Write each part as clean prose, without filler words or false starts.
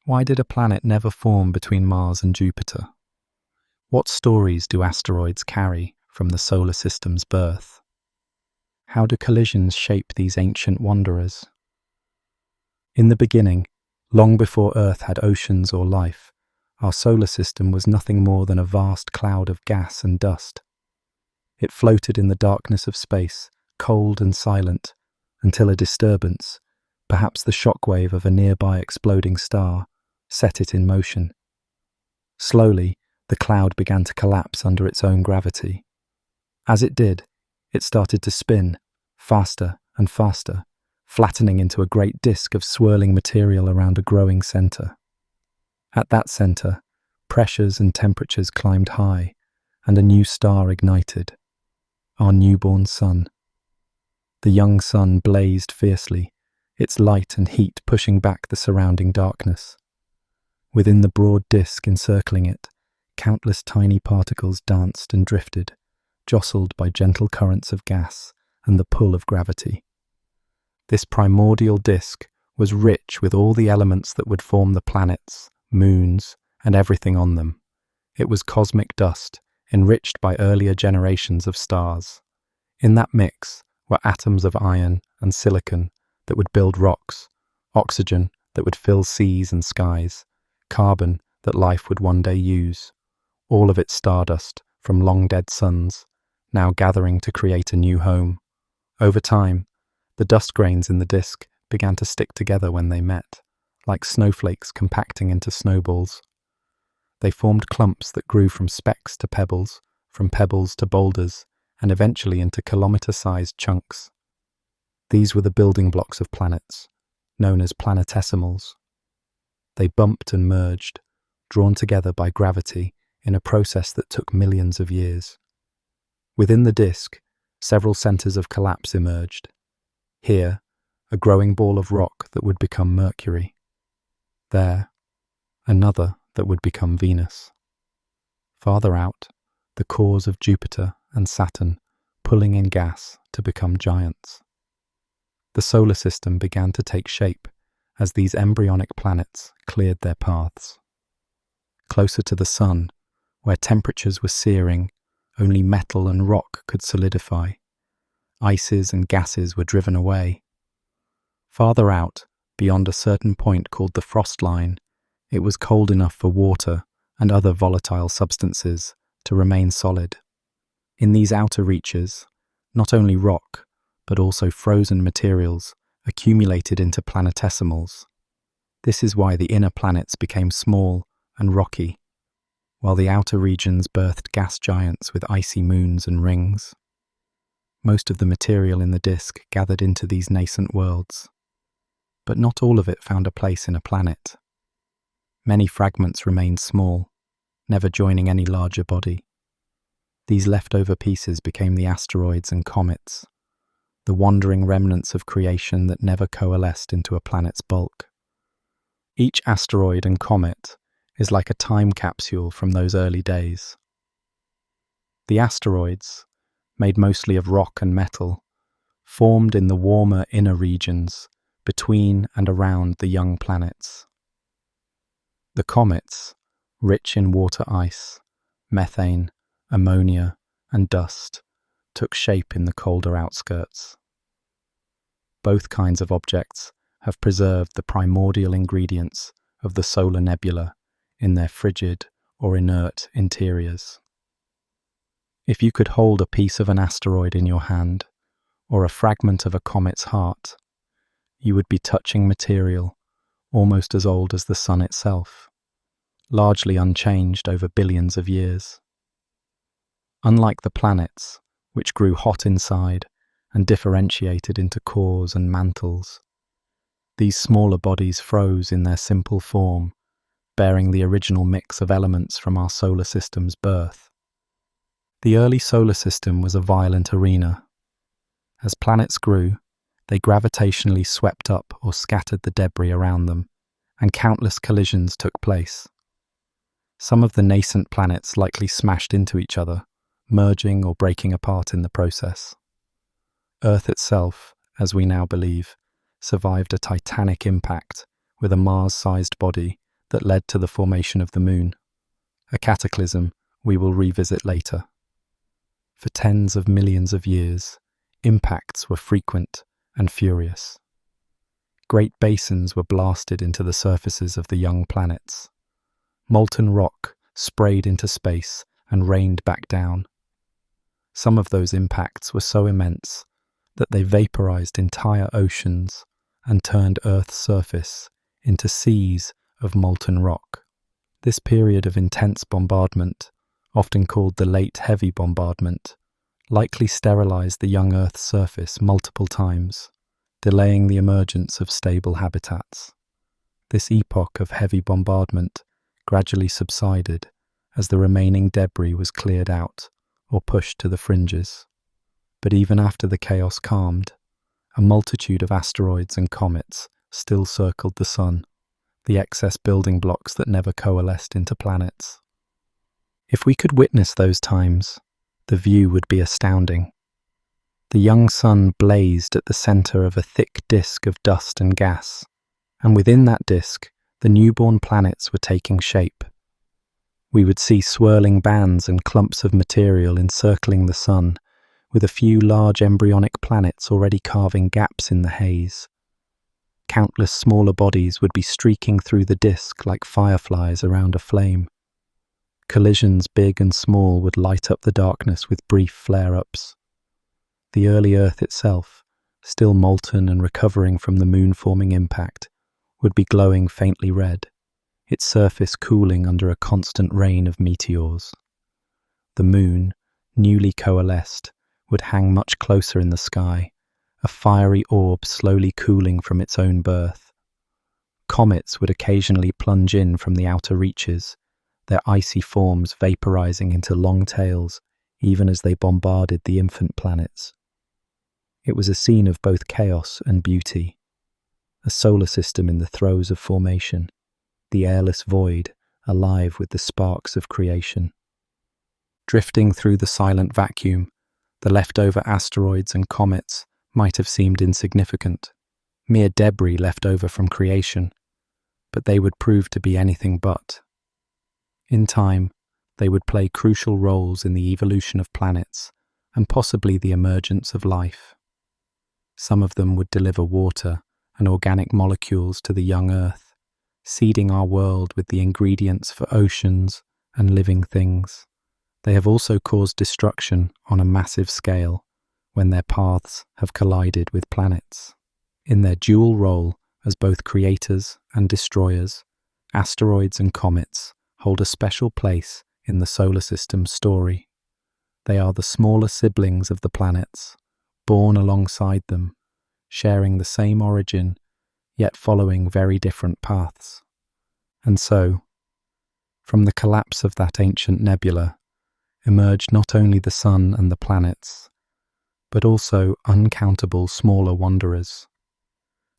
Why did a planet never form between Mars and Jupiter? What stories do asteroids carry from the solar system's birth? How do collisions shape these ancient wanderers? In the beginning, long before Earth had oceans or life, our solar system was nothing more than a vast cloud of gas and dust. It floated in the darkness of space, cold and silent, until a disturbance, perhaps the shockwave of a nearby exploding star, set it in motion. Slowly, the cloud began to collapse under its own gravity. As it did, it started to spin, faster and faster, flattening into a great disk of swirling material around a growing center. At that center, pressures and temperatures climbed high, and a new star ignited, our newborn sun. The young sun blazed fiercely, its light and heat pushing back the surrounding darkness. Within the broad disk encircling it, countless tiny particles danced and drifted, jostled by gentle currents of gas and the pull of gravity. This primordial disk was rich with all the elements that would form the planets, moons, and everything on them. It was cosmic dust, enriched by earlier generations of stars. In that mix were atoms of iron and silicon that would build rocks, oxygen that would fill seas and skies, carbon that life would one day use, all of it stardust from long-dead suns, now gathering to create a new home. Over time, the dust grains in the disk began to stick together when they met, like snowflakes compacting into snowballs. They formed clumps that grew from specks to pebbles, from pebbles to boulders, and eventually into kilometer-sized chunks. These were the building blocks of planets, known as planetesimals. They bumped and merged, drawn together by gravity in a process that took millions of years. Within the disk, several centers of collapse emerged. Here, a growing ball of rock that would become Mercury. There, another that would become Venus. Farther out, the cores of Jupiter and Saturn pulling in gas to become giants. The solar system began to take shape as these embryonic planets cleared their paths. Closer to the sun, where temperatures were searing, only metal and rock could solidify. Ices and gases were driven away. Farther out, beyond a certain point called the frost line, it was cold enough for water and other volatile substances to remain solid. In these outer reaches, not only rock, but also frozen materials accumulated into planetesimals. This is why the inner planets became small and rocky, while the outer regions birthed gas giants with icy moons and rings. Most of the material in the disk gathered into these nascent worlds, but not all of it found a place in a planet. Many fragments remained small, never joining any larger body. These leftover pieces became the asteroids and comets, the wandering remnants of creation that never coalesced into a planet's bulk. Each asteroid and comet is like a time capsule from those early days. The asteroids, made mostly of rock and metal, formed in the warmer inner regions between and around the young planets. The comets, rich in water ice, methane, ammonia, and dust, took shape in the colder outskirts. Both kinds of objects have preserved the primordial ingredients of the solar nebula in their frigid or inert interiors. If you could hold a piece of an asteroid in your hand, or a fragment of a comet's heart, you would be touching material almost as old as the sun itself, largely unchanged over billions of years. Unlike the planets, which grew hot inside and differentiated into cores and mantles, these smaller bodies froze in their simple form, bearing the original mix of elements from our solar system's birth. The early solar system was a violent arena. As planets grew, they gravitationally swept up or scattered the debris around them, and countless collisions took place. Some of the nascent planets likely smashed into each other, merging or breaking apart in the process. Earth itself, as we now believe, survived a titanic impact with a Mars-sized body that led to the formation of the Moon, a cataclysm we will revisit later. For tens of millions of years, impacts were frequent and furious. Great basins were blasted into the surfaces of the young planets. Molten rock sprayed into space and rained back down. Some of those impacts were so immense that they vaporized entire oceans and turned Earth's surface into seas of molten rock. This period of intense bombardment, often called the Late Heavy Bombardment, likely sterilized the young Earth's surface multiple times, delaying the emergence of stable habitats. This epoch of heavy bombardment gradually subsided as the remaining debris was cleared out or pushed to the fringes. But even after the chaos calmed, a multitude of asteroids and comets still circled the Sun, the excess building blocks that never coalesced into planets. If we could witness those times, the view would be astounding. The young Sun blazed at the center of a thick disk of dust and gas, and within that disk, the newborn planets were taking shape. We would see swirling bands and clumps of material encircling the Sun, with a few large embryonic planets already carving gaps in the haze. Countless smaller bodies would be streaking through the disk like fireflies around a flame. Collisions big and small would light up the darkness with brief flare-ups. The early Earth itself, still molten and recovering from the moon-forming impact, would be glowing faintly red, its surface cooling under a constant rain of meteors. The Moon, newly coalesced, would hang much closer in the sky, a fiery orb slowly cooling from its own birth. Comets would occasionally plunge in from the outer reaches, their icy forms vaporizing into long tails even as they bombarded the infant planets. It was a scene of both chaos and beauty, a solar system in the throes of formation, the airless void alive with the sparks of creation. Drifting through the silent vacuum, the leftover asteroids and comets might have seemed insignificant, mere debris left over from creation, but they would prove to be anything but. In time, they would play crucial roles in the evolution of planets and possibly the emergence of life. Some of them would deliver water and organic molecules to the young Earth, seeding our world with the ingredients for oceans and living things. They have also caused destruction on a massive scale when their paths have collided with planets. In their dual role as both creators and destroyers, asteroids and comets hold a special place in the solar system's story. They are the smaller siblings of the planets, born alongside them, sharing the same origin, yet following very different paths. And so, from the collapse of that ancient nebula, emerged not only the Sun and the planets, but also uncountable smaller wanderers.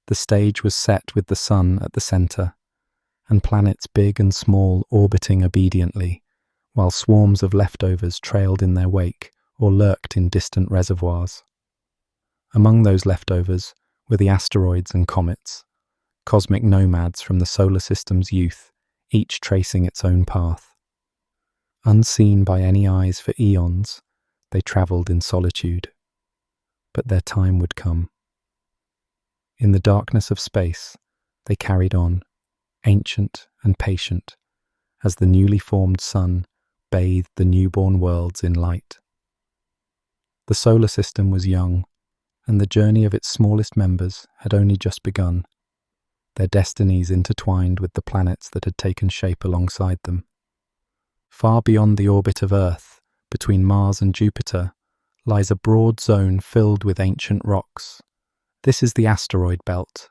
The stage was set with the Sun at the center, and planets big and small orbiting obediently, while swarms of leftovers trailed in their wake or lurked in distant reservoirs. Among those leftovers were the asteroids and comets, cosmic nomads from the solar system's youth, each tracing its own path. Unseen by any eyes for eons, they travelled in solitude. But their time would come. In the darkness of space, they carried on, ancient and patient, as the newly formed Sun bathed the newborn worlds in light. The solar system was young, and the journey of its smallest members had only just begun, their destinies intertwined with the planets that had taken shape alongside them. Far beyond the orbit of Earth, between Mars and Jupiter, lies a broad zone filled with ancient rocks. This is the asteroid belt,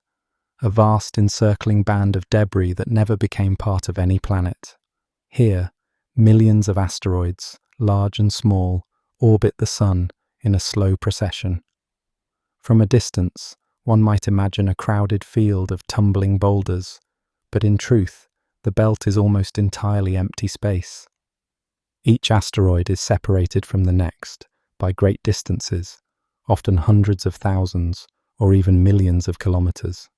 a vast encircling band of debris that never became part of any planet. Here, millions of asteroids, large and small, orbit the Sun in a slow procession. From a distance, one might imagine a crowded field of tumbling boulders, but in truth, the belt is almost entirely empty space. Each asteroid is separated from the next by great distances, often hundreds of thousands or even millions of kilometers.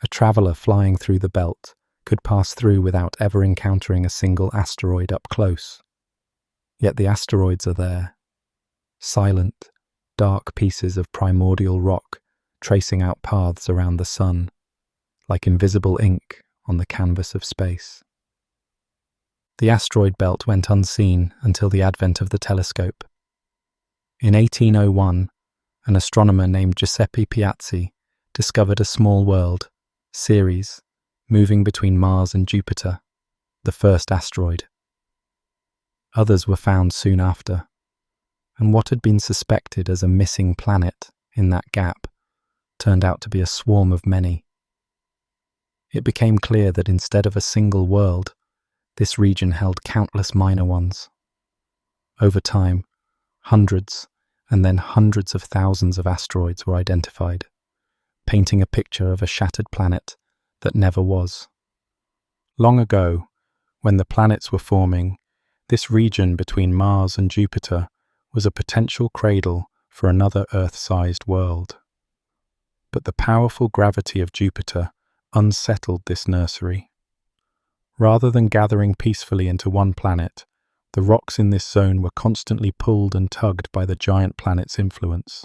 A traveler flying through the belt could pass through without ever encountering a single asteroid up close. Yet the asteroids are there, silent, dark pieces of primordial rock tracing out paths around the sun, like invisible ink on the canvas of space. The asteroid belt went unseen until the advent of the telescope. In 1801, an astronomer named Giuseppe Piazzi discovered a small world, Ceres, moving between Mars and Jupiter, the first asteroid. Others were found soon after, and what had been suspected as a missing planet in that gap turned out to be a swarm of many. It became clear that instead of a single world, this region held countless minor ones. Over time, hundreds and then hundreds of thousands of asteroids were identified, painting a picture of a shattered planet that never was. Long ago, when the planets were forming, this region between Mars and Jupiter was a potential cradle for another Earth-sized world. But the powerful gravity of Jupiter unsettled this nursery. Rather than gathering peacefully into one planet, the rocks in this zone were constantly pulled and tugged by the giant planet's influence.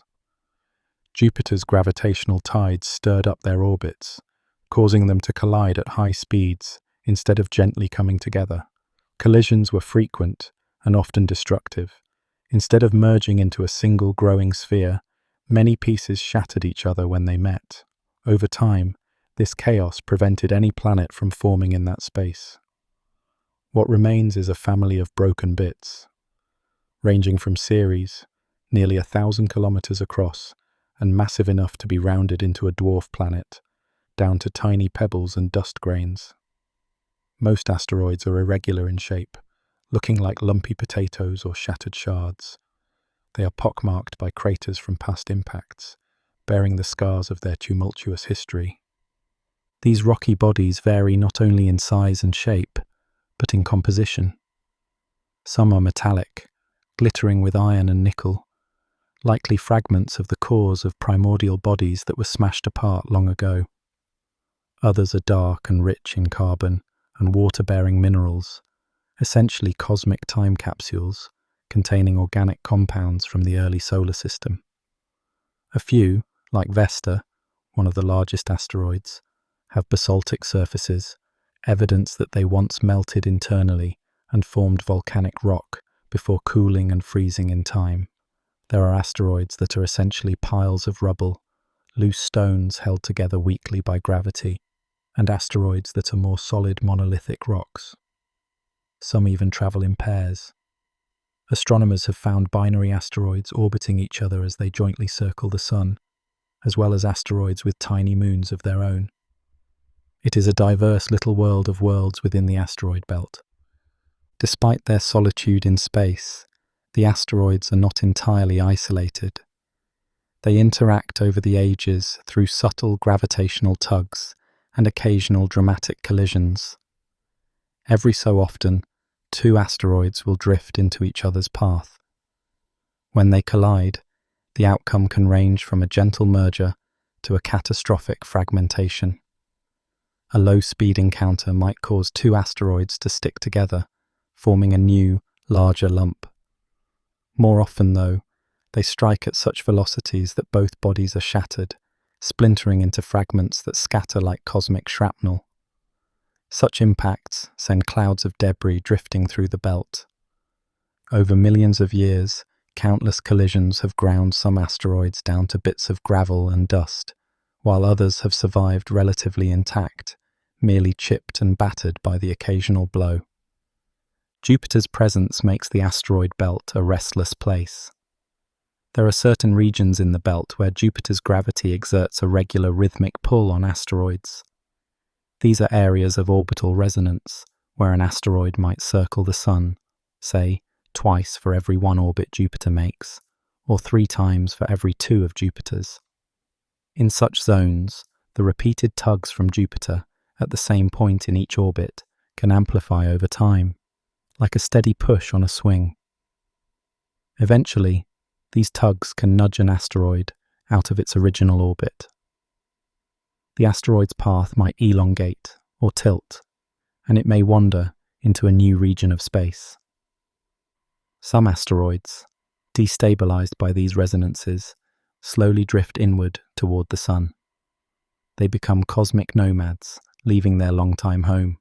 Jupiter's gravitational tides stirred up their orbits, causing them to collide at high speeds instead of gently coming together. Collisions were frequent and often destructive. Instead of merging into a single growing sphere, many pieces shattered each other when they met. Over time, this chaos prevented any planet from forming in that space. What remains is a family of broken bits, ranging from Ceres, nearly 1,000 kilometers across and massive enough to be rounded into a dwarf planet, down to tiny pebbles and dust grains. Most asteroids are irregular in shape, looking like lumpy potatoes or shattered shards. They are pockmarked by craters from past impacts, bearing the scars of their tumultuous history. These rocky bodies vary not only in size and shape, but in composition. Some are metallic, glittering with iron and nickel, likely fragments of the cores of primordial bodies that were smashed apart long ago. Others are dark and rich in carbon and water-bearing minerals, essentially cosmic time capsules containing organic compounds from the early solar system. A few, like Vesta, one of the largest asteroids, have basaltic surfaces, evidence that they once melted internally and formed volcanic rock before cooling and freezing in time. There are asteroids that are essentially piles of rubble, loose stones held together weakly by gravity, and asteroids that are more solid monolithic rocks. Some even travel in pairs. Astronomers have found binary asteroids orbiting each other as they jointly circle the Sun, as well as asteroids with tiny moons of their own. It is a diverse little world of worlds within the asteroid belt. Despite their solitude in space, the asteroids are not entirely isolated. They interact over the ages through subtle gravitational tugs and occasional dramatic collisions. Every so often, two asteroids will drift into each other's path. When they collide, the outcome can range from a gentle merger to a catastrophic fragmentation. A low-speed encounter might cause two asteroids to stick together, forming a new, larger lump. More often, though, they strike at such velocities that both bodies are shattered, splintering into fragments that scatter like cosmic shrapnel. Such impacts send clouds of debris drifting through the belt. Over millions of years, countless collisions have ground some asteroids down to bits of gravel and dust, while others have survived relatively intact, merely chipped and battered by the occasional blow. Jupiter's presence makes the asteroid belt a restless place. There are certain regions in the belt where Jupiter's gravity exerts a regular rhythmic pull on asteroids. These are areas of orbital resonance, where an asteroid might circle the Sun, say, twice for every one orbit Jupiter makes, or 3 times for every 2 of Jupiter's. In such zones, the repeated tugs from Jupiter at the same point in each orbit can amplify over time, like a steady push on a swing. Eventually, these tugs can nudge an asteroid out of its original orbit. The asteroid's path might elongate or tilt and it may wander into a new region of space. Some asteroids, destabilized by these resonances, slowly drift inward toward the Sun. They become cosmic nomads, leaving their long-time home.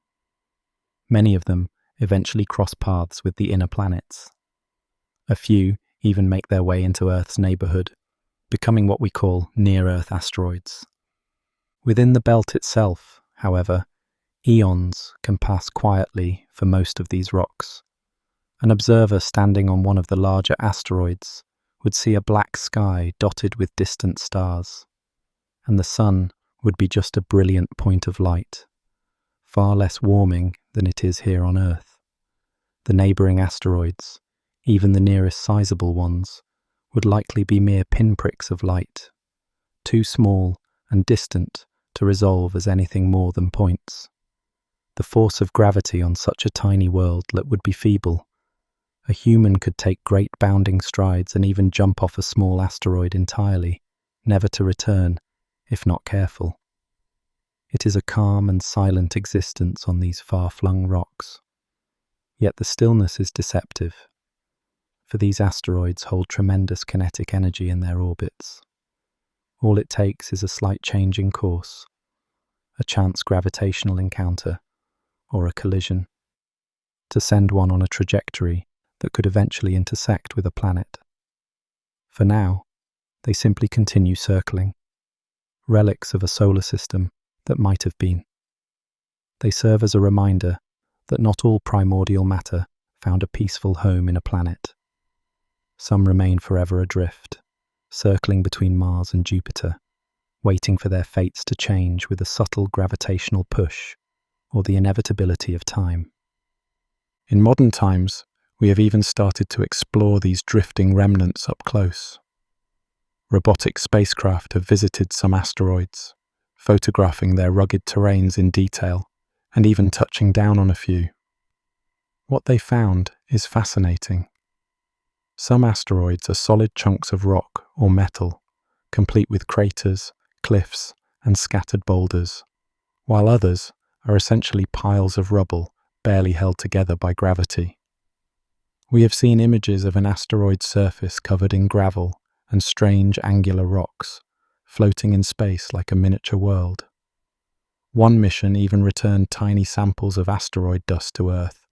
Many of them eventually cross paths with the inner planets. A few even make their way into Earth's neighborhood, becoming what we call near-Earth asteroids. Within the belt itself, however, eons can pass quietly for most of these rocks. An observer standing on one of the larger asteroids would see a black sky dotted with distant stars, and the Sun would be just a brilliant point of light, far less warming than it is here on Earth. The neighboring asteroids, even the nearest sizable ones, would likely be mere pinpricks of light, too small and distant to resolve as anything more than points. The force of gravity on such a tiny world would be feeble. A human could take great bounding strides and even jump off a small asteroid entirely, never to return, if not careful. It is a calm and silent existence on these far-flung rocks. Yet the stillness is deceptive, for these asteroids hold tremendous kinetic energy in their orbits. All it takes is a slight change in course, a chance gravitational encounter, or a collision, to send one on a trajectory that could eventually intersect with a planet. For now, they simply continue circling, relics of a solar system that might have been. They serve as a reminder that not all primordial matter found a peaceful home in a planet. Some remain forever adrift, circling between Mars and Jupiter, waiting for their fates to change with a subtle gravitational push or the inevitability of time. In modern times, we have even started to explore these drifting remnants up close. Robotic spacecraft have visited some asteroids, photographing their rugged terrains in detail, and even touching down on a few. What they found is fascinating. Some asteroids are solid chunks of rock or metal, complete with craters, cliffs, and scattered boulders, while others are essentially piles of rubble barely held together by gravity. We have seen images of an asteroid surface covered in gravel and strange angular rocks, floating in space like a miniature world. One mission even returned tiny samples of asteroid dust to Earth,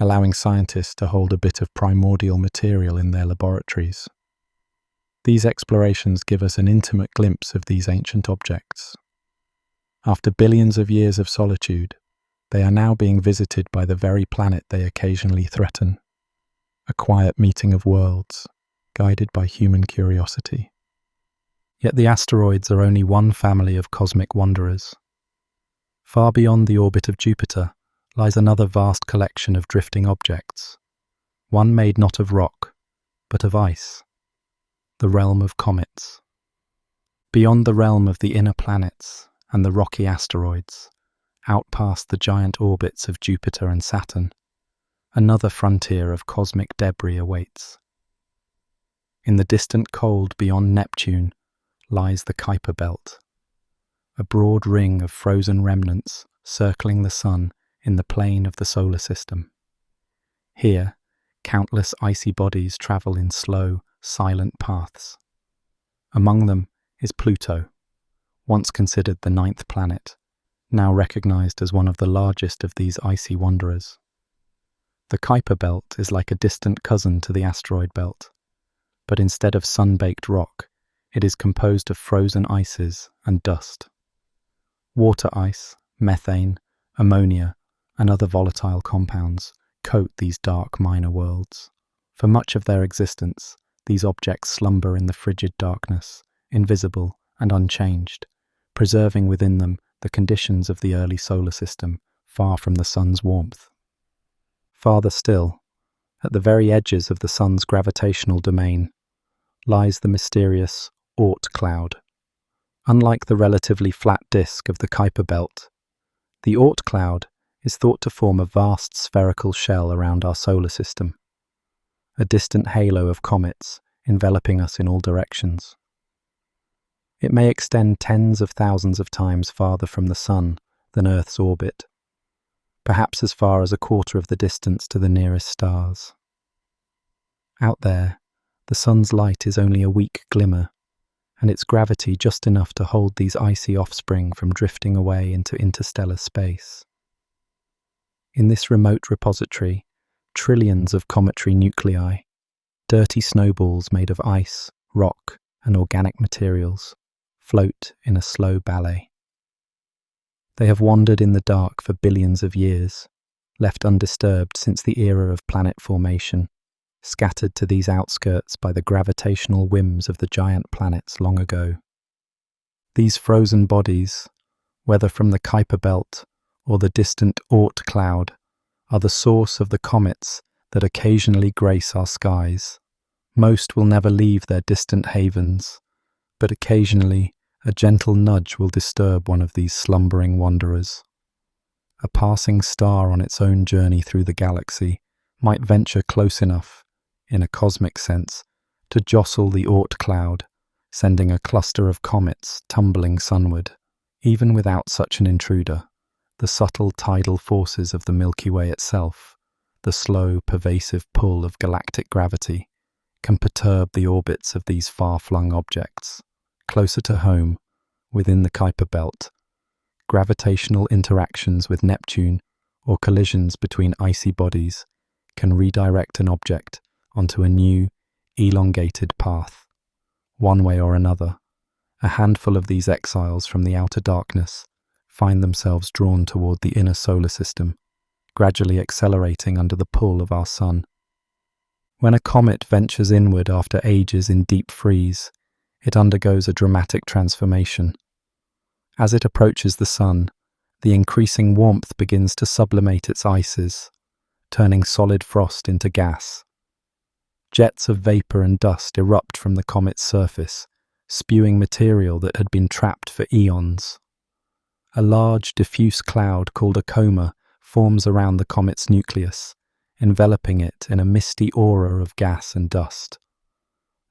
allowing scientists to hold a bit of primordial material in their laboratories. These explorations give us an intimate glimpse of these ancient objects. After billions of years of solitude, they are now being visited by the very planet they occasionally threaten. A quiet meeting of worlds, guided by human curiosity. Yet the asteroids are only one family of cosmic wanderers. Far beyond the orbit of Jupiter lies another vast collection of drifting objects, one made not of rock, but of ice, the realm of comets. Beyond the realm of the inner planets and the rocky asteroids, out past the giant orbits of Jupiter and Saturn, another frontier of cosmic debris awaits. In the distant cold beyond Neptune lies the Kuiper Belt, a broad ring of frozen remnants circling the Sun in the plane of the solar system. Here, countless icy bodies travel in slow, silent paths. Among them is Pluto, once considered the 9th planet, now recognized as one of the largest of these icy wanderers. The Kuiper Belt is like a distant cousin to the asteroid belt, but instead of sun-baked rock, it is composed of frozen ices and dust. Water ice, methane, ammonia, and other volatile compounds coat these dark minor worlds. For much of their existence, these objects slumber in the frigid darkness, invisible and unchanged, preserving within them the conditions of the early solar system, far from the Sun's warmth. Farther still, at the very edges of the Sun's gravitational domain, lies the mysterious Oort cloud. Unlike the relatively flat disk of the Kuiper Belt, the Oort cloud is thought to form a vast spherical shell around our solar system, a distant halo of comets enveloping us in all directions. It may extend tens of thousands of times farther from the Sun than Earth's orbit. perhaps as far as a quarter of the distance to the nearest stars. Out there, the sun's light is only a weak glimmer, and its gravity just enough to hold these icy offspring from drifting away into interstellar space. In this remote repository, trillions of cometary nuclei, dirty snowballs made of ice, rock, and organic materials, float in a slow ballet. They have wandered in the dark for billions of years, left undisturbed since the era of planet formation, scattered to these outskirts by the gravitational whims of the giant planets long ago. These frozen bodies, whether from the Kuiper belt or the distant Oort cloud, are the source of the comets that occasionally grace our skies. Most will never leave their distant havens, but occasionally a gentle nudge will disturb one of these slumbering wanderers. A passing star on its own journey through the galaxy might venture close enough, in a cosmic sense, to jostle the Oort cloud, sending a cluster of comets tumbling sunward. Even without such an intruder, the subtle tidal forces of the Milky Way itself, the slow, pervasive pull of galactic gravity, can perturb the orbits of these far-flung objects. Closer to home, within the Kuiper belt, gravitational interactions with Neptune or collisions between icy bodies can redirect an object onto a new, elongated path. One way or another, a handful of these exiles from the outer darkness find themselves drawn toward the inner solar system, gradually accelerating under the pull of our sun. When a comet ventures inward after ages in deep freeze, it undergoes a dramatic transformation. As it approaches the sun, the increasing warmth begins to sublimate its ices, turning solid frost into gas. Jets of vapor and dust erupt from the comet's surface, spewing material that had been trapped for eons. A large, diffuse cloud called a coma forms around the comet's nucleus, enveloping it in a misty aura of gas and dust.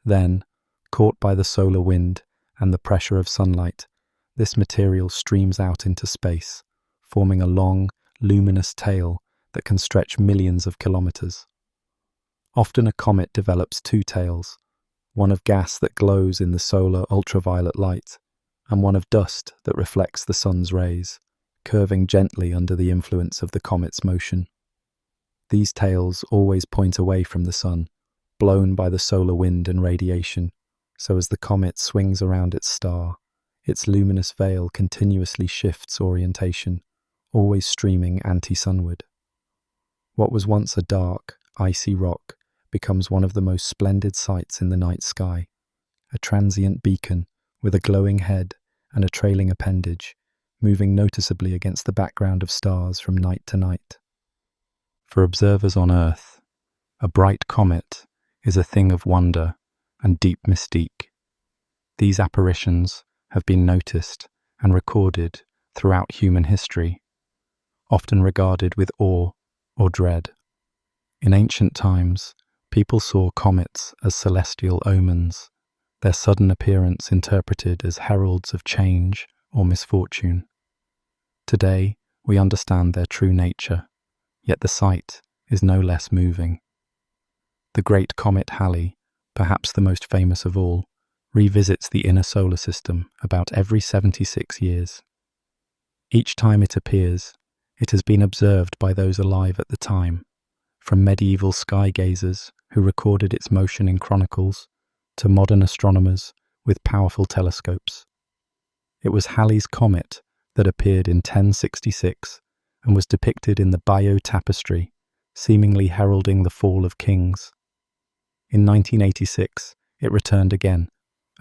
Then, caught by the solar wind and the pressure of sunlight, this material streams out into space, forming a long, luminous tail that can stretch millions of kilometers. Often a comet develops two tails, one of gas that glows in the solar ultraviolet light, and one of dust that reflects the sun's rays, curving gently under the influence of the comet's motion. These tails always point away from the sun, blown by the solar wind and radiation, so as the comet swings around its star, its luminous veil continuously shifts orientation, always streaming anti-sunward. What was once a dark, icy rock becomes one of the most splendid sights in the night sky, a transient beacon with a glowing head and a trailing appendage, moving noticeably against the background of stars from night to night. For observers on Earth, a bright comet is a thing of wonder and deep mystique. These apparitions have been noticed and recorded throughout human history, often regarded with awe or dread. In ancient times, people saw comets as celestial omens, their sudden appearance interpreted as heralds of change or misfortune. Today, we understand their true nature, yet the sight is no less moving. The great comet Halley, perhaps the most famous of all, revisits the inner solar system about every 76 years. Each time it appears, it has been observed by those alive at the time, from medieval sky gazers who recorded its motion in chronicles, to modern astronomers with powerful telescopes. It was Halley's comet that appeared in 1066 and was depicted in the Bayeux Tapestry, seemingly heralding the fall of kings. In 1986, it returned again,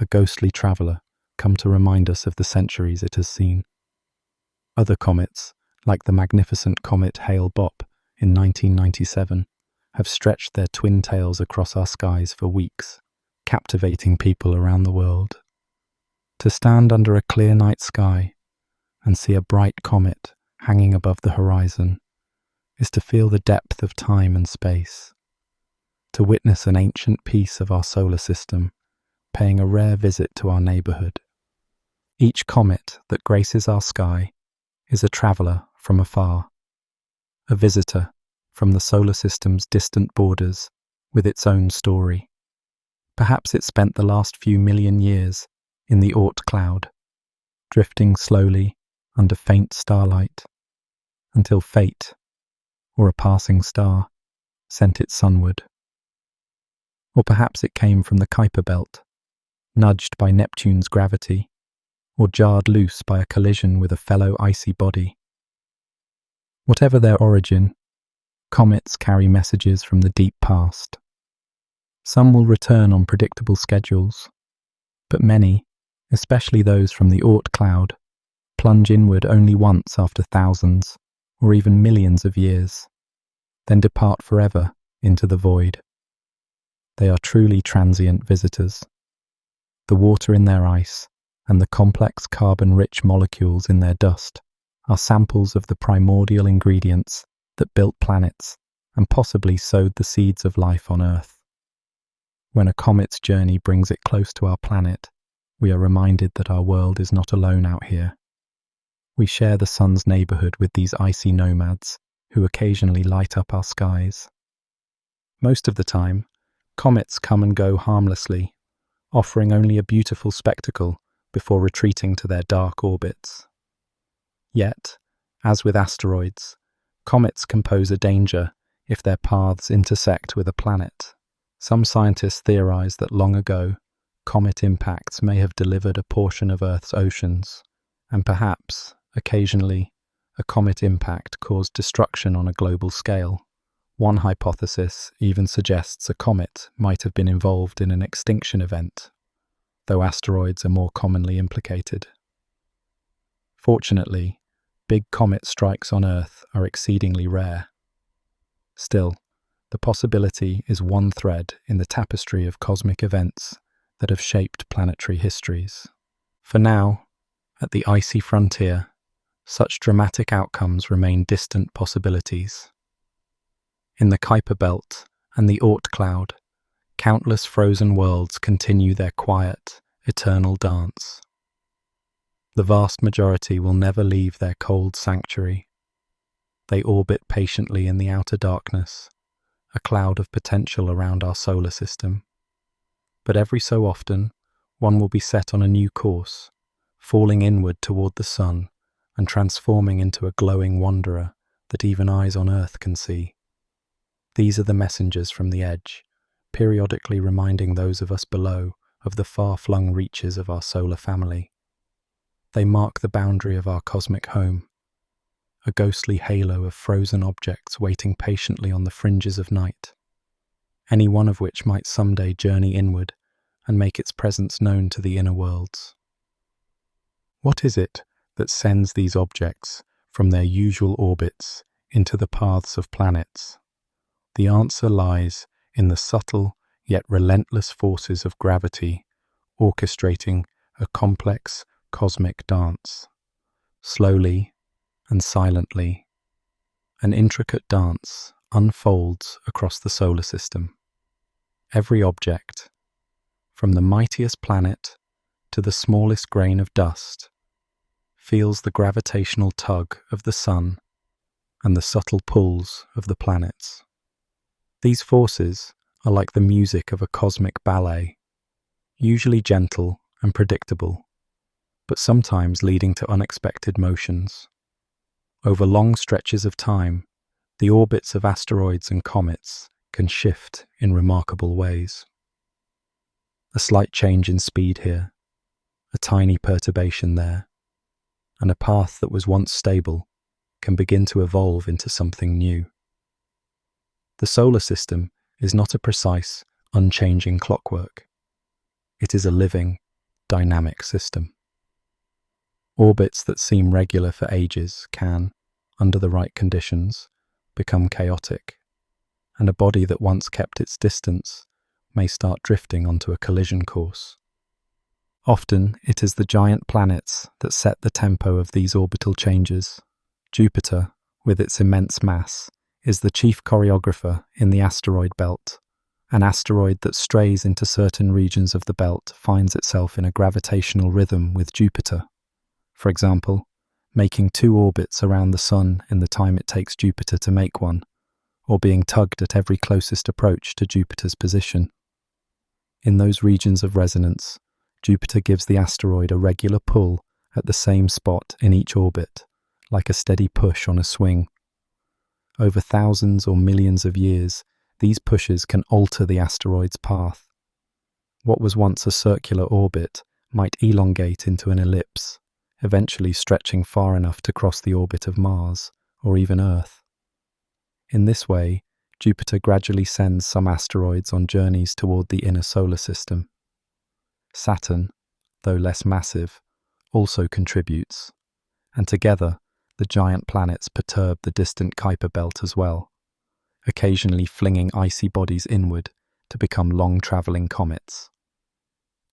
a ghostly traveller, come to remind us of the centuries it has seen. Other comets, like the magnificent comet Hale-Bopp in 1997, have stretched their twin tails across our skies for weeks, captivating people around the world. To stand under a clear night sky and see a bright comet hanging above the horizon is to feel the depth of time and space, to witness an ancient piece of our solar system paying a rare visit to our neighbourhood. Each comet that graces our sky is a traveller from afar, a visitor from the solar system's distant borders with its own story. Perhaps it spent the last few million years in the Oort cloud, drifting slowly under faint starlight, until fate, or a passing star, sent it sunward. Or perhaps it came from the Kuiper belt, nudged by Neptune's gravity, or jarred loose by a collision with a fellow icy body. Whatever their origin, comets carry messages from the deep past. Some will return on predictable schedules, but many, especially those from the Oort cloud, plunge inward only once after thousands or even millions of years, then depart forever into the void. They are truly transient visitors. The water in their ice and the complex carbon-rich molecules in their dust are samples of the primordial ingredients that built planets and possibly sowed the seeds of life on Earth. When a comet's journey brings it close to our planet, we are reminded that our world is not alone out here. We share the sun's neighborhood with these icy nomads who occasionally light up our skies. Most of the time, comets come and go harmlessly, offering only a beautiful spectacle before retreating to their dark orbits. Yet, as with asteroids, comets can pose a danger if their paths intersect with a planet. Some scientists theorize that long ago, comet impacts may have delivered a portion of Earth's oceans, and perhaps, occasionally, a comet impact caused destruction on a global scale. One hypothesis even suggests a comet might have been involved in an extinction event, though asteroids are more commonly implicated. Fortunately, big comet strikes on Earth are exceedingly rare. Still, the possibility is one thread in the tapestry of cosmic events that have shaped planetary histories. For now, at the icy frontier, such dramatic outcomes remain distant possibilities. In the Kuiper belt and the Oort cloud, countless frozen worlds continue their quiet, eternal dance. The vast majority will never leave their cold sanctuary. They orbit patiently in the outer darkness, a cloud of potential around our solar system. But every so often, one will be set on a new course, falling inward toward the sun and transforming into a glowing wanderer that even eyes on Earth can see. These are the messengers from the edge, periodically reminding those of us below of the far-flung reaches of our solar family. They mark the boundary of our cosmic home, a ghostly halo of frozen objects waiting patiently on the fringes of night, any one of which might someday journey inward and make its presence known to the inner worlds. What is it that sends these objects from their usual orbits into the paths of planets? The answer lies in the subtle yet relentless forces of gravity orchestrating a complex cosmic dance. Slowly and silently, an intricate dance unfolds across the solar system. Every object, from the mightiest planet to the smallest grain of dust, feels the gravitational tug of the sun and the subtle pulls of the planets. These forces are like the music of a cosmic ballet, usually gentle and predictable, but sometimes leading to unexpected motions. Over long stretches of time, the orbits of asteroids and comets can shift in remarkable ways. A slight change in speed here, a tiny perturbation there, and a path that was once stable can begin to evolve into something new. The solar system is not a precise, unchanging clockwork. It is a living, dynamic system. Orbits that seem regular for ages can, under the right conditions, become chaotic, and a body that once kept its distance may start drifting onto a collision course. Often it is the giant planets that set the tempo of these orbital changes. Jupiter, with its immense mass, is the chief choreographer in the asteroid belt. An asteroid that strays into certain regions of the belt finds itself in a gravitational rhythm with Jupiter. For example, making 2 orbits around the Sun in the time it takes Jupiter to make one, or being tugged at every closest approach to Jupiter's position. In those regions of resonance, Jupiter gives the asteroid a regular pull at the same spot in each orbit, like a steady push on a swing. Over thousands or millions of years, these pushes can alter the asteroid's path. What was once a circular orbit might elongate into an ellipse, eventually stretching far enough to cross the orbit of Mars or even Earth. In this way, Jupiter gradually sends some asteroids on journeys toward the inner solar system. Saturn, though less massive, also contributes, and together the giant planets perturb the distant Kuiper belt as well, occasionally flinging icy bodies inward to become long-travelling comets.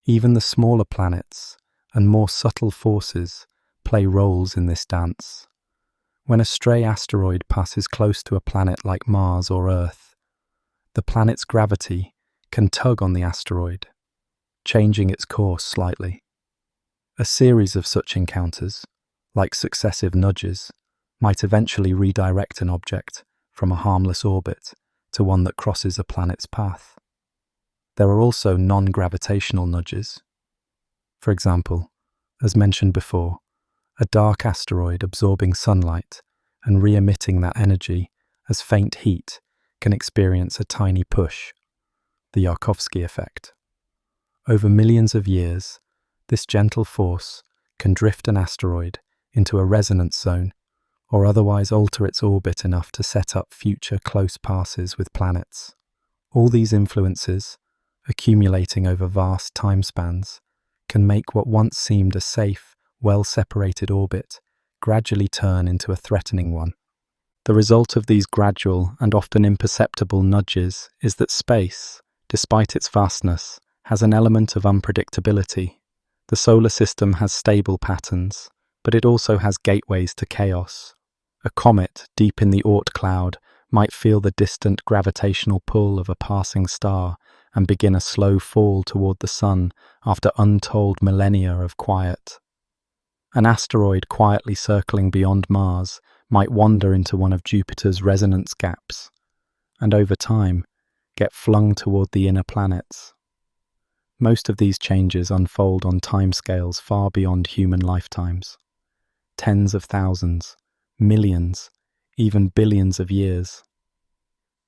Even the smaller planets and more subtle forces play roles in this dance. When a stray asteroid passes close to a planet like Mars or Earth, the planet's gravity can tug on the asteroid, changing its course slightly. A series of such encounters, like successive nudges, might eventually redirect an object from a harmless orbit to one that crosses a planet's path. There are also non-gravitational nudges. For example, as mentioned before, a dark asteroid absorbing sunlight and re-emitting that energy as faint heat can experience a tiny push, the Yarkovsky effect. Over millions of years, this gentle force can drift an asteroid into a resonance zone or otherwise alter its orbit enough to set up future close passes with planets. All these influences, accumulating over vast time spans, can make what once seemed a safe, well-separated orbit gradually turn into a threatening one. The result of these gradual and often imperceptible nudges is that space, despite its vastness, has an element of unpredictability. The solar system has stable patterns, but it also has gateways to chaos. A comet deep in the Oort cloud might feel the distant gravitational pull of a passing star and begin a slow fall toward the Sun after untold millennia of quiet. An asteroid quietly circling beyond Mars might wander into one of Jupiter's resonance gaps, and over time, get flung toward the inner planets. Most of these changes unfold on timescales far beyond human lifetimes. Tens of thousands, millions, even billions of years.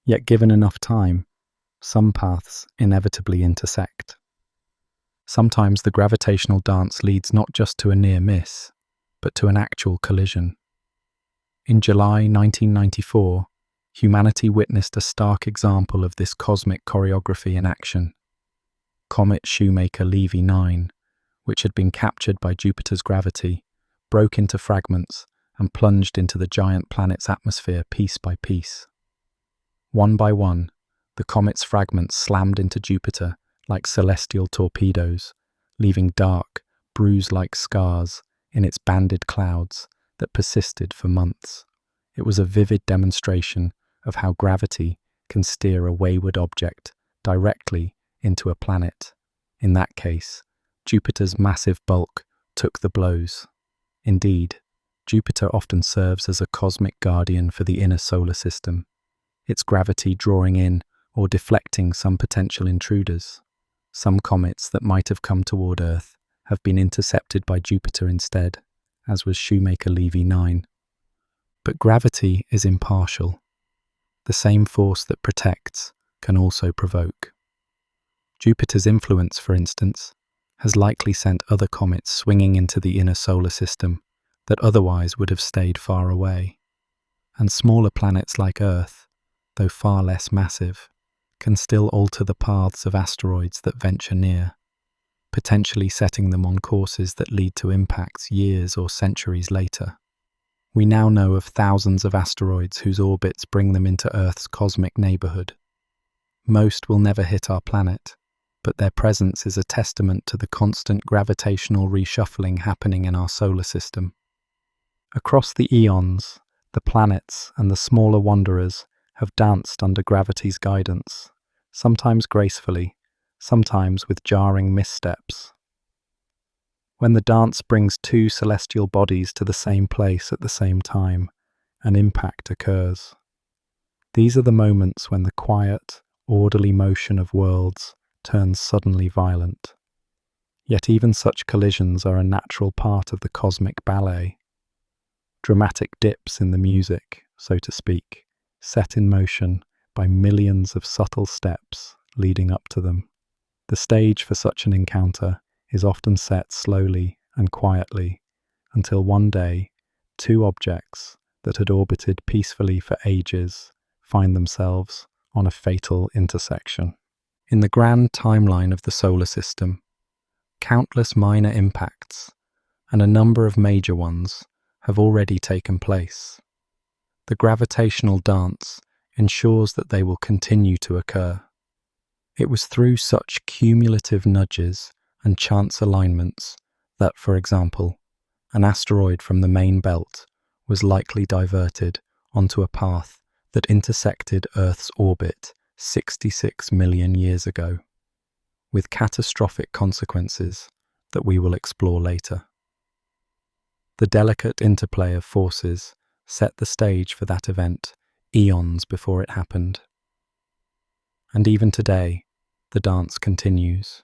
Yet given enough time, some paths inevitably intersect. Sometimes the gravitational dance leads not just to a near miss, but to an actual collision. In July 1994, humanity witnessed a stark example of this cosmic choreography in action. Comet Shoemaker-Levy 9, which had been captured by Jupiter's gravity, broke into fragments and plunged into the giant planet's atmosphere piece by piece. One by one, the comet's fragments slammed into Jupiter like celestial torpedoes, leaving dark, bruise-like scars in its banded clouds that persisted for months. It was a vivid demonstration of how gravity can steer a wayward object directly into a planet. In that case, Jupiter's massive bulk took the blows. Indeed, Jupiter often serves as a cosmic guardian for the inner solar system, its gravity drawing in or deflecting some potential intruders. Some comets that might have come toward Earth have been intercepted by Jupiter instead, as was Shoemaker-Levy 9. But gravity is impartial. The same force that protects can also provoke. Jupiter's influence, for instance, has likely sent other comets swinging into the inner solar system that otherwise would have stayed far away. And smaller planets like Earth, though far less massive, can still alter the paths of asteroids that venture near, potentially setting them on courses that lead to impacts years or centuries later. We now know of thousands of asteroids whose orbits bring them into Earth's cosmic neighborhood. Most will never hit our planet, but their presence is a testament to the constant gravitational reshuffling happening in our solar system. Across the eons, the planets and the smaller wanderers have danced under gravity's guidance, sometimes gracefully, sometimes with jarring missteps. When the dance brings two celestial bodies to the same place at the same time, an impact occurs. These are the moments when the quiet, orderly motion of worlds turns suddenly violent. Yet even such collisions are a natural part of the cosmic ballet. Dramatic dips in the music, so to speak, set in motion by millions of subtle steps leading up to them. The stage for such an encounter is often set slowly and quietly until one day, two objects that had orbited peacefully for ages find themselves on a fatal intersection. In the grand timeline of the solar system, countless minor impacts and a number of major ones have already taken place. The gravitational dance ensures that they will continue to occur. It was through such cumulative nudges and chance alignments that, for example, an asteroid from the main belt was likely diverted onto a path that intersected Earth's orbit 66 million years ago, with catastrophic consequences that we will explore later. The delicate interplay of forces set the stage for that event eons before it happened. And even today, the dance continues.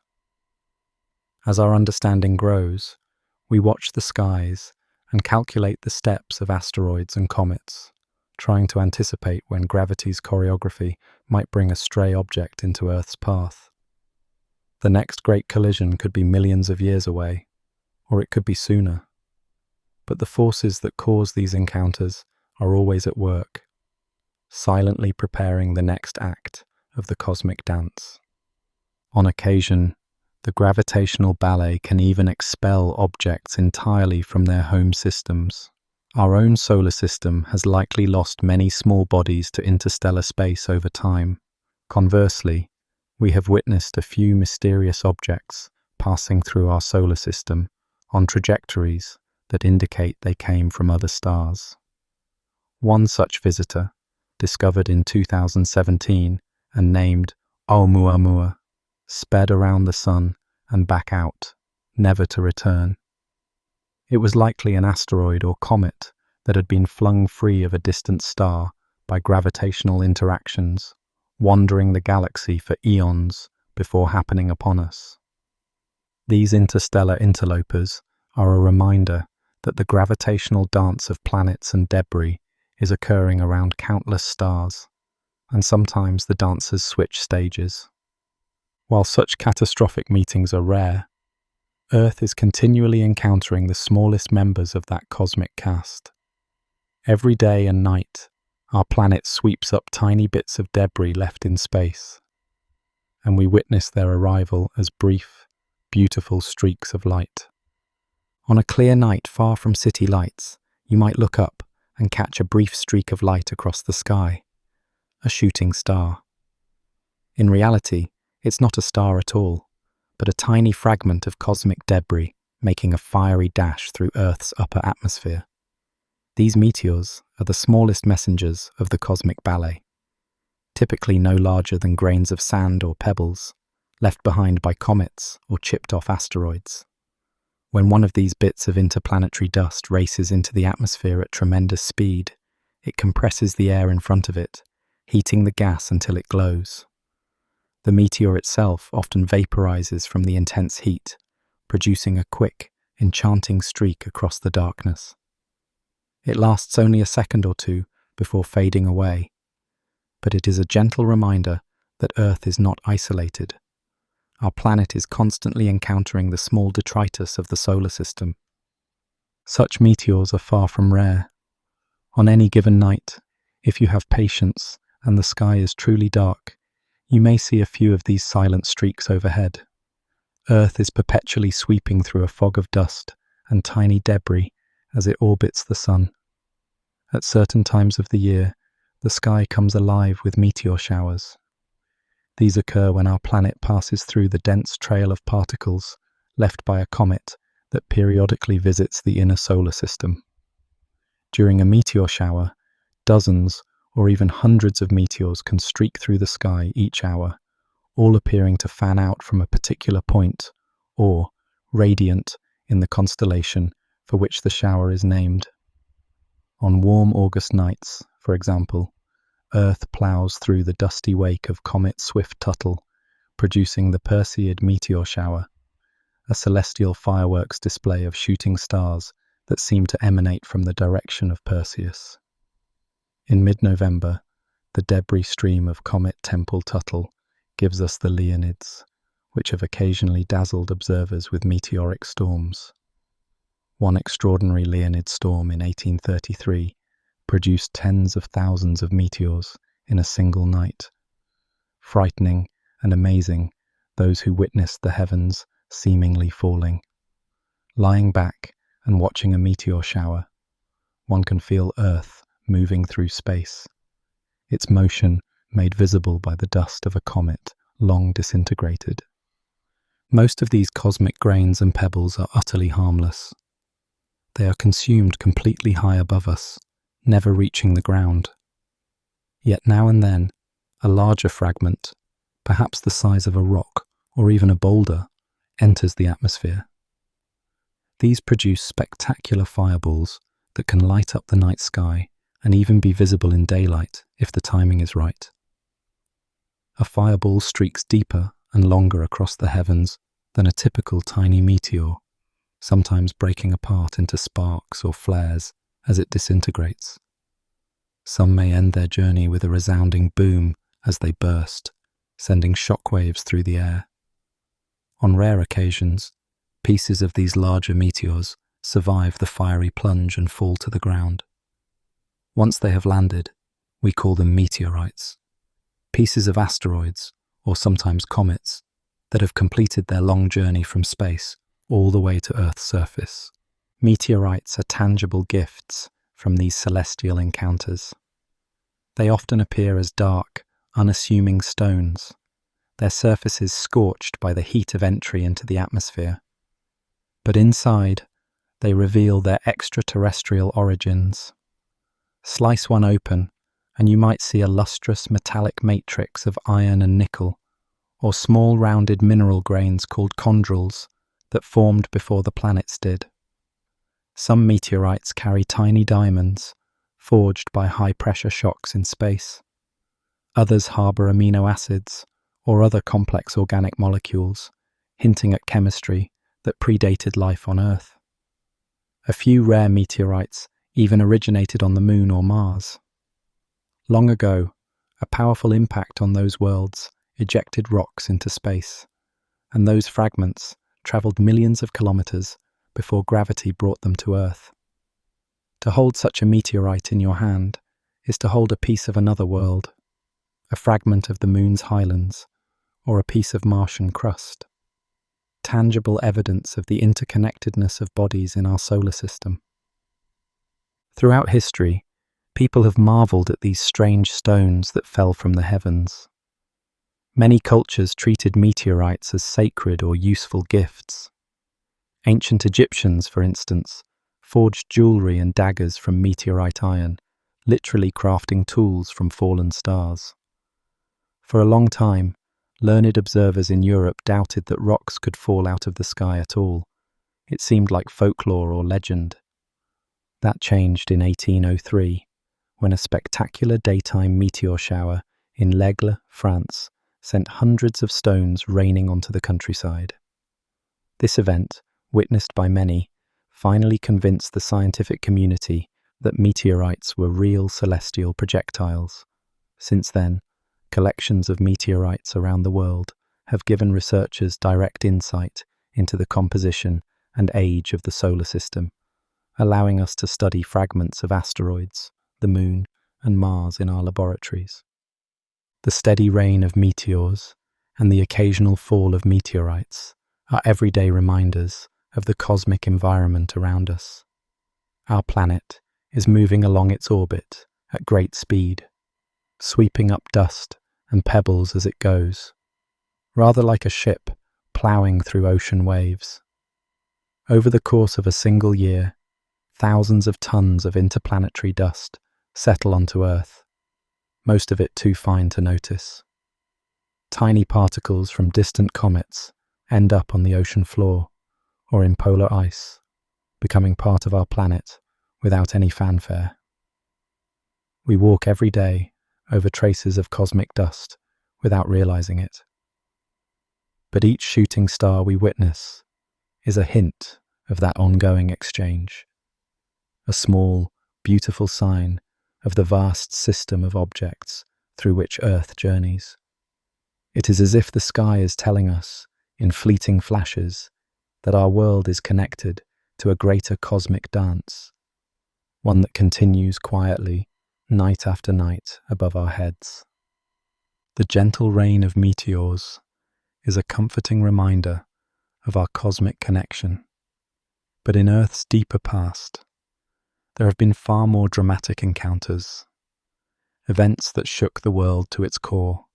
As our understanding grows, we watch the skies and calculate the steps of asteroids and comets, trying to anticipate when gravity's choreography might bring a stray object into Earth's path. The next great collision could be millions of years away, or it could be sooner. But the forces that cause these encounters are always at work, silently preparing the next act of the cosmic dance. On occasion, the gravitational ballet can even expel objects entirely from their home systems. Our own solar system has likely lost many small bodies to interstellar space over time. Conversely, we have witnessed a few mysterious objects passing through our solar system on trajectories that indicate they came from other stars. One such visitor, discovered in 2017 and named Oumuamua, sped around the Sun and back out, never to return. It was likely an asteroid or comet that had been flung free of a distant star by gravitational interactions, wandering the galaxy for eons before happening upon us. These interstellar interlopers are a reminder that the gravitational dance of planets and debris is occurring around countless stars, and sometimes the dancers switch stages. While such catastrophic meetings are rare, Earth is continually encountering the smallest members of that cosmic cast. Every day and night, our planet sweeps up tiny bits of debris left in space, and we witness their arrival as brief, beautiful streaks of light. On a clear night far from city lights, you might look up and catch a brief streak of light across the sky, a shooting star. In reality, it's not a star at all, but a tiny fragment of cosmic debris making a fiery dash through Earth's upper atmosphere. These meteors are the smallest messengers of the cosmic ballet, typically no larger than grains of sand or pebbles, left behind by comets or chipped-off asteroids. When one of these bits of interplanetary dust races into the atmosphere at tremendous speed, it compresses the air in front of it, heating the gas until it glows. The meteor itself often vaporizes from the intense heat, producing a quick, enchanting streak across the darkness. It lasts only a second or two before fading away, but it is a gentle reminder that Earth is not isolated. Our planet is constantly encountering the small detritus of the solar system. Such meteors are far from rare. On any given night, if you have patience and the sky is truly dark, you may see a few of these silent streaks overhead. Earth is perpetually sweeping through a fog of dust and tiny debris as it orbits the Sun. At certain times of the year, the sky comes alive with meteor showers. These occur when our planet passes through the dense trail of particles left by a comet that periodically visits the inner solar system. During a meteor shower, dozens or even hundreds of meteors can streak through the sky each hour, all appearing to fan out from a particular point, or, radiant, in the constellation for which the shower is named. On warm August nights, for example, Earth plows through the dusty wake of Comet Swift-Tuttle, producing the Perseid meteor shower, a celestial fireworks display of shooting stars that seem to emanate from the direction of Perseus. In mid-November, the debris stream of Comet Tempel-Tuttle gives us the Leonids, which have occasionally dazzled observers with meteoric storms. One extraordinary Leonid storm in 1833 produced tens of thousands of meteors in a single night, frightening and amazing those who witnessed the heavens seemingly falling. Lying back and watching a meteor shower, one can feel Earth moving through space, its motion made visible by the dust of a comet long disintegrated. Most of these cosmic grains and pebbles are utterly harmless. They are consumed completely high above us, never reaching the ground. Yet now and then, a larger fragment, perhaps the size of a rock or even a boulder, enters the atmosphere. These produce spectacular fireballs that can light up the night sky and even be visible in daylight if the timing is right. A fireball streaks deeper and longer across the heavens than a typical tiny meteor, sometimes breaking apart into sparks or flares as it disintegrates. Some may end their journey with a resounding boom as they burst, sending shockwaves through the air. On rare occasions, pieces of these larger meteors survive the fiery plunge and fall to the ground. Once they have landed, we call them meteorites, pieces of asteroids, or sometimes comets, that have completed their long journey from space all the way to Earth's surface. Meteorites are tangible gifts from these celestial encounters. They often appear as dark, unassuming stones, their surfaces scorched by the heat of entry into the atmosphere. But inside, they reveal their extraterrestrial origins. Slice one open, and you might see a lustrous metallic matrix of iron and nickel, or small rounded mineral grains called chondrules that formed before the planets did. Some meteorites carry tiny diamonds, forged by high-pressure shocks in space. Others harbour amino acids or other complex organic molecules, hinting at chemistry that predated life on Earth. A few rare meteorites even originated on the Moon or Mars. Long ago, a powerful impact on those worlds ejected rocks into space, and those fragments travelled millions of kilometres before gravity brought them to Earth. To hold such a meteorite in your hand is to hold a piece of another world, a fragment of the Moon's highlands, or a piece of Martian crust. Tangible evidence of the interconnectedness of bodies in our solar system. Throughout history, people have marvelled at these strange stones that fell from the heavens. Many cultures treated meteorites as sacred or useful gifts. Ancient Egyptians, for instance, forged jewellery and daggers from meteorite iron, literally crafting tools from fallen stars. For a long time, learned observers in Europe doubted that rocks could fall out of the sky at all. It seemed like folklore or legend. That changed in 1803, when a spectacular daytime meteor shower in l'Aigle, France, sent hundreds of stones raining onto the countryside. This event, witnessed by many, finally convinced the scientific community that meteorites were real celestial projectiles. Since then, collections of meteorites around the world have given researchers direct insight into the composition and age of the solar system, allowing us to study fragments of asteroids, the Moon, and Mars in our laboratories. The steady rain of meteors and the occasional fall of meteorites are everyday reminders of the cosmic environment around us. Our planet is moving along its orbit at great speed, sweeping up dust and pebbles as it goes, rather like a ship ploughing through ocean waves. Over the course of a single year, thousands of tons of interplanetary dust settle onto Earth, most of it too fine to notice. Tiny particles from distant comets end up on the ocean floor, or in polar ice, becoming part of our planet without any fanfare. We walk every day over traces of cosmic dust without realizing it. But each shooting star we witness is a hint of that ongoing exchange, a small, beautiful sign of the vast system of objects through which Earth journeys. It is as if the sky is telling us, in fleeting flashes, that our world is connected to a greater cosmic dance, one that continues quietly, night after night, above our heads. The gentle rain of meteors is a comforting reminder of our cosmic connection. But in Earth's deeper past, there have been far more dramatic encounters, events that shook the world to its core.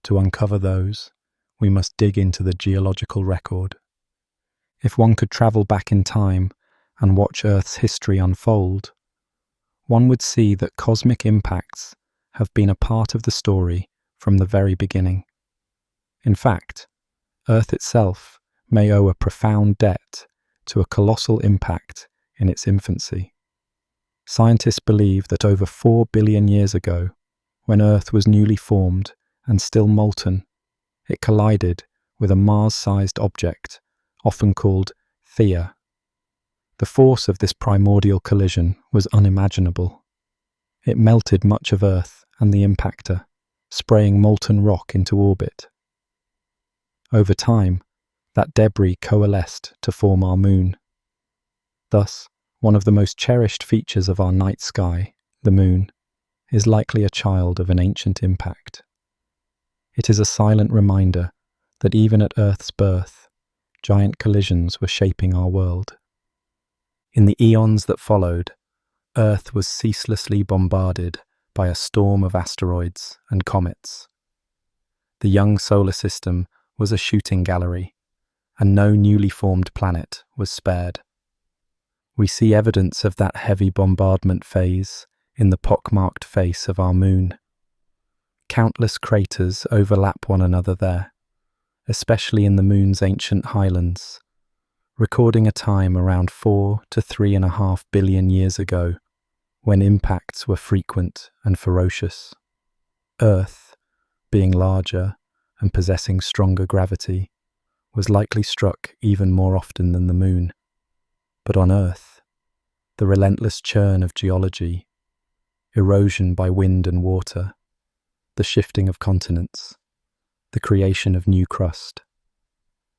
To uncover those, we must dig into the geological record. If one could travel back in time and watch Earth's history unfold, one would see that cosmic impacts have been a part of the story from the very beginning. In fact, Earth itself may owe a profound debt to a colossal impact in its infancy. Scientists believe that over 4 billion years ago, when Earth was newly formed and still molten, it collided with a Mars-sized object, often called Theia. The force of this primordial collision was unimaginable. It melted much of Earth and the impactor, spraying molten rock into orbit. Over time, that debris coalesced to form our moon. Thus, one of the most cherished features of our night sky, the moon, is likely a child of an ancient impact. It is a silent reminder that even at Earth's birth, giant collisions were shaping our world. In the eons that followed, Earth was ceaselessly bombarded by a storm of asteroids and comets. The young solar system was a shooting gallery, and no newly formed planet was spared. We see evidence of that heavy bombardment phase in the pockmarked face of our moon. Countless craters overlap one another there, especially in the moon's ancient highlands, recording a time around 4 to 3.5 billion years ago, when impacts were frequent and ferocious. Earth, being larger and possessing stronger gravity, was likely struck even more often than the moon. But on Earth, the relentless churn of geology, erosion by wind and water, the shifting of continents, the creation of new crust,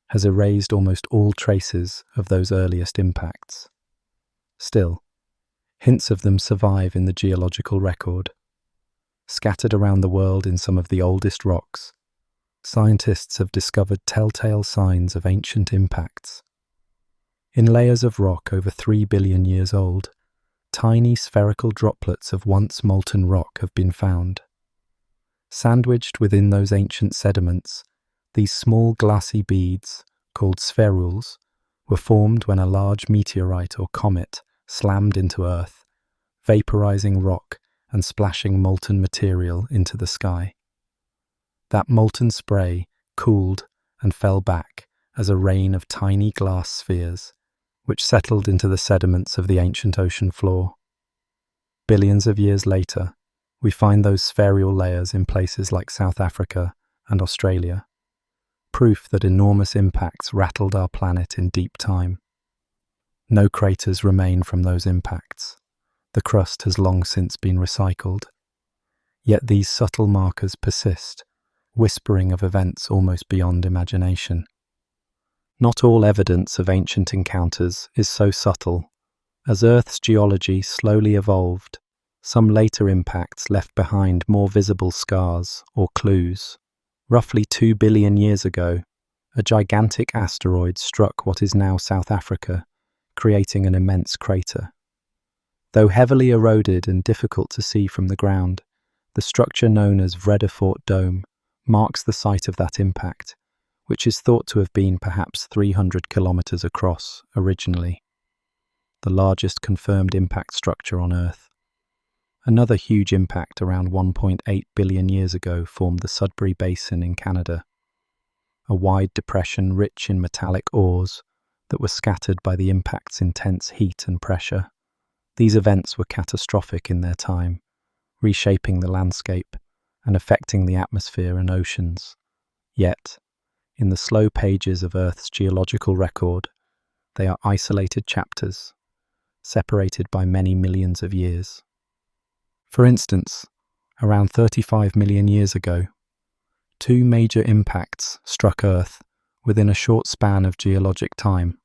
has erased almost all traces of those earliest impacts. Still, hints of them survive in the geological record. Scattered around the world in some of the oldest rocks, scientists have discovered telltale signs of ancient impacts. In layers of rock over 3 billion years old, tiny spherical droplets of once molten rock have been found. Sandwiched within those ancient sediments, these small glassy beads, called spherules, were formed when a large meteorite or comet slammed into Earth, vaporizing rock and splashing molten material into the sky. That molten spray cooled and fell back as a rain of tiny glass spheres, which settled into the sediments of the ancient ocean floor. Billions of years later, we find those spherular layers in places like South Africa and Australia, proof that enormous impacts rattled our planet in deep time. No craters remain from those impacts. The crust has long since been recycled. Yet these subtle markers persist, whispering of events almost beyond imagination. Not all evidence of ancient encounters is so subtle. As Earth's geology slowly evolved, some later impacts left behind more visible scars or clues. Roughly 2 billion years ago, a gigantic asteroid struck what is now South Africa, creating an immense crater. Though heavily eroded and difficult to see from the ground, the structure known as Vredefort Dome marks the site of that impact, which is thought to have been perhaps 300 kilometers across originally, the largest confirmed impact structure on Earth. Another huge impact around 1.8 billion years ago formed the Sudbury Basin in Canada, a wide depression rich in metallic ores that were scattered by the impact's intense heat and pressure. These events were catastrophic in their time, reshaping the landscape and affecting the atmosphere and oceans. Yet, in the slow pages of Earth's geological record, they are isolated chapters, separated by many millions of years. For instance, around 35 million years ago, two major impacts struck Earth within a short span of geologic time.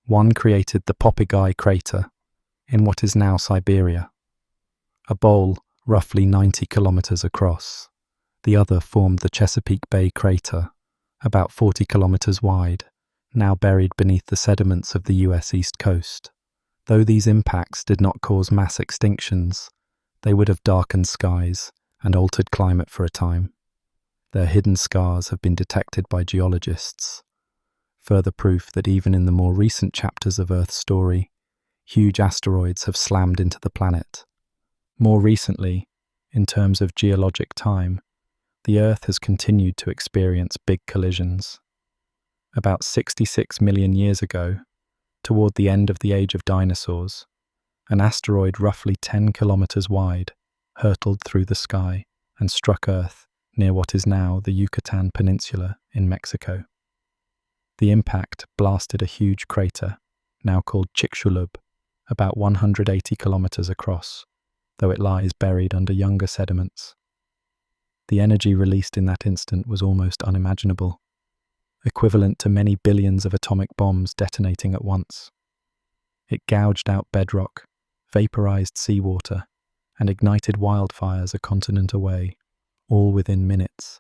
One created the Popigai crater in what is now Siberia, a bowl roughly 90 kilometers across. The other formed the Chesapeake Bay crater, about 40 kilometers wide, now buried beneath the sediments of the US East Coast. Though these impacts did not cause mass extinctions, they would have darkened skies and altered climate for a time. Their hidden scars have been detected by geologists, further proof that even in the more recent chapters of Earth's story, huge asteroids have slammed into the planet. More recently, in terms of geologic time, the Earth has continued to experience big collisions. About 66 million years ago, toward the end of the age of dinosaurs, an asteroid roughly 10 kilometers wide hurtled through the sky and struck Earth near what is now the Yucatan Peninsula in Mexico. The impact blasted a huge crater, now called Chicxulub, about 180 kilometers across, though it lies buried under younger sediments. The energy released in that instant was almost unimaginable, equivalent to many billions of atomic bombs detonating at once. It gouged out bedrock, vaporized seawater, and ignited wildfires a continent away, all within minutes,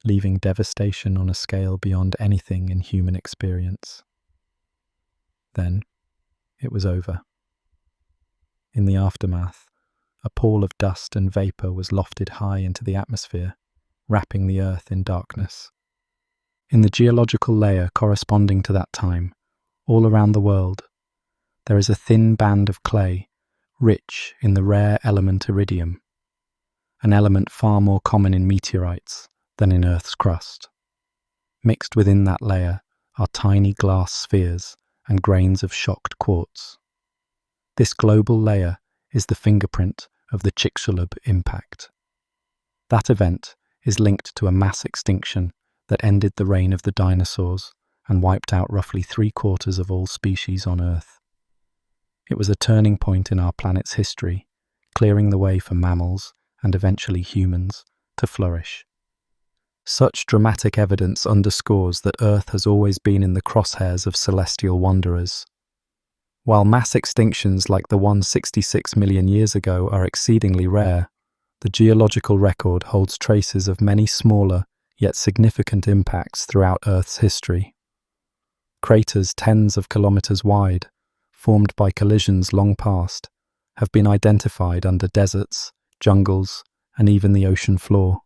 leaving devastation on a scale beyond anything in human experience. Then, it was over. In the aftermath, a pall of dust and vapor was lofted high into the atmosphere, wrapping the Earth in darkness. In the geological layer corresponding to that time, all around the world, there is a thin band of clay, rich in the rare element iridium, an element far more common in meteorites than in Earth's crust. Mixed within that layer are tiny glass spheres and grains of shocked quartz. This global layer is the fingerprint of the Chicxulub impact. That event is linked to a mass extinction that ended the reign of the dinosaurs and wiped out roughly 3/4 of all species on Earth. It was a turning point in our planet's history, clearing the way for mammals and eventually humans to flourish. Such dramatic evidence underscores that Earth has always been in the crosshairs of celestial wanderers. While mass extinctions like the one 66 million years ago are exceedingly rare, the geological record holds traces of many smaller yet significant impacts throughout Earth's history. Craters tens of kilometers wide, formed by collisions long past, have been identified under deserts, jungles, and even the ocean floor.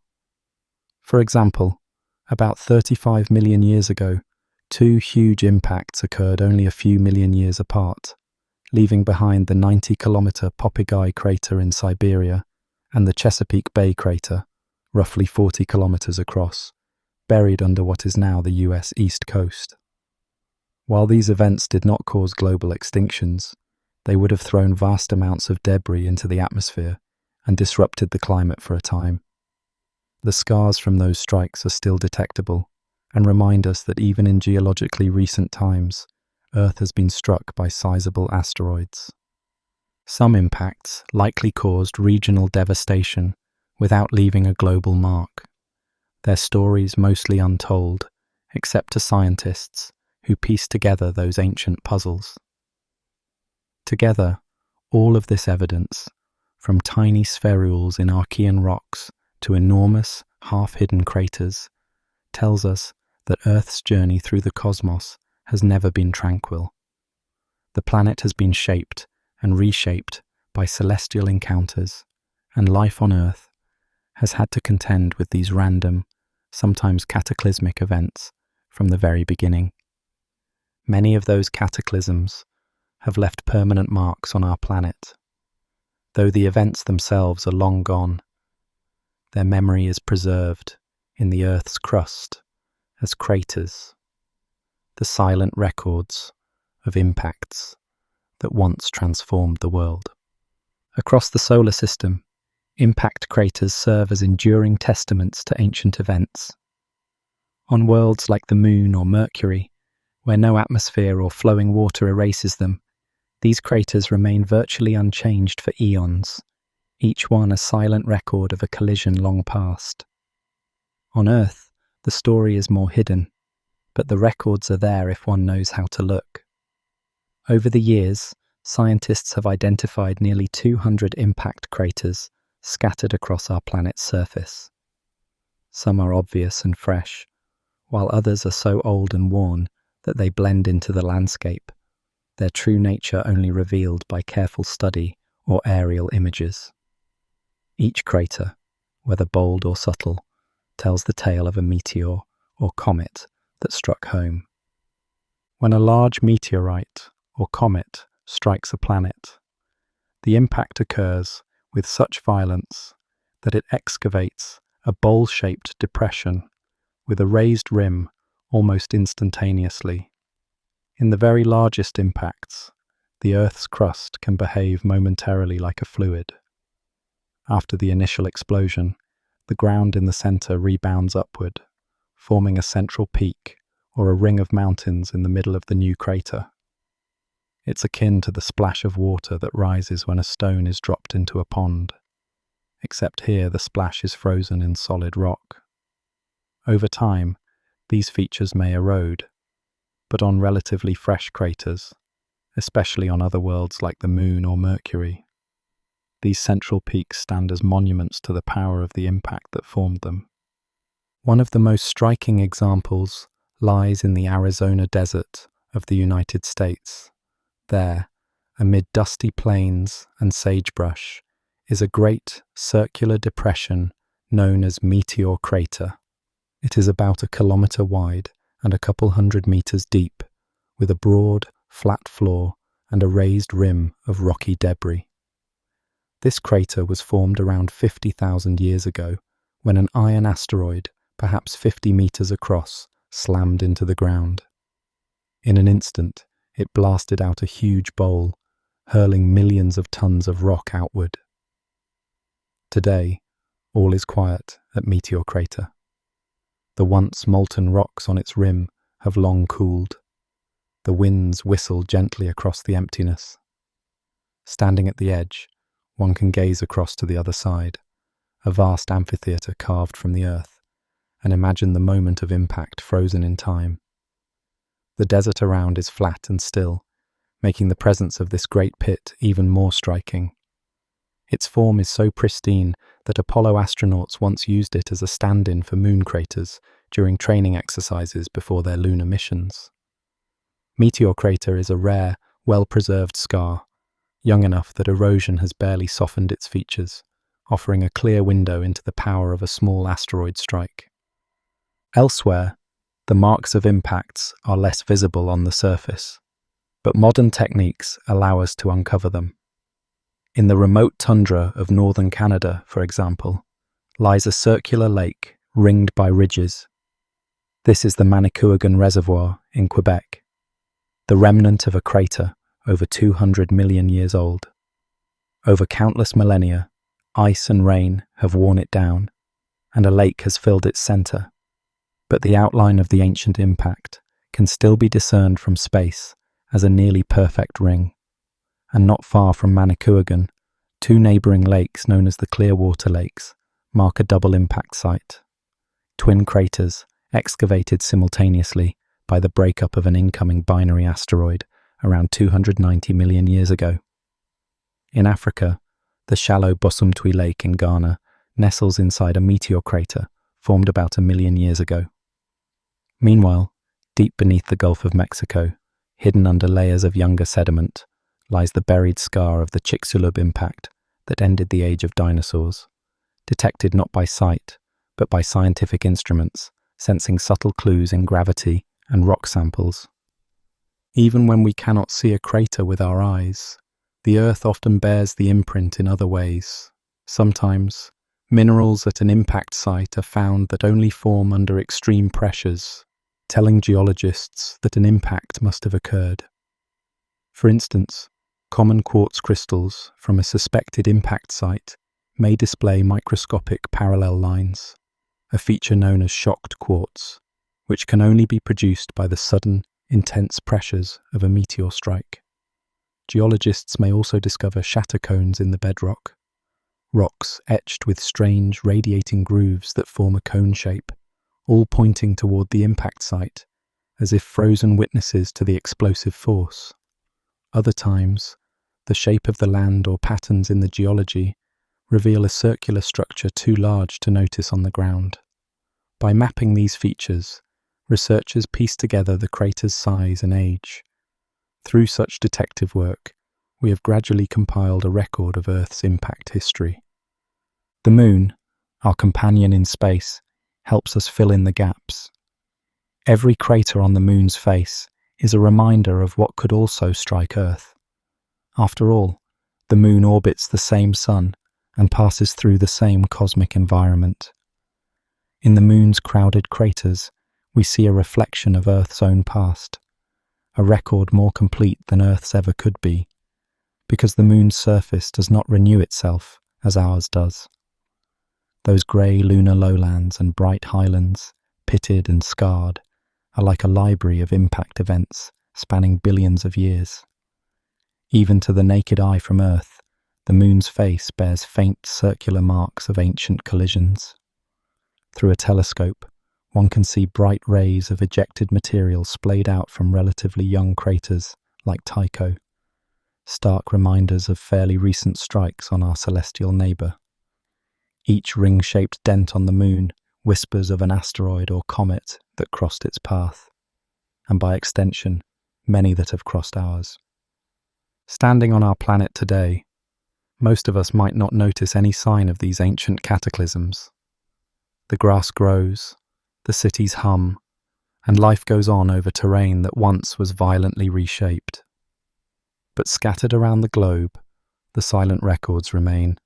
For example, about 35 million years ago, two huge impacts occurred only a few million years apart, leaving behind the 90-kilometer Popigai crater in Siberia and the Chesapeake Bay crater, roughly 40 kilometers across, buried under what is now the US East Coast. While these events did not cause global extinctions, they would have thrown vast amounts of debris into the atmosphere and disrupted the climate for a time. The scars from those strikes are still detectable and remind us that even in geologically recent times, Earth has been struck by sizable asteroids. Some impacts likely caused regional devastation without leaving a global mark, their stories mostly untold, except to scientists who piece together those ancient puzzles. Together, all of this evidence, from tiny spherules in Archean rocks to enormous, half-hidden craters, tells us that Earth's journey through the cosmos has never been tranquil. The planet has been shaped and reshaped by celestial encounters, and life on Earth has had to contend with these random, sometimes cataclysmic events from the very beginning. Many of those cataclysms have left permanent marks on our planet. Though the events themselves are long gone, their memory is preserved in the Earth's crust as craters, the silent records of impacts that once transformed the world. Across the solar system, impact craters serve as enduring testaments to ancient events. On worlds like the Moon or Mercury, where no atmosphere or flowing water erases them, these craters remain virtually unchanged for eons, each one a silent record of a collision long past. On Earth, the story is more hidden, but the records are there if one knows how to look. Over the years, scientists have identified nearly 200 impact craters scattered across our planet's surface. Some are obvious and fresh, while others are so old and worn that they blend into the landscape, their true nature only revealed by careful study or aerial images. Each crater, whether bold or subtle, tells the tale of a meteor or comet that struck home. When a large meteorite or comet strikes a planet, the impact occurs with such violence that it excavates a bowl-shaped depression with a raised rim almost instantaneously. In the very largest impacts, the Earth's crust can behave momentarily like a fluid. After the initial explosion, the ground in the center rebounds upward, forming a central peak or a ring of mountains in the middle of the new crater. It's akin to the splash of water that rises when a stone is dropped into a pond, except here the splash is frozen in solid rock. Over time, these features may erode, but on relatively fresh craters, especially on other worlds like the Moon or Mercury, these central peaks stand as monuments to the power of the impact that formed them. One of the most striking examples lies in the Arizona desert of the United States. There, amid dusty plains and sagebrush, is a great circular depression known as Meteor Crater. It is about 1 kilometer wide and a couple hundred meters deep, with a broad, flat floor and a raised rim of rocky debris. This crater was formed around 50,000 years ago, when an iron asteroid, perhaps 50 meters across, slammed into the ground. In an instant, it blasted out a huge bowl, hurling millions of tons of rock outward. Today, all is quiet at Meteor Crater. The once molten rocks on its rim have long cooled. The winds whistle gently across the emptiness. Standing at the edge, one can gaze across to the other side, a vast amphitheatre carved from the earth, and imagine the moment of impact frozen in time. The desert around is flat and still, making the presence of this great pit even more striking. Its form is so pristine that Apollo astronauts once used it as a stand-in for moon craters during training exercises before their lunar missions. Meteor Crater is a rare, well-preserved scar, young enough that erosion has barely softened its features, offering a clear window into the power of a small asteroid strike. Elsewhere, the marks of impacts are less visible on the surface, but modern techniques allow us to uncover them. In the remote tundra of northern Canada, for example, lies a circular lake ringed by ridges. This is the Manicouagan Reservoir in Quebec, the remnant of a crater over 200 million years old. Over countless millennia, ice and rain have worn it down, and a lake has filled its center. But the outline of the ancient impact can still be discerned from space as a nearly perfect ring. And not far from Manicouagan, two neighbouring lakes known as the Clearwater Lakes mark a double impact site. Twin craters excavated simultaneously by the breakup of an incoming binary asteroid around 290 million years ago. In Africa, the shallow Bosumtwi Lake in Ghana nestles inside a meteor crater formed about 1 million years ago. Meanwhile, deep beneath the Gulf of Mexico, hidden under layers of younger sediment, lies the buried scar of the Chicxulub impact that ended the age of dinosaurs, detected not by sight, but by scientific instruments, sensing subtle clues in gravity and rock samples. Even when we cannot see a crater with our eyes, the Earth often bears the imprint in other ways. Sometimes, minerals at an impact site are found that only form under extreme pressures, telling geologists that an impact must have occurred. For instance, common quartz crystals from a suspected impact site may display microscopic parallel lines, a feature known as shocked quartz, which can only be produced by the sudden, intense pressures of a meteor strike. Geologists may also discover shatter cones in the bedrock, rocks etched with strange radiating grooves that form a cone shape, all pointing toward the impact site, as if frozen witnesses to the explosive force. Other times, the shape of the land or patterns in the geology reveal a circular structure too large to notice on the ground. By mapping these features, researchers piece together the crater's size and age. Through such detective work, we have gradually compiled a record of Earth's impact history. The Moon, our companion in space, helps us fill in the gaps. Every crater on the Moon's face is a reminder of what could also strike Earth. After all, the Moon orbits the same Sun and passes through the same cosmic environment. In the Moon's crowded craters, we see a reflection of Earth's own past, a record more complete than Earth's ever could be, because the Moon's surface does not renew itself as ours does. Those grey lunar lowlands and bright highlands, pitted and scarred, are like a library of impact events spanning billions of years. Even to the naked eye from Earth, the Moon's face bears faint circular marks of ancient collisions. Through a telescope, one can see bright rays of ejected material splayed out from relatively young craters like Tycho, stark reminders of fairly recent strikes on our celestial neighbour. Each ring-shaped dent on the Moon whispers of an asteroid or comet that crossed its path, and by extension, many that have crossed ours. Standing on our planet today, most of us might not notice any sign of these ancient cataclysms. The grass grows, the cities hum, and life goes on over terrain that once was violently reshaped. But scattered around the globe, the silent records remain.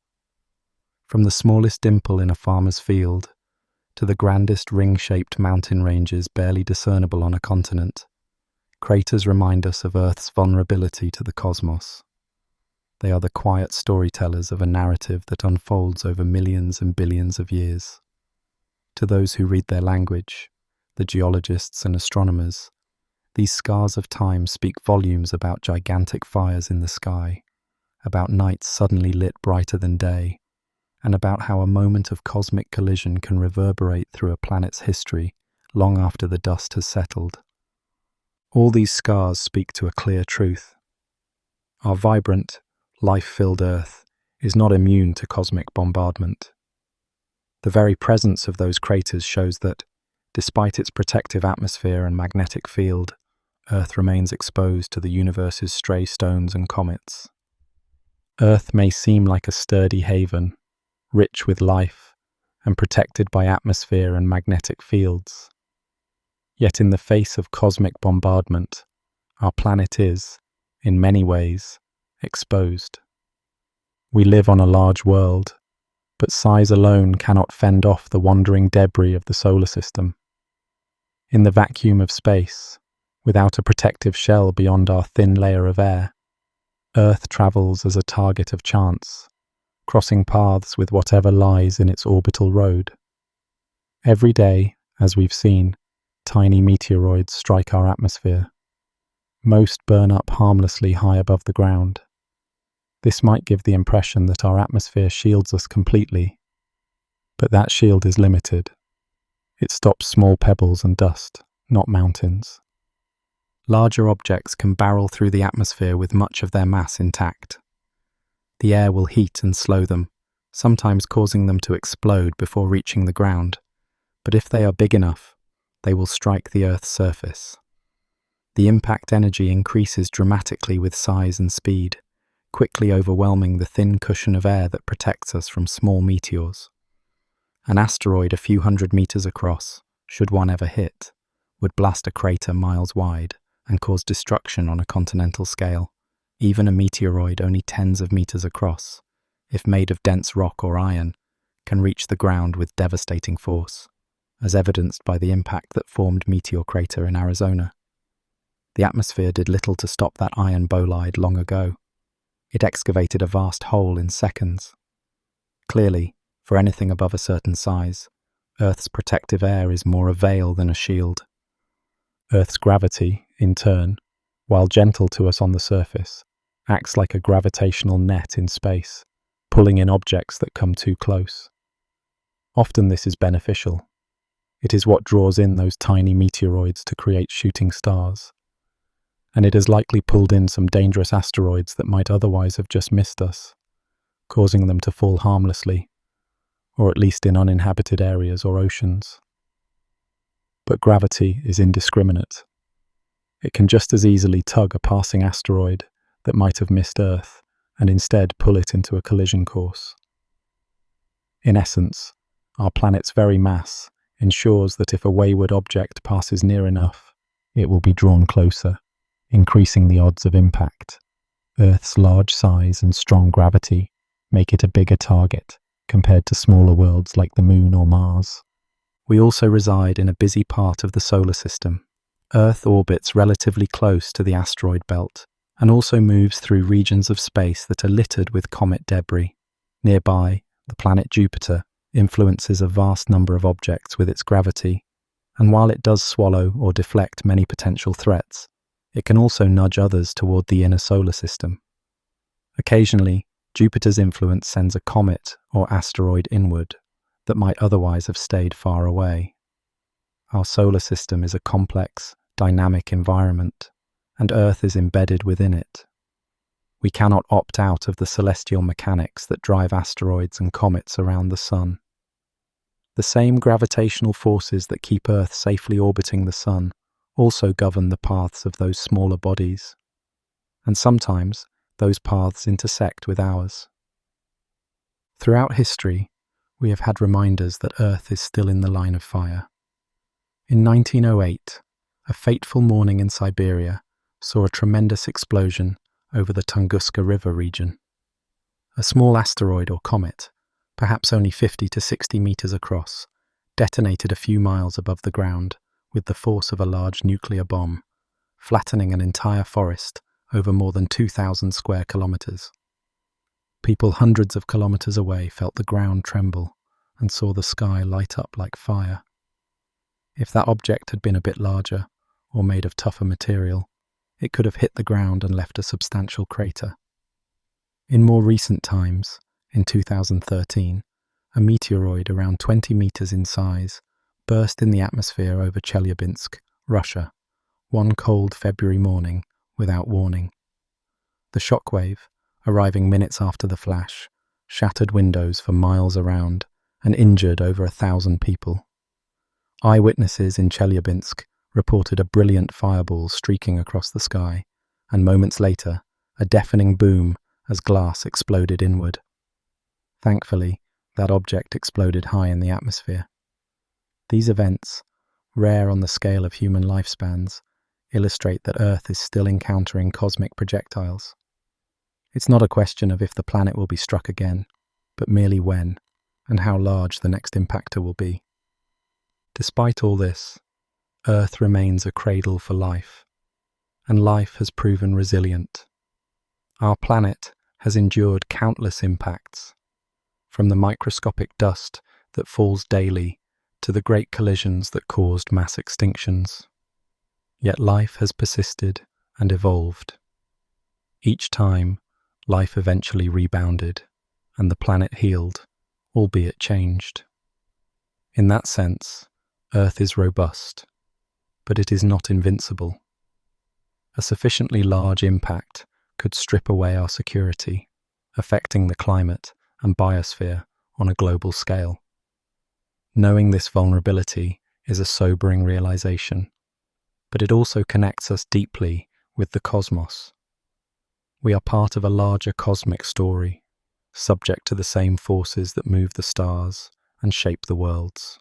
From the smallest dimple in a farmer's field to the grandest ring-shaped mountain ranges barely discernible on a continent, craters remind us of Earth's vulnerability to the cosmos. They are the quiet storytellers of a narrative that unfolds over millions and billions of years. To those who read their language, the geologists and astronomers, these scars of time speak volumes about gigantic fires in the sky, about nights suddenly lit brighter than day, and about how a moment of cosmic collision can reverberate through a planet's history long after the dust has settled. All these scars speak to a clear truth. Our vibrant, life-filled Earth is not immune to cosmic bombardment. The very presence of those craters shows that, despite its protective atmosphere and magnetic field, Earth remains exposed to the universe's stray stones and comets. Earth may seem like a sturdy haven, rich with life and protected by atmosphere and magnetic fields. Yet in the face of cosmic bombardment, our planet is, in many ways, exposed. We live on a large world, but size alone cannot fend off the wandering debris of the solar system. In the vacuum of space, without a protective shell beyond our thin layer of air, Earth travels as a target of chance, crossing paths with whatever lies in its orbital road. Every day, as we've seen, tiny meteoroids strike our atmosphere. Most burn up harmlessly high above the ground. This might give the impression that our atmosphere shields us completely, but that shield is limited. It stops small pebbles and dust, not mountains. Larger objects can barrel through the atmosphere with much of their mass intact. The air will heat and slow them, sometimes causing them to explode before reaching the ground, but if they are big enough, they will strike the Earth's surface. The impact energy increases dramatically with size and speed, quickly overwhelming the thin cushion of air that protects us from small meteors. An asteroid a few hundred meters across, should one ever hit, would blast a crater miles wide and cause destruction on a continental scale. Even a meteoroid only tens of meters across, if made of dense rock or iron, can reach the ground with devastating force, as evidenced by the impact that formed Meteor Crater in Arizona. The atmosphere did little to stop that iron bolide long ago. It excavated a vast hole in seconds. Clearly, for anything above a certain size, Earth's protective air is more a veil than a shield. Earth's gravity, in turn, while gentle to us on the surface, acts like a gravitational net in space, pulling in objects that come too close. Often this is beneficial. It is what draws in those tiny meteoroids to create shooting stars. And it has likely pulled in some dangerous asteroids that might otherwise have just missed us, causing them to fall harmlessly, or at least in uninhabited areas or oceans. But gravity is indiscriminate. It can just as easily tug a passing asteroid that might have missed Earth and instead pull it into a collision course. In essence, our planet's very mass ensures that if a wayward object passes near enough, it will be drawn closer, increasing the odds of impact. Earth's large size and strong gravity make it a bigger target compared to smaller worlds like the Moon or Mars. We also reside in a busy part of the solar system. Earth orbits relatively close to the asteroid belt and also moves through regions of space that are littered with comet debris. Nearby, the planet Jupiter influences a vast number of objects with its gravity, and while it does swallow or deflect many potential threats, it can also nudge others toward the inner solar system. Occasionally, Jupiter's influence sends a comet or asteroid inward that might otherwise have stayed far away. Our solar system is a complex, dynamic environment, and Earth is embedded within it. We cannot opt out of the celestial mechanics that drive asteroids and comets around the Sun. The same gravitational forces that keep Earth safely orbiting the Sun also govern the paths of those smaller bodies, and sometimes those paths intersect with ours. Throughout history, we have had reminders that Earth is still in the line of fire. In 1908, a fateful morning in Siberia saw a tremendous explosion over the Tunguska River region. A small asteroid or comet, perhaps only 50 to 60 meters across, detonated a few miles above the ground with the force of a large nuclear bomb, flattening an entire forest over more than 2,000 square kilometers. People hundreds of kilometers away felt the ground tremble and saw the sky light up like fire. If that object had been a bit larger or made of tougher material, it could have hit the ground and left a substantial crater. In more recent times, in 2013, a meteoroid around 20 meters in size burst in the atmosphere over Chelyabinsk, Russia, one cold February morning without warning. The shockwave, arriving minutes after the flash, shattered windows for miles around and injured over 1,000 people. Eyewitnesses in Chelyabinsk reported a brilliant fireball streaking across the sky, and moments later, a deafening boom as glass exploded inward. Thankfully, that object exploded high in the atmosphere. These events, rare on the scale of human lifespans, illustrate that Earth is still encountering cosmic projectiles. It's not a question of if the planet will be struck again, but merely when, and how large the next impactor will be. Despite all this, Earth remains a cradle for life, and life has proven resilient. Our planet has endured countless impacts, from the microscopic dust that falls daily to the great collisions that caused mass extinctions. Yet life has persisted and evolved. Each time, life eventually rebounded, and the planet healed, albeit changed. In that sense, Earth is robust, but it is not invincible. A sufficiently large impact could strip away our security, affecting the climate and biosphere on a global scale. Knowing this vulnerability is a sobering realization, but it also connects us deeply with the cosmos. We are part of a larger cosmic story, subject to the same forces that move the stars and shape the worlds.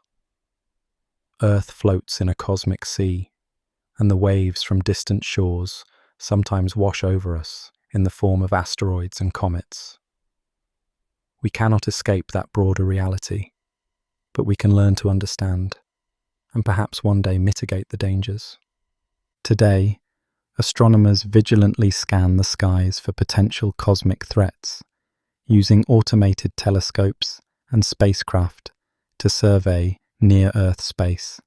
Earth floats in a cosmic sea, and the waves from distant shores sometimes wash over us in the form of asteroids and comets. We cannot escape that broader reality, but we can learn to understand. and perhaps one day mitigate the dangers. Today, astronomers vigilantly scan the skies for potential cosmic threats, using automated telescopes and spacecraft to survey near-Earth space.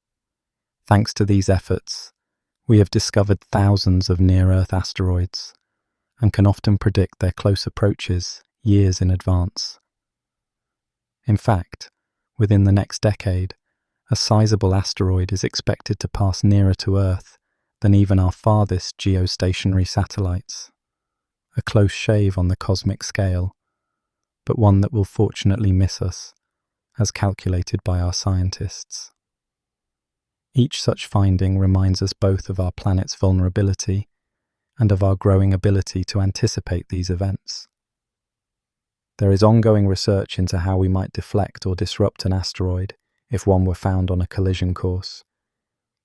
Thanks to these efforts, we have discovered thousands of near-Earth asteroids and can often predict their close approaches years in advance. In fact, within the next decade, a sizable asteroid is expected to pass nearer to Earth than even our farthest geostationary satellites. A close shave on the cosmic scale, but one that will fortunately miss us, as calculated by our scientists. Each such finding reminds us both of our planet's vulnerability and of our growing ability to anticipate these events. There is ongoing research into how we might deflect or disrupt an asteroid if one were found on a collision course,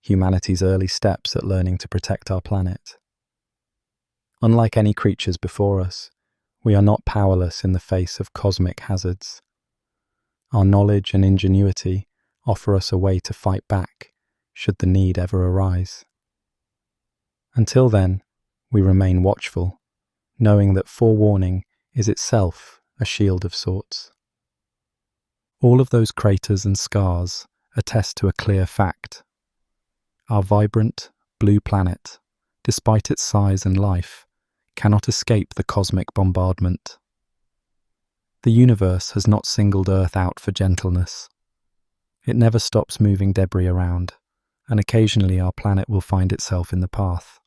humanity's early steps at learning to protect our planet. Unlike any creatures before us, we are not powerless in the face of cosmic hazards. Our knowledge and ingenuity offer us a way to fight back, should the need ever arise. Until then, we remain watchful, knowing that forewarning is itself a shield of sorts. All of those craters and scars attest to a clear fact. Our vibrant, blue planet, despite its size and life, cannot escape the cosmic bombardment. The universe has not singled Earth out for gentleness. It never stops moving debris around, and occasionally our planet will find itself in the path.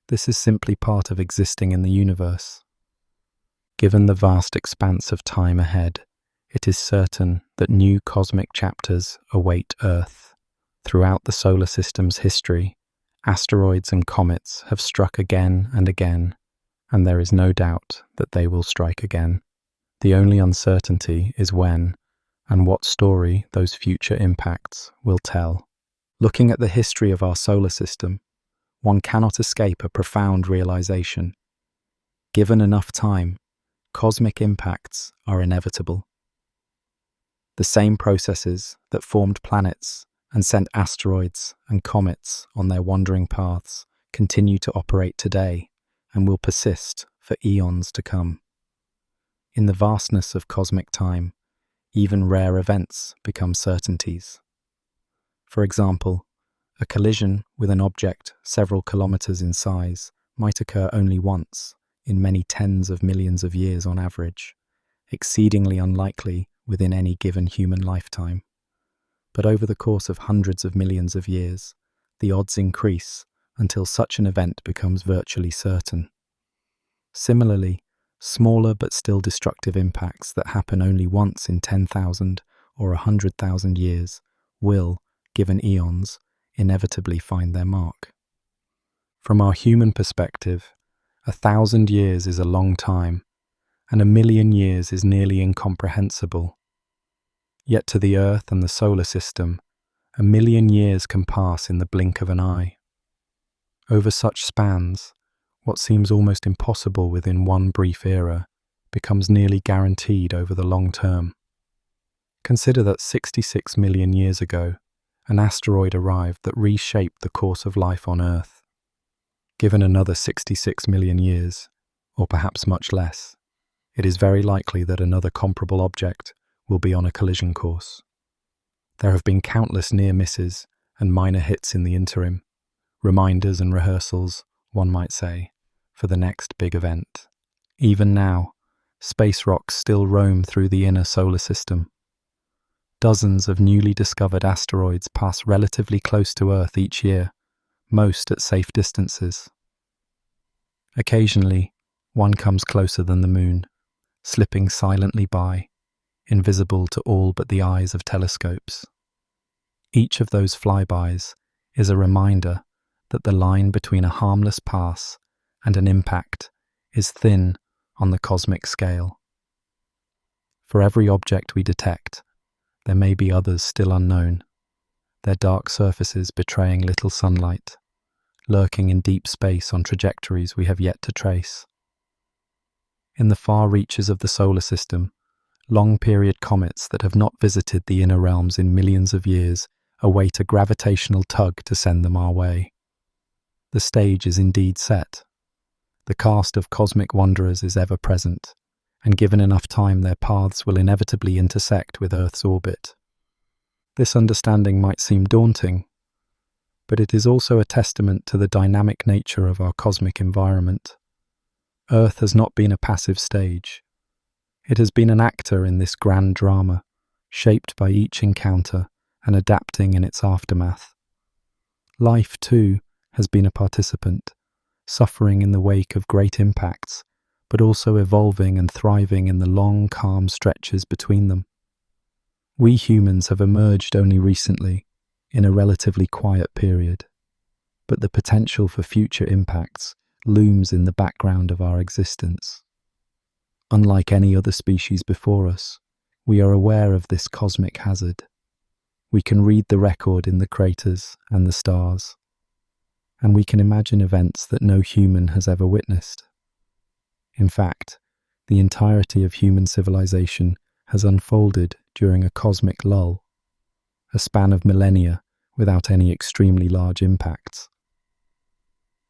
This is simply part of existing in the universe. Given the vast expanse of time ahead, it is certain that new cosmic chapters await Earth. Throughout the solar system's history, asteroids and comets have struck again and again, and there is no doubt that they will strike again. The only uncertainty is when and what story those future impacts will tell. Looking at the history of our solar system, one cannot escape a profound realization. Given enough time, cosmic impacts are inevitable. The same processes that formed planets and sent asteroids and comets on their wandering paths continue to operate today and will persist for eons to come. In the vastness of cosmic time, even rare events become certainties. For example, a collision with an object several kilometers in size might occur only once in many tens of millions of years on average, exceedingly unlikely within any given human lifetime. But over the course of hundreds of millions of years, the odds increase until such an event becomes virtually certain. Similarly, smaller but still destructive impacts that happen only once in 10,000 or 100,000 years will, given eons, inevitably find their mark. From our human perspective, 1,000 years is a long time, and 1,000,000 years is nearly incomprehensible. Yet to the Earth and the solar system, 1,000,000 years can pass in the blink of an eye. Over such spans, what seems almost impossible within one brief era becomes nearly guaranteed over the long term. Consider that 66 million years ago, an asteroid arrived that reshaped the course of life on Earth. Given another 66 million years, or perhaps much less, it is very likely that another comparable object will be on a collision course. There have been countless near misses and minor hits in the interim, reminders and rehearsals, one might say, for the next big event. Even now, space rocks still roam through the inner solar system. Dozens of newly discovered asteroids pass relatively close to Earth each year, most at safe distances. Occasionally, one comes closer than the Moon, slipping silently by, invisible to all but the eyes of telescopes. Each of those flybys is a reminder that the line between a harmless pass and an impact is thin on the cosmic scale. For every object we detect, there may be others still unknown, their dark surfaces betraying little sunlight, lurking in deep space on trajectories we have yet to trace. In the far reaches of the solar system, long-period comets that have not visited the inner realms in millions of years await a gravitational tug to send them our way. The stage is indeed set. The cast of cosmic wanderers is ever present, and given enough time their paths will inevitably intersect with Earth's orbit. This understanding might seem daunting, but it is also a testament to the dynamic nature of our cosmic environment. Earth has not been a passive stage. It has been an actor in this grand drama, shaped by each encounter and adapting in its aftermath. Life, too, has been a participant, suffering in the wake of great impacts, but also evolving and thriving in the long, calm stretches between them. We humans have emerged only recently, in a relatively quiet period, but the potential for future impacts looms in the background of our existence. Unlike any other species before us, we are aware of this cosmic hazard. We can read the record in the craters and the stars, and we can imagine events that no human has ever witnessed. In fact, the entirety of human civilization has unfolded during a cosmic lull, a span of millennia without any extremely large impacts.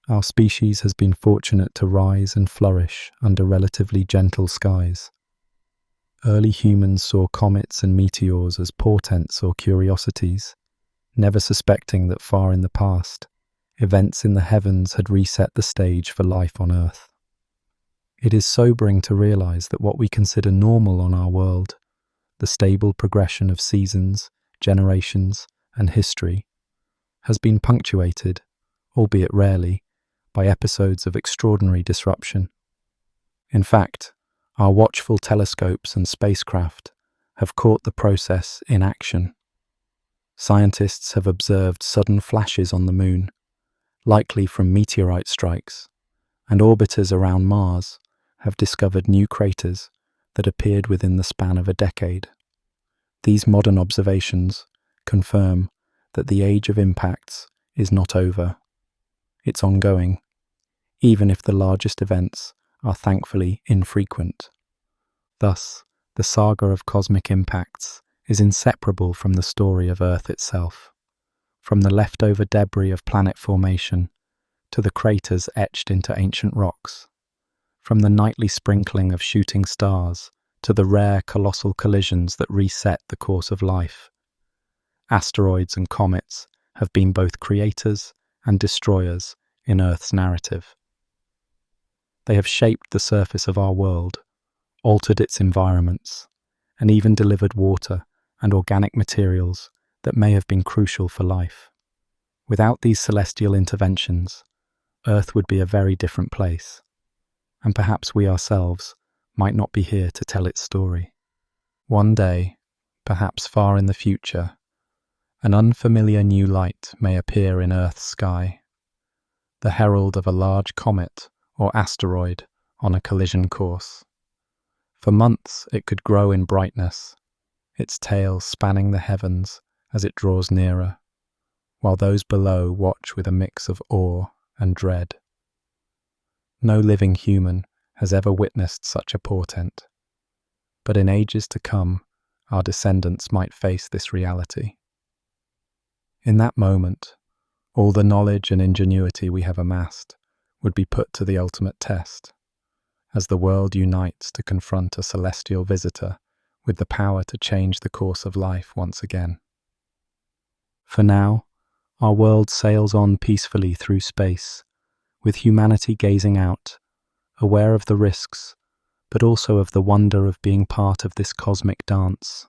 Our species has been fortunate to rise and flourish under relatively gentle skies. Early humans saw comets and meteors as portents or curiosities, never suspecting that far in the past, events in the heavens had reset the stage for life on Earth. It is sobering to realize that what we consider normal on our world, the stable progression of seasons, generations, and history, has been punctuated, albeit rarely, by episodes of extraordinary disruption. In fact, our watchful telescopes and spacecraft have caught the process in action. Scientists have observed sudden flashes on the Moon, likely from meteorite strikes, and orbiters around Mars have discovered new craters that appeared within the span of a decade. These modern observations confirm that the age of impacts is not over. It's ongoing, even if the largest events are thankfully infrequent. Thus, the saga of cosmic impacts is inseparable from the story of Earth itself, from the leftover debris of planet formation to the craters etched into ancient rocks, from the nightly sprinkling of shooting stars to the rare colossal collisions that reset the course of life. Asteroids and comets have been both creators and destroyers in Earth's narrative. They have shaped the surface of our world, altered its environments, and even delivered water and organic materials that may have been crucial for life. Without these celestial interventions, Earth would be a very different place, and perhaps we ourselves might not be here to tell its story. One day, perhaps far in the future, an unfamiliar new light may appear in Earth's sky, the herald of a large comet or asteroid on a collision course. For months it could grow in brightness, its tail spanning the heavens as it draws nearer, while those below watch with a mix of awe and dread. No living human has ever witnessed such a portent, but in ages to come, our descendants might face this reality. In that moment, all the knowledge and ingenuity we have amassed would be put to the ultimate test, as the world unites to confront a celestial visitor with the power to change the course of life once again. For now, our world sails on peacefully through space, with humanity gazing out, aware of the risks, but also of the wonder of being part of this cosmic dance.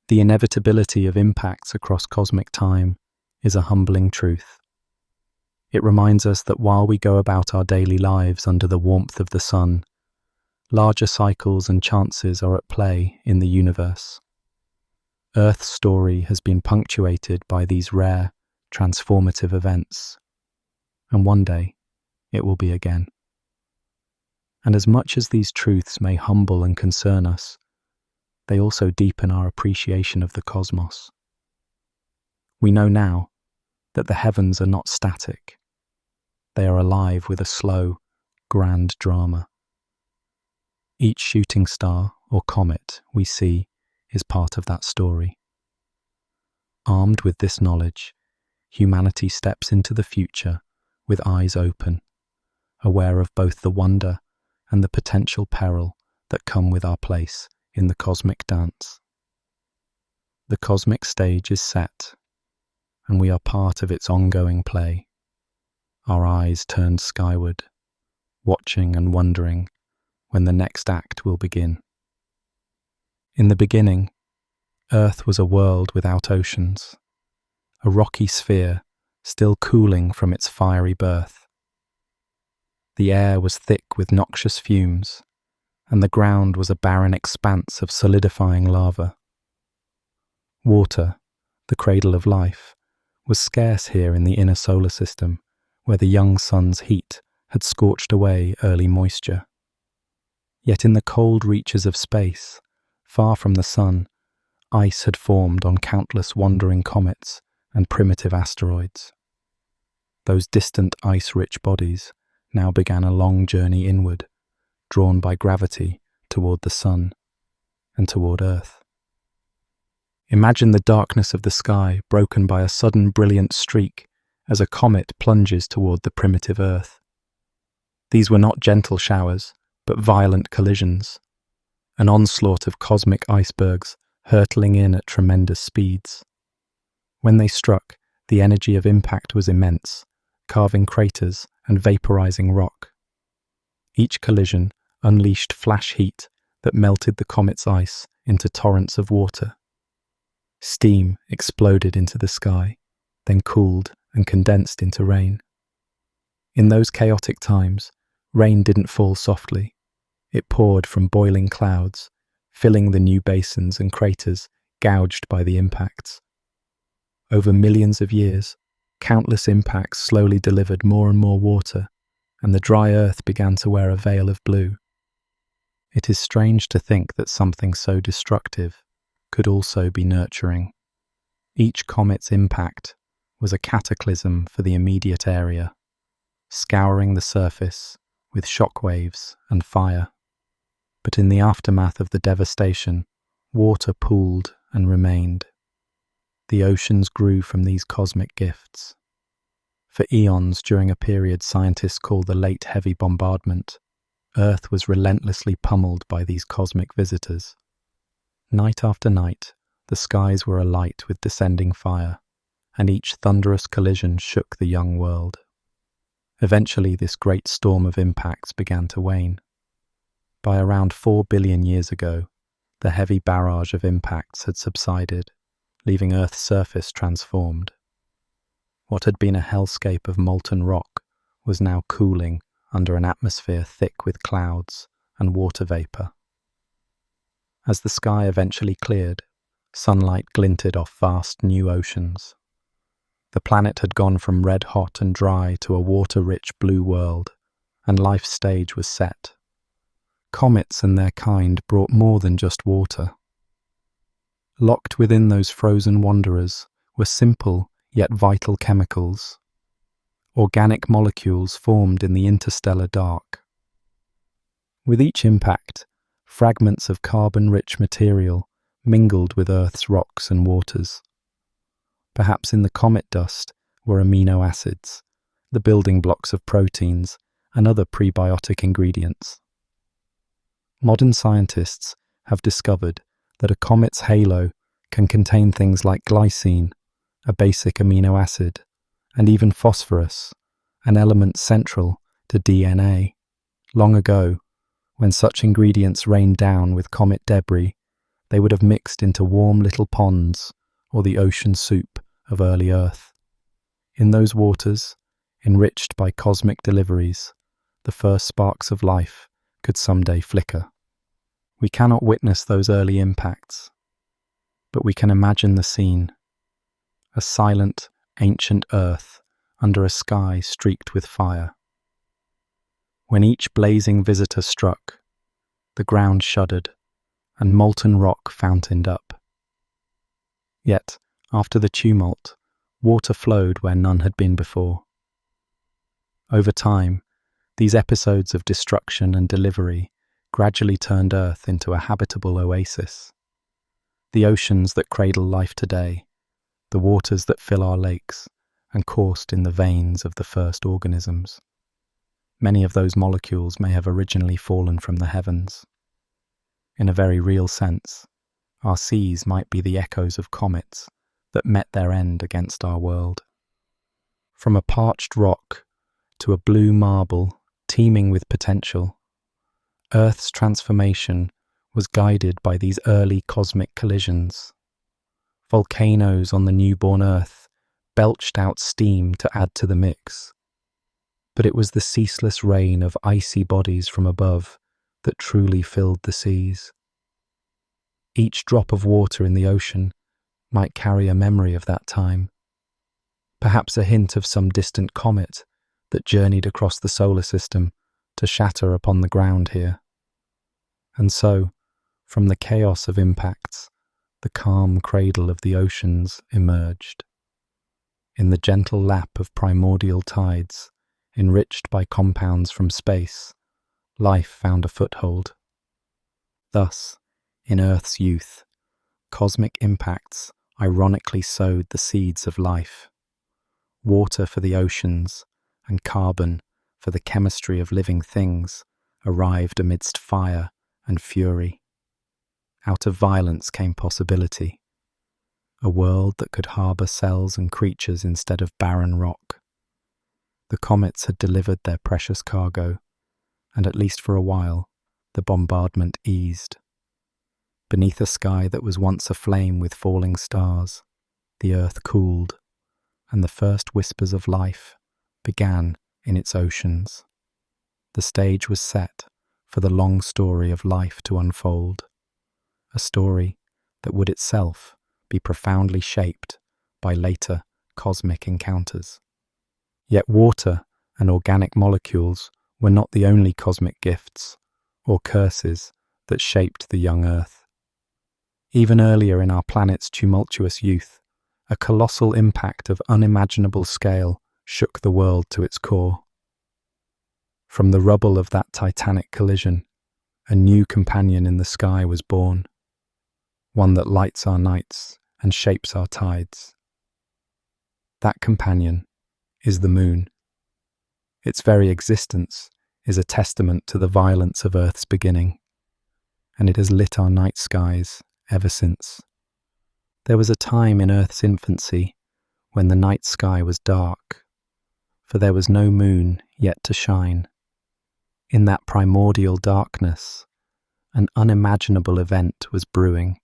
The inevitability of impacts across cosmic time is a humbling truth. It reminds us that while we go about our daily lives under the warmth of the sun, larger cycles and chances are at play in the universe. Earth's story has been punctuated by these rare, transformative events, and one day it will be again. And as much as these truths may humble and concern us, they also deepen our appreciation of the cosmos. We know now that the heavens are not static. They are alive with a slow, grand drama. Each shooting star or comet we see is part of that story. Armed with this knowledge, humanity steps into the future with eyes open, aware of both the wonder and the potential peril that come with our place in the cosmic dance. The cosmic stage is set, and we are part of its ongoing play, our eyes turned skyward, watching and wondering when the next act will begin. In the beginning, Earth was a world without oceans, a rocky sphere still cooling from its fiery birth. The air was thick with noxious fumes, and the ground was a barren expanse of solidifying lava. Water, the cradle of life, was scarce here in the inner solar system, where the young sun's heat had scorched away early moisture. Yet in the cold reaches of space, far from the sun, ice had formed on countless wandering comets and primitive asteroids. Those distant ice-rich bodies now began a long journey inward, drawn by gravity toward the sun and toward Earth. Imagine the darkness of the sky broken by a sudden brilliant streak as a comet plunges toward the primitive Earth. These were not gentle showers, but violent collisions, an onslaught of cosmic icebergs hurtling in at tremendous speeds. When they struck, the energy of impact was immense, carving craters and vaporizing rock. Each collision unleashed flash heat that melted the comet's ice into torrents of water. Steam exploded into the sky, then cooled and condensed into rain. In those chaotic times, rain didn't fall softly. It poured from boiling clouds, filling the new basins and craters gouged by the impacts. Over millions of years, countless impacts slowly delivered more and more water, and the dry earth began to wear a veil of blue. It is strange to think that something so destructive could also be nurturing. Each comet's impact was a cataclysm for the immediate area, scouring the surface with shockwaves and fire. But in the aftermath of the devastation, water pooled and remained. The oceans grew from these cosmic gifts. For eons during a period scientists call the Late Heavy Bombardment, Earth was relentlessly pummeled by these cosmic visitors. Night after night, the skies were alight with descending fire, and each thunderous collision shook the young world. Eventually, this great storm of impacts began to wane. By around 4 billion years ago, the heavy barrage of impacts had subsided, leaving Earth's surface transformed. What had been a hellscape of molten rock was now cooling under an atmosphere thick with clouds and water vapor. As the sky eventually cleared, sunlight glinted off vast new oceans. The planet had gone from red-hot and dry to a water-rich blue world, and life's stage was set. Comets and their kind brought more than just water. Locked within those frozen wanderers were simple yet vital chemicals, organic molecules formed in the interstellar dark. With each impact, fragments of carbon-rich material mingled with Earth's rocks and waters. Perhaps in the comet dust were amino acids, the building blocks of proteins and other prebiotic ingredients. Modern scientists have discovered that a comet's halo can contain things like glycine, a basic amino acid, and even phosphorus, an element central to DNA. Long ago, when such ingredients rained down with comet debris, they would have mixed into warm little ponds or the ocean soup of early Earth. In those waters, enriched by cosmic deliveries, the first sparks of life could someday flicker. We cannot witness those early impacts, but we can imagine the scene. A silent, ancient Earth under a sky streaked with fire. When each blazing visitor struck, the ground shuddered, and molten rock fountained up. Yet, after the tumult, water flowed where none had been before. Over time, these episodes of destruction and delivery gradually turned Earth into a habitable oasis. The oceans that cradle life today, the waters that fill our lakes and coursed in the veins of the first organisms. Many of those molecules may have originally fallen from the heavens. In a very real sense, our seas might be the echoes of comets that met their end against our world. From a parched rock to a blue marble teeming with potential, Earth's transformation was guided by these early cosmic collisions. Volcanoes on the newborn Earth belched out steam to add to the mix, but it was the ceaseless rain of icy bodies from above that truly filled the seas. Each drop of water in the ocean might carry a memory of that time, perhaps a hint of some distant comet that journeyed across the solar system to shatter upon the ground here. And so, from the chaos of impacts, the calm cradle of the oceans emerged. In the gentle lap of primordial tides, enriched by compounds from space, life found a foothold. Thus, in Earth's youth, cosmic impacts ironically sowed the seeds of life. Water for the oceans and carbon for the chemistry of living things arrived amidst fire and fury. Out of violence came possibility, a world that could harbour cells and creatures instead of barren rock. The comets had delivered their precious cargo, and at least for a while, the bombardment eased. Beneath a sky that was once aflame with falling stars, the earth cooled, and the first whispers of life began in its oceans. The stage was set for the long story of life to unfold, a story that would itself be profoundly shaped by later cosmic encounters. Yet water and organic molecules were not the only cosmic gifts or curses that shaped the young Earth. Even earlier in our planet's tumultuous youth, a colossal impact of unimaginable scale shook the world to its core. From the rubble of that titanic collision, a new companion in the sky was born, one that lights our nights and shapes our tides. That companion is the moon. Its very existence is a testament to the violence of Earth's beginning, and it has lit our night skies ever since. There was a time in Earth's infancy when the night sky was dark, for there was no moon yet to shine. In that primordial darkness, an unimaginable event was brewing.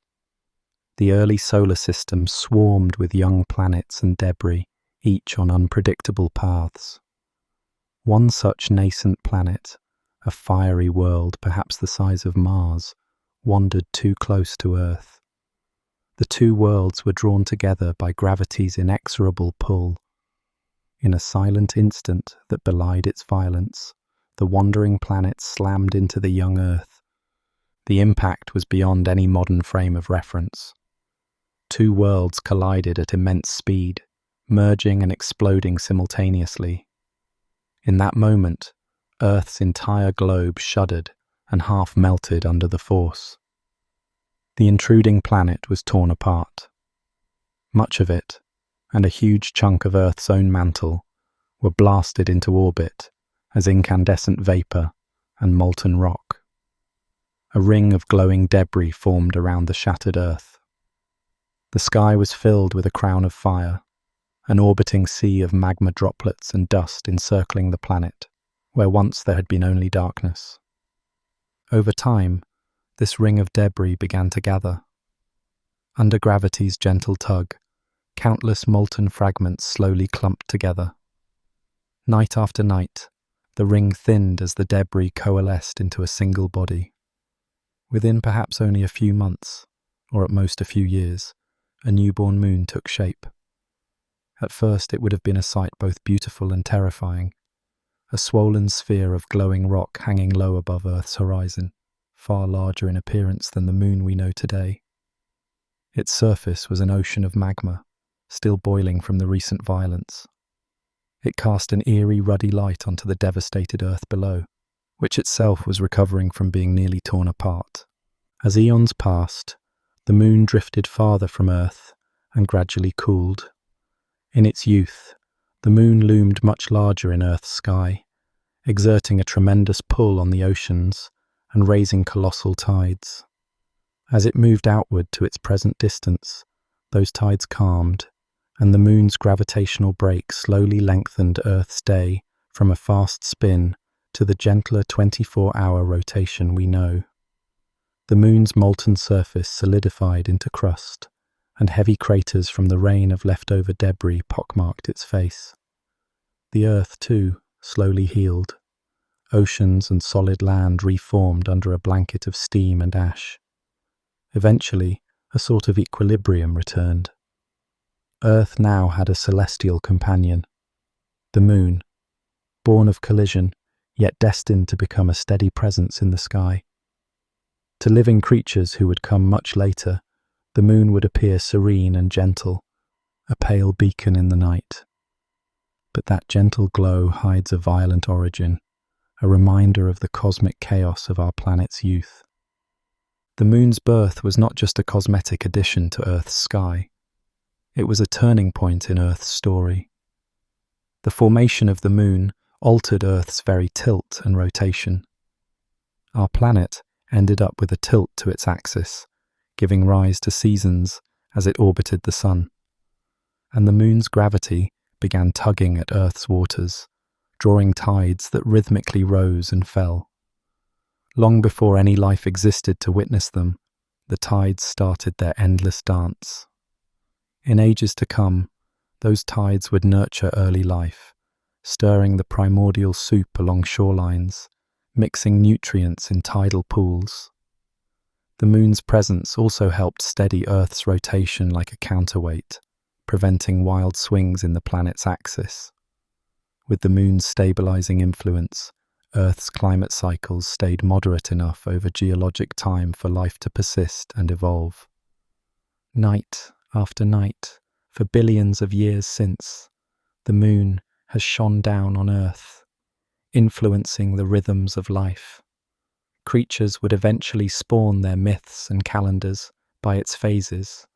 The early solar system swarmed with young planets and debris, each on unpredictable paths. One such nascent planet, a fiery world perhaps the size of Mars, wandered too close to Earth. The two worlds were drawn together by gravity's inexorable pull. In a silent instant that belied its violence, the wandering planet slammed into the young Earth. The impact was beyond any modern frame of reference. Two worlds collided at immense speed, merging and exploding simultaneously. In that moment, Earth's entire globe shuddered and half melted under the force. The intruding planet was torn apart. Much of it, and a huge chunk of Earth's own mantle, were blasted into orbit as incandescent vapour and molten rock. A ring of glowing debris formed around the shattered Earth. The sky was filled with a crown of fire, an orbiting sea of magma droplets and dust encircling the planet, where once there had been only darkness. Over time, this ring of debris began to gather. Under gravity's gentle tug, countless molten fragments slowly clumped together. Night after night, the ring thinned as the debris coalesced into a single body. Within perhaps only a few months, or at most a few years, a newborn moon took shape. At first it would have been a sight both beautiful and terrifying, a swollen sphere of glowing rock hanging low above Earth's horizon, far larger in appearance than the moon we know today. Its surface was an ocean of magma, still boiling from the recent violence. It cast an eerie, ruddy light onto the devastated Earth below, which itself was recovering from being nearly torn apart. As eons passed, the moon drifted farther from Earth and gradually cooled. In its youth, the moon loomed much larger in Earth's sky, exerting a tremendous pull on the oceans and raising colossal tides. As it moved outward to its present distance, those tides calmed, and the moon's gravitational break slowly lengthened Earth's day from a fast spin to the gentler 24-hour rotation we know. The moon's molten surface solidified into crust, and heavy craters from the rain of leftover debris pockmarked its face. The Earth, too, slowly healed. Oceans and solid land reformed under a blanket of steam and ash. Eventually, a sort of equilibrium returned. Earth now had a celestial companion, the moon, born of collision, yet destined to become a steady presence in the sky. To living creatures who would come much later, the moon would appear serene and gentle, a pale beacon in the night. But that gentle glow hides a violent origin, a reminder of the cosmic chaos of our planet's youth. The moon's birth was not just a cosmetic addition to Earth's sky. It was a turning point in Earth's story. The formation of the moon altered Earth's very tilt and rotation. Our planet ended up with a tilt to its axis, giving rise to seasons as it orbited the sun. And the moon's gravity began tugging at Earth's waters, drawing tides that rhythmically rose and fell. Long before any life existed to witness them, the tides started their endless dance. In ages to come, those tides would nurture early life, stirring the primordial soup along shorelines, mixing nutrients in tidal pools. The moon's presence also helped steady Earth's rotation like a counterweight, preventing wild swings in the planet's axis. With the moon's stabilizing influence, Earth's climate cycles stayed moderate enough over geologic time for life to persist and evolve. Night after night, for billions of years since, the moon has shone down on Earth, influencing the rhythms of life. Creatures would eventually spawn their myths and calendars by its phases,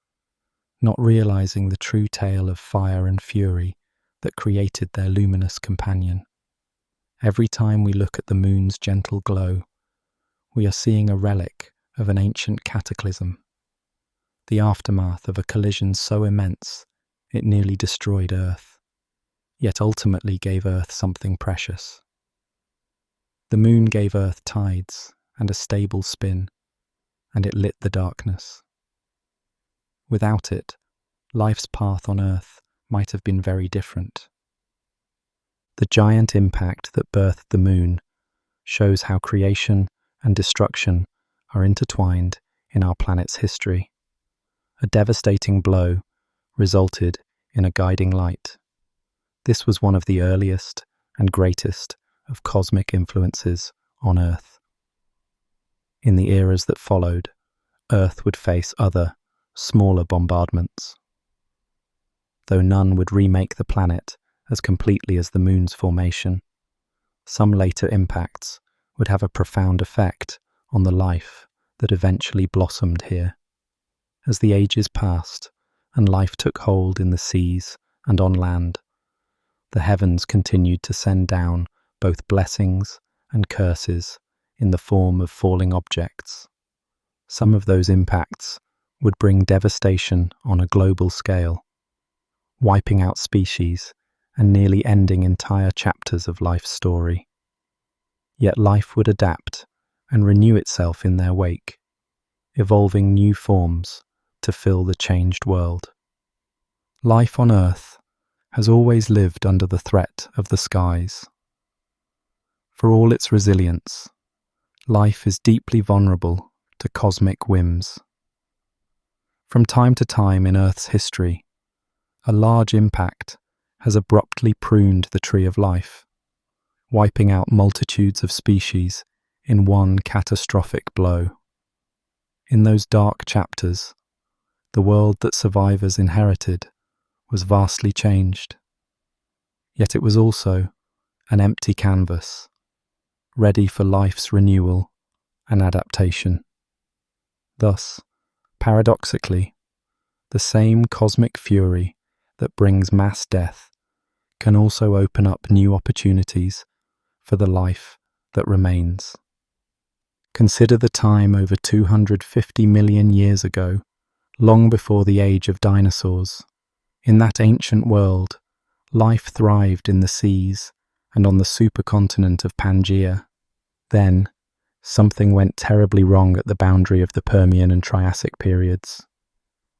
not realizing the true tale of fire and fury that created their luminous companion. Every time we look at the moon's gentle glow, we are seeing a relic of an ancient cataclysm, the aftermath of a collision so immense it nearly destroyed Earth, yet ultimately gave Earth something precious. The moon gave Earth tides and a stable spin, and it lit the darkness. Without it, life's path on Earth might have been very different. The giant impact that birthed the moon shows how creation and destruction are intertwined in our planet's history. A devastating blow resulted in a guiding light. This was one of the earliest and greatest of cosmic influences on Earth. In the eras that followed, Earth would face other, smaller bombardments. Though none would remake the planet as completely as the moon's formation, some later impacts would have a profound effect on the life that eventually blossomed here. As the ages passed and life took hold in the seas and on land, the heavens continued to send down both blessings and curses in the form of falling objects. Some of those impacts would bring devastation on a global scale, wiping out species and nearly ending entire chapters of life's story. Yet life would adapt and renew itself in their wake, evolving new forms to fill the changed world. Life on Earth has always lived under the threat of the skies. For all its resilience, life is deeply vulnerable to cosmic whims. From time to time in Earth's history, a large impact has abruptly pruned the tree of life, wiping out multitudes of species in one catastrophic blow. In those dark chapters, the world that survivors inherited was vastly changed. Yet it was also an empty canvas, ready for life's renewal and adaptation. Thus, paradoxically, The same cosmic fury that brings mass death can also open up new opportunities for the life that remains. Consider the time over 250 million years ago, long before the age of dinosaurs. In that ancient world, life thrived in the seas and on the supercontinent of Pangaea. Then, something went terribly wrong at the boundary of the Permian and Triassic periods.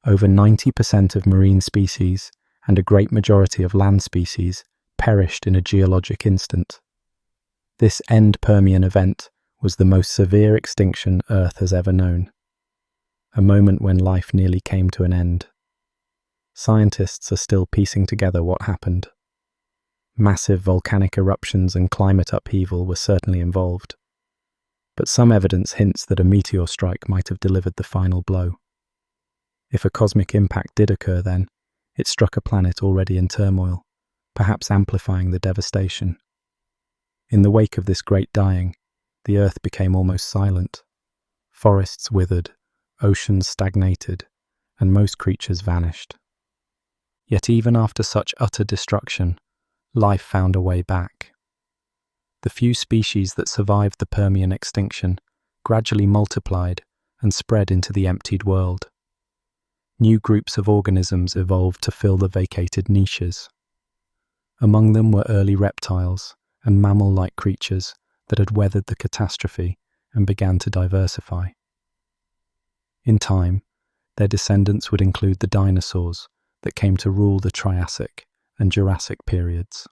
Over 90% of marine species and a great majority of land species perished in a geologic instant. This end Permian event was the most severe extinction Earth has ever known, a moment when life nearly came to an end. Scientists are still piecing together what happened. Massive volcanic eruptions and climate upheaval were certainly involved, but some evidence hints that a meteor strike might have delivered the final blow. If a cosmic impact did occur then, it struck a planet already in turmoil, perhaps amplifying the devastation. In the wake of this great dying, the Earth became almost silent. Forests withered, oceans stagnated, and most creatures vanished. Yet even after such utter destruction, life found a way back. The few species that survived the Permian extinction gradually multiplied and spread into the emptied world. New groups of organisms evolved to fill the vacated niches. Among them were early reptiles and mammal-like creatures that had weathered the catastrophe and began to diversify. In time, their descendants would include the dinosaurs that came to rule the Triassic and Jurassic periods.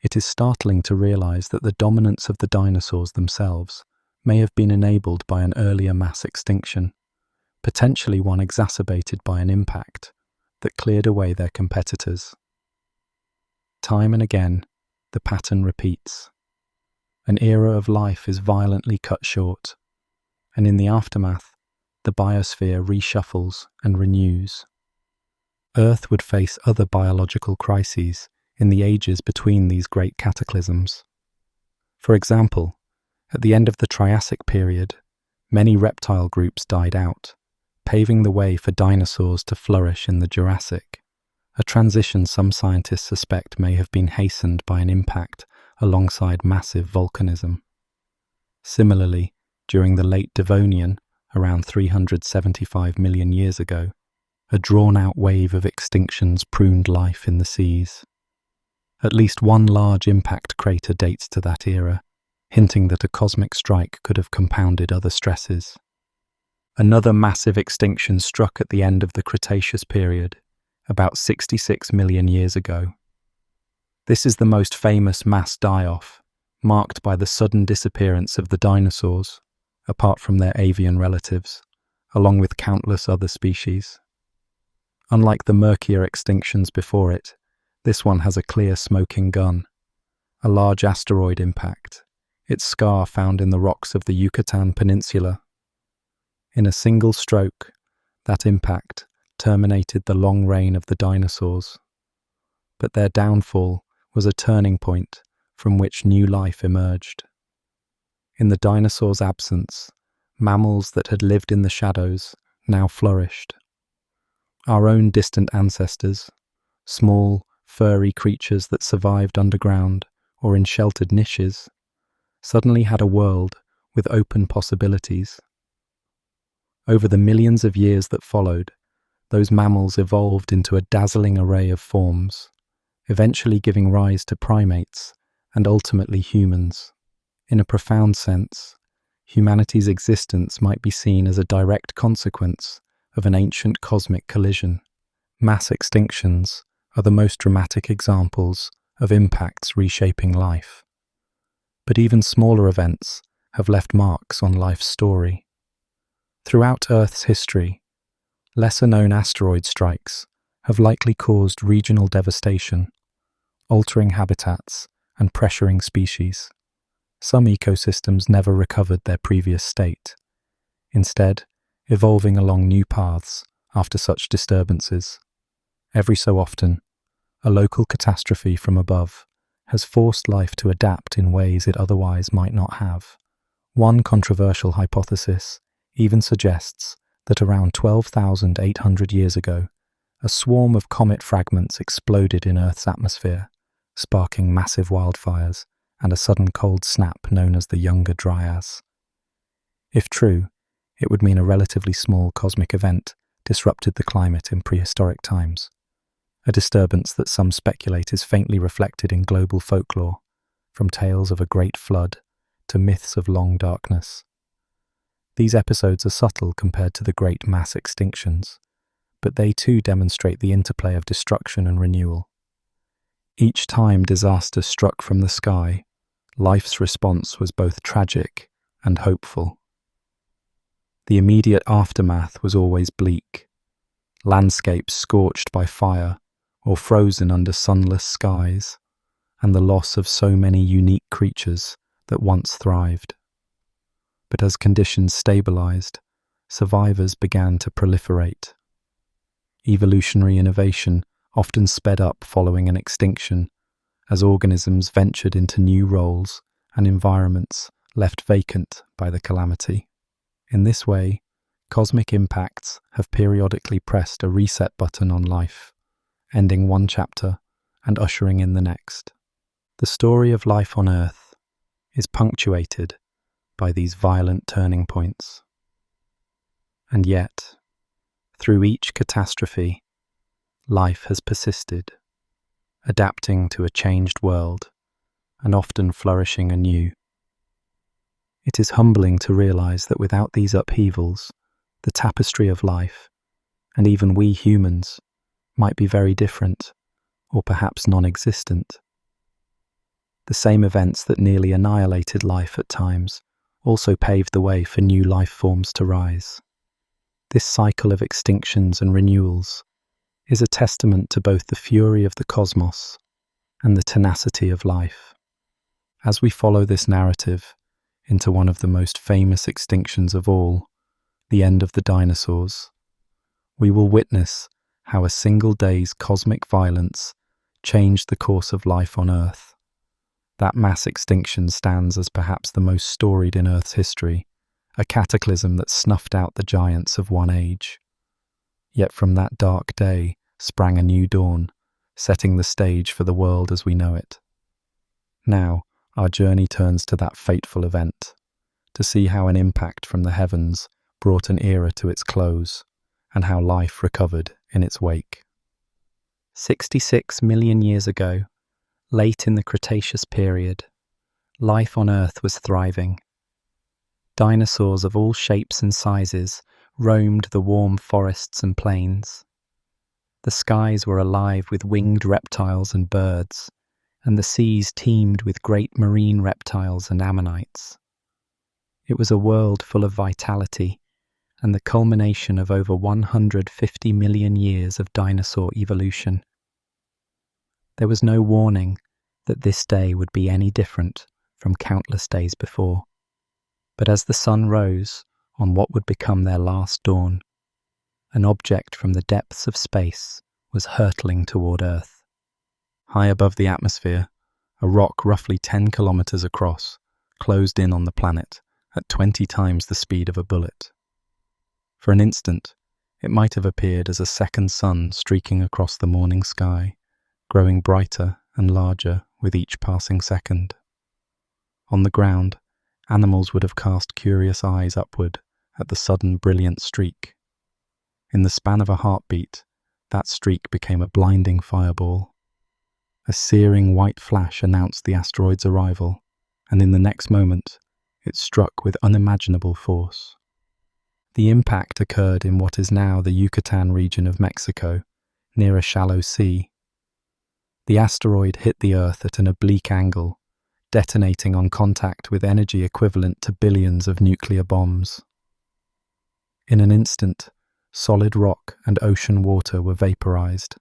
It is startling to realize that the dominance of the dinosaurs themselves may have been enabled by an earlier mass extinction, potentially one exacerbated by an impact that cleared away their competitors. Time and again, the pattern repeats. An era of life is violently cut short, and in the aftermath, the biosphere reshuffles and renews. Earth would face other biological crises in the ages between these great cataclysms. For example, at the end of the Triassic period, many reptile groups died out, paving the way for dinosaurs to flourish in the Jurassic, a transition some scientists suspect may have been hastened by an impact alongside massive volcanism. Similarly, during the late Devonian, around 375 million years ago, a drawn-out wave of extinctions pruned life in the seas. At least one large impact crater dates to that era, hinting that a cosmic strike could have compounded other stresses. Another massive extinction struck at the end of the Cretaceous period, about 66 million years ago. This is the most famous mass die-off, marked by the sudden disappearance of the dinosaurs, apart from their avian relatives, along with countless other species. Unlike the murkier extinctions before it, this one has a clear smoking gun, a large asteroid impact, its scar found in the rocks of the Yucatan Peninsula. In a single stroke, that impact terminated the long reign of the dinosaurs. But their downfall was a turning point from which new life emerged. In the dinosaurs' absence, mammals that had lived in the shadows now flourished. Our own distant ancestors, small, furry creatures that survived underground or in sheltered niches, suddenly had a world with open possibilities. Over the millions of years that followed, those mammals evolved into a dazzling array of forms, eventually giving rise to primates and ultimately humans. In a profound sense, humanity's existence might be seen as a direct consequence of an ancient cosmic collision. Mass extinctions are the most dramatic examples of impacts reshaping life. But even smaller events have left marks on life's story. Throughout Earth's history, lesser-known asteroid strikes have likely caused regional devastation, altering habitats and pressuring species. Some ecosystems never recovered their previous state, instead evolving along new paths after such disturbances. Every so often, a local catastrophe from above has forced life to adapt in ways it otherwise might not have. One controversial hypothesis even suggests that around 12,800 years ago, a swarm of comet fragments exploded in Earth's atmosphere, sparking massive wildfires and a sudden cold snap known as the Younger Dryas. If true, it would mean a relatively small cosmic event disrupted the climate in prehistoric times, a disturbance that some speculate is faintly reflected in global folklore, from tales of a great flood to myths of long darkness. These episodes are subtle compared to the great mass extinctions, but they too demonstrate the interplay of destruction and renewal. Each time disaster struck from the sky, life's response was both tragic and hopeful. The immediate aftermath was always bleak, landscapes scorched by fire or frozen under sunless skies, and the loss of so many unique creatures that once thrived. But as conditions stabilized, survivors began to proliferate. Evolutionary innovation often sped up following an extinction, as organisms ventured into new roles and environments left vacant by the calamity. In this way, cosmic impacts have periodically pressed a reset button on life, ending one chapter and ushering in the next. The story of life on Earth is punctuated by these violent turning points. And yet, through each catastrophe, life has persisted, adapting to a changed world and often flourishing anew. It is humbling to realize that without these upheavals, the tapestry of life, and even we humans, might be very different, or perhaps non-existent. The same events that nearly annihilated life at times also paved the way for new life forms to rise. This cycle of extinctions and renewals is a testament to both the fury of the cosmos and the tenacity of life. As we follow this narrative into one of the most famous extinctions of all, the end of the dinosaurs, we will witness how a single day's cosmic violence changed the course of life on Earth. That mass extinction stands as perhaps the most storied in Earth's history, a cataclysm that snuffed out the giants of one age. Yet from that dark day sprang a new dawn, setting the stage for the world as we know it. Now, our journey turns to that fateful event, to see how an impact from the heavens brought an era to its close, and how life recovered in its wake. 66 million years ago, late in the Cretaceous period, life on Earth was thriving. Dinosaurs of all shapes and sizes roamed the warm forests and plains. The skies were alive with winged reptiles and birds, and the seas teemed with great marine reptiles and ammonites. It was a world full of vitality, and the culmination of over 150 million years of dinosaur evolution. There was no warning that this day would be any different from countless days before. But as the sun rose on what would become their last dawn, an object from the depths of space was hurtling toward Earth. High above the atmosphere, a rock roughly 10 kilometers across closed in on the planet at 20 times the speed of a bullet. For an instant, it might have appeared as a second sun streaking across the morning sky, growing brighter and larger with each passing second. On the ground, animals would have cast curious eyes upward at the sudden brilliant streak. In the span of a heartbeat, that streak became a blinding fireball. A searing white flash announced the asteroid's arrival, and in the next moment, it struck with unimaginable force. The impact occurred in what is now the Yucatan region of Mexico, near a shallow sea. The asteroid hit the Earth at an oblique angle, detonating on contact with energy equivalent to billions of nuclear bombs. In an instant, solid rock and ocean water were vaporized.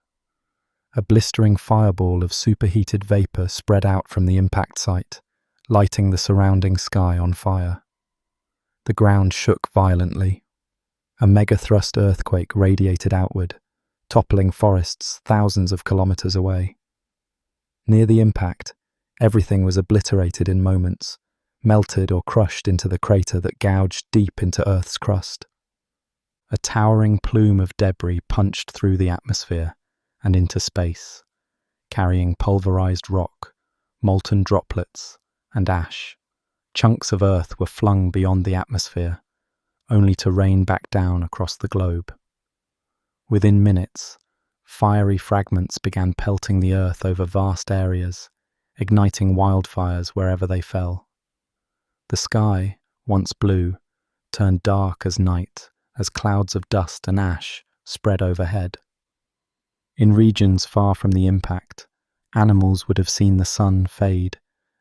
A blistering fireball of superheated vapor spread out from the impact site, lighting the surrounding sky on fire. The ground shook violently. A megathrust earthquake radiated outward, toppling forests thousands of kilometers away. Near the impact, everything was obliterated in moments, melted or crushed into the crater that gouged deep into Earth's crust. A towering plume of debris punched through the atmosphere and into space, carrying pulverized rock, molten droplets, and ash. Chunks of Earth were flung beyond the atmosphere, only to rain back down across the globe. Within minutes, fiery fragments began pelting the Earth over vast areas, igniting wildfires wherever they fell. The sky, once blue, turned dark as night as clouds of dust and ash spread overhead. In regions far from the impact, animals would have seen the sun fade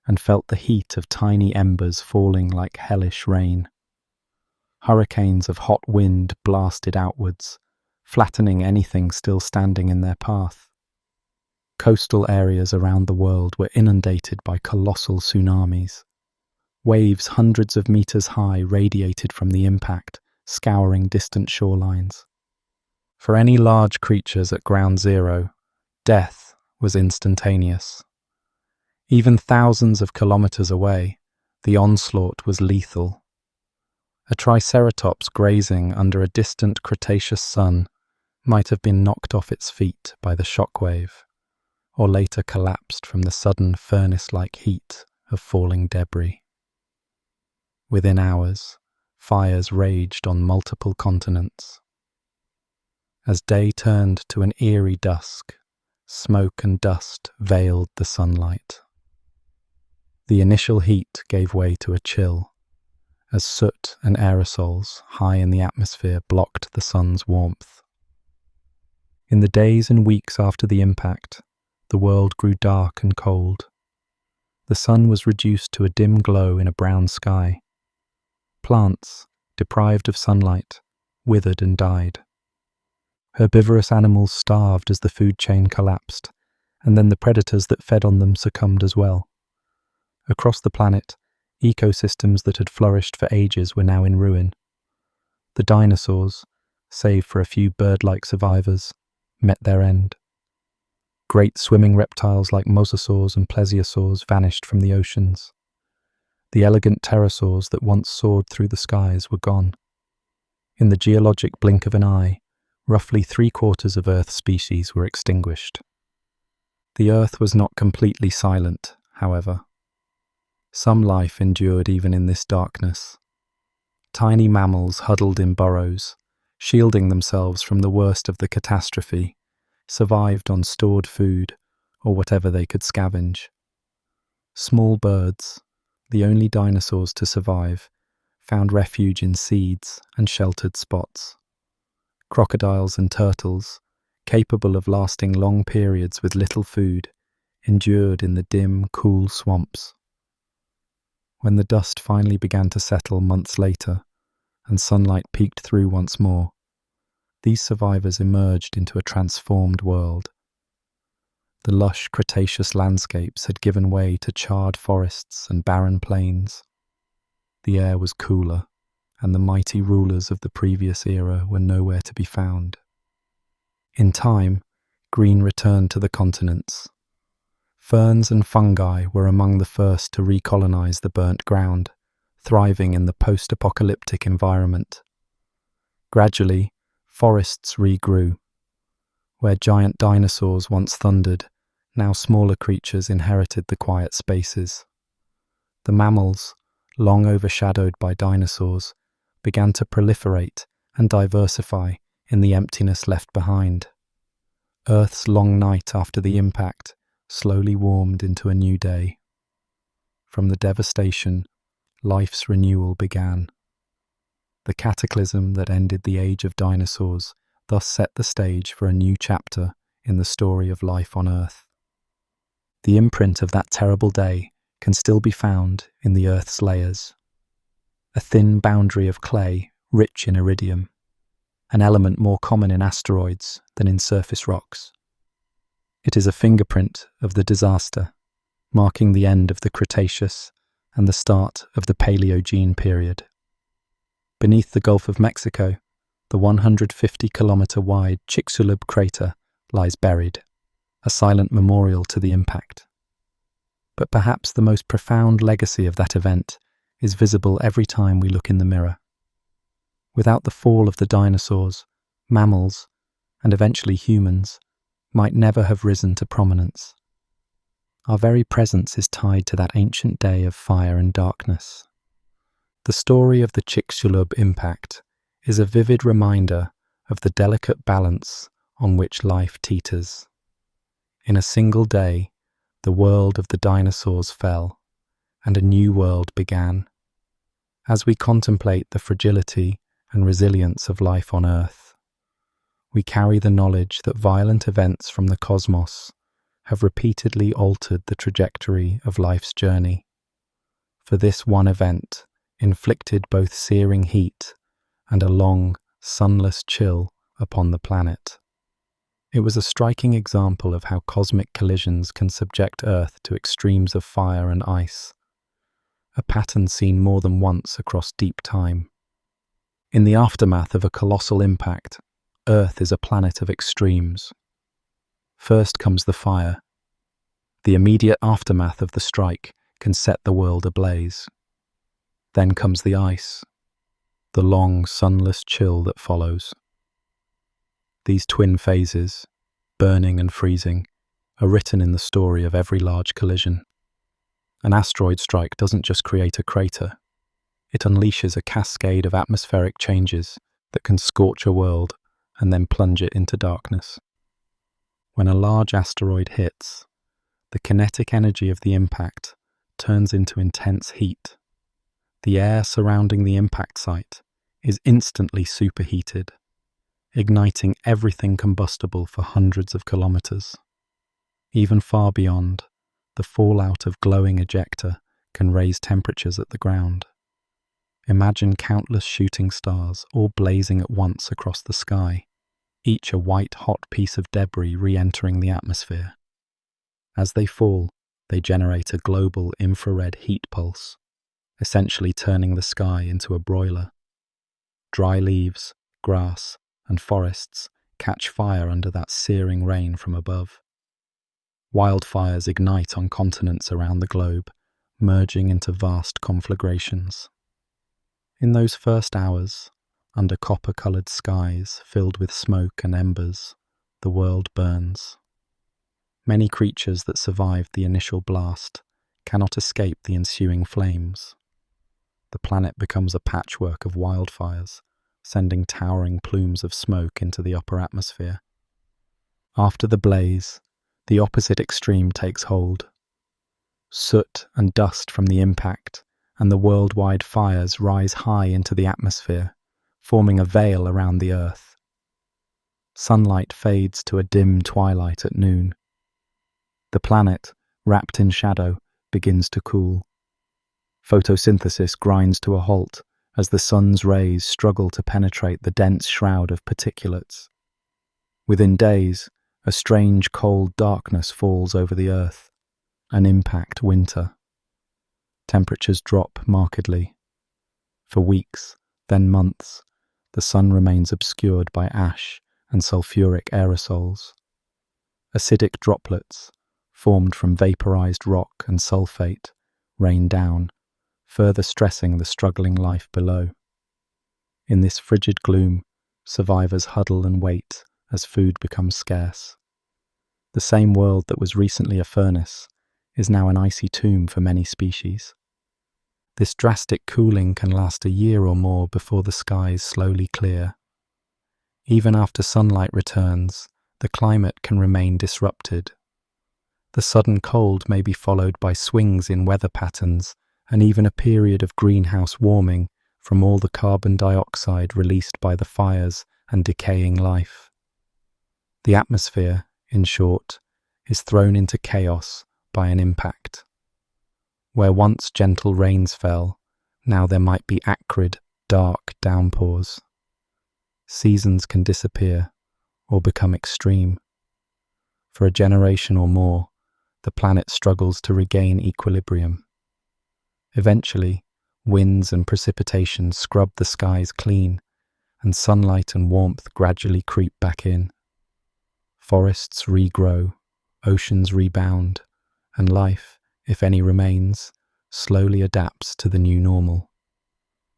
and felt the heat of tiny embers falling like hellish rain. Hurricanes of hot wind blasted outwards, flattening anything still standing in their path. Coastal areas around the world were inundated by colossal tsunamis. Waves hundreds of meters high radiated from the impact, scouring distant shorelines. For any large creatures at ground zero, death was instantaneous. Even thousands of kilometers away, the onslaught was lethal. A triceratops grazing under a distant Cretaceous sun might have been knocked off its feet by the shockwave, or later collapsed from the sudden furnace-like heat of falling debris. Within hours, fires raged on multiple continents. As day turned to an eerie dusk, smoke and dust veiled the sunlight. The initial heat gave way to a chill, as soot and aerosols high in the atmosphere blocked the sun's warmth. In the days and weeks after the impact, the world grew dark and cold. The sun was reduced to a dim glow in a brown sky. Plants, deprived of sunlight, withered and died. Herbivorous animals starved as the food chain collapsed, and then the predators that fed on them succumbed as well. Across the planet, ecosystems that had flourished for ages were now in ruin. The dinosaurs, save for a few bird-like survivors, met their end. Great swimming reptiles like mosasaurs and plesiosaurs vanished from the oceans. The elegant pterosaurs that once soared through the skies were gone. In the geologic blink of an eye, roughly 3/4 of Earth's species were extinguished. The Earth was not completely silent, however. Some life endured even in this darkness. Tiny mammals huddled in burrows, shielding themselves from the worst of the catastrophe, survived on stored food or whatever they could scavenge. Small birds, the only dinosaurs to survive, found refuge in seeds and sheltered spots. Crocodiles and turtles, capable of lasting long periods with little food, endured in the dim, cool swamps. When the dust finally began to settle months later, and sunlight peeked through once more, these survivors emerged into a transformed world. The lush Cretaceous landscapes had given way to charred forests and barren plains. The air was cooler, and the mighty rulers of the previous era were nowhere to be found. In time, green returned to the continents. Ferns and fungi were among the first to recolonize the burnt ground, thriving in the post-apocalyptic environment. Gradually, forests regrew. Where giant dinosaurs once thundered, now smaller creatures inherited the quiet spaces. The mammals, long overshadowed by dinosaurs, began to proliferate and diversify in the emptiness left behind. Earth's long night after the impact slowly warmed into a new day. From the devastation, life's renewal began. The cataclysm that ended the age of dinosaurs thus set the stage for a new chapter in the story of life on Earth. The imprint of that terrible day can still be found in the Earth's layers. A thin boundary of clay rich in iridium, an element more common in asteroids than in surface rocks. It is a fingerprint of the disaster, marking the end of the Cretaceous and the start of the Paleogene period. Beneath the Gulf of Mexico, the 150-kilometer-wide Chicxulub crater lies buried, a silent memorial to the impact. But perhaps the most profound legacy of that event is visible every time we look in the mirror. Without the fall of the dinosaurs, mammals, and eventually humans might never have risen to prominence. Our very presence is tied to that ancient day of fire and darkness. The story of the Chicxulub impact is a vivid reminder of the delicate balance on which life teeters. In a single day, the world of the dinosaurs fell, and a new world began. As we contemplate the fragility and resilience of life on Earth, we carry the knowledge that violent events from the cosmos have repeatedly altered the trajectory of life's journey. For this one event inflicted both searing heat and a long, sunless chill upon the planet. It was a striking example of how cosmic collisions can subject Earth to extremes of fire and ice, a pattern seen more than once across deep time. In the aftermath of a colossal impact, Earth is a planet of extremes. First comes the fire. The immediate aftermath of the strike can set the world ablaze. Then comes the ice, the long, sunless chill that follows. These twin phases, burning and freezing, are written in the story of every large collision. An asteroid strike doesn't just create a crater, it unleashes a cascade of atmospheric changes that can scorch a world and then plunge it into darkness. When a large asteroid hits, the kinetic energy of the impact turns into intense heat. The air surrounding the impact site is instantly superheated, igniting everything combustible for hundreds of kilometers. Even far beyond, the fallout of glowing ejecta can raise temperatures at the ground. Imagine countless shooting stars all blazing at once across the sky, each a white-hot piece of debris re-entering the atmosphere. As they fall, they generate a global infrared heat pulse, essentially turning the sky into a broiler. Dry leaves, grass, and forests catch fire under that searing rain from above. Wildfires ignite on continents around the globe, merging into vast conflagrations. In those first hours, under copper-coloured skies filled with smoke and embers, the world burns. Many creatures that survived the initial blast cannot escape the ensuing flames. The planet becomes a patchwork of wildfires, sending towering plumes of smoke into the upper atmosphere. After the blaze, the opposite extreme takes hold. Soot and dust from the impact and the worldwide fires rise high into the atmosphere, forming a veil around the Earth. Sunlight fades to a dim twilight at noon. The planet, wrapped in shadow, begins to cool. Photosynthesis grinds to a halt as the sun's rays struggle to penetrate the dense shroud of particulates. Within days, a strange cold darkness falls over the Earth, an impact winter. Temperatures drop markedly. For weeks, then months, the sun remains obscured by ash and sulfuric aerosols. Acidic droplets, formed from vaporized rock and sulfate, rain down, further stressing the struggling life below. In this frigid gloom, survivors huddle and wait as food becomes scarce. The same world that was recently a furnace is now an icy tomb for many species. This drastic cooling can last a year or more before the skies slowly clear. Even after sunlight returns, the climate can remain disrupted. The sudden cold may be followed by swings in weather patterns and even a period of greenhouse warming from all the carbon dioxide released by the fires and decaying life. The atmosphere, in short, is thrown into chaos by an impact. Where once gentle rains fell, now there might be acrid, dark downpours. Seasons can disappear or become extreme. For a generation or more, the planet struggles to regain equilibrium. Eventually, winds and precipitation scrub the skies clean, and sunlight and warmth gradually creep back in. Forests regrow, oceans rebound, and life, if any remains, slowly adapts to the new normal.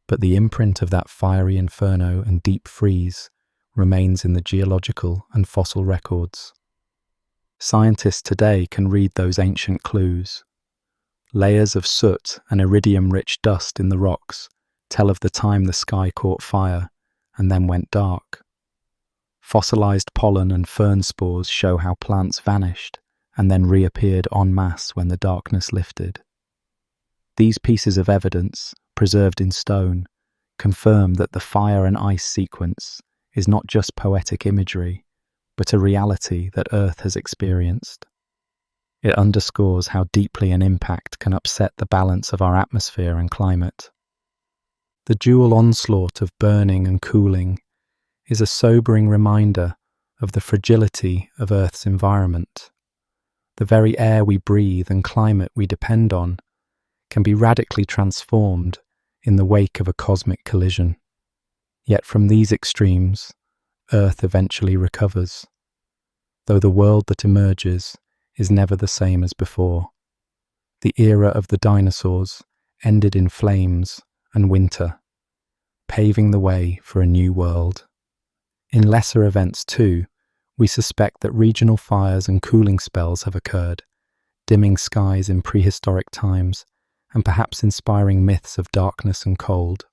but the imprint of that fiery inferno and deep freeze remains in the geological and fossil records. Scientists today can read those ancient clues. Layers of soot and iridium-rich dust in the rocks tell of the time the sky caught fire and then went dark. Fossilized pollen and fern spores show how plants vanished and then reappeared en masse when the darkness lifted. These pieces of evidence, preserved in stone, confirm that the fire and ice sequence is not just poetic imagery, but a reality that Earth has experienced. It underscores how deeply an impact can upset the balance of our atmosphere and climate. The dual onslaught of burning and cooling is a sobering reminder of the fragility of Earth's environment. The very air we breathe and climate we depend on can be radically transformed in the wake of a cosmic collision. Yet from these extremes, Earth eventually recovers, though the world that emerges is never the same as before. The era of the dinosaurs ended in flames and winter, paving the way for a new world. In lesser events too, we suspect that regional fires and cooling spells have occurred, dimming skies in prehistoric times and perhaps inspiring myths of darkness and cold.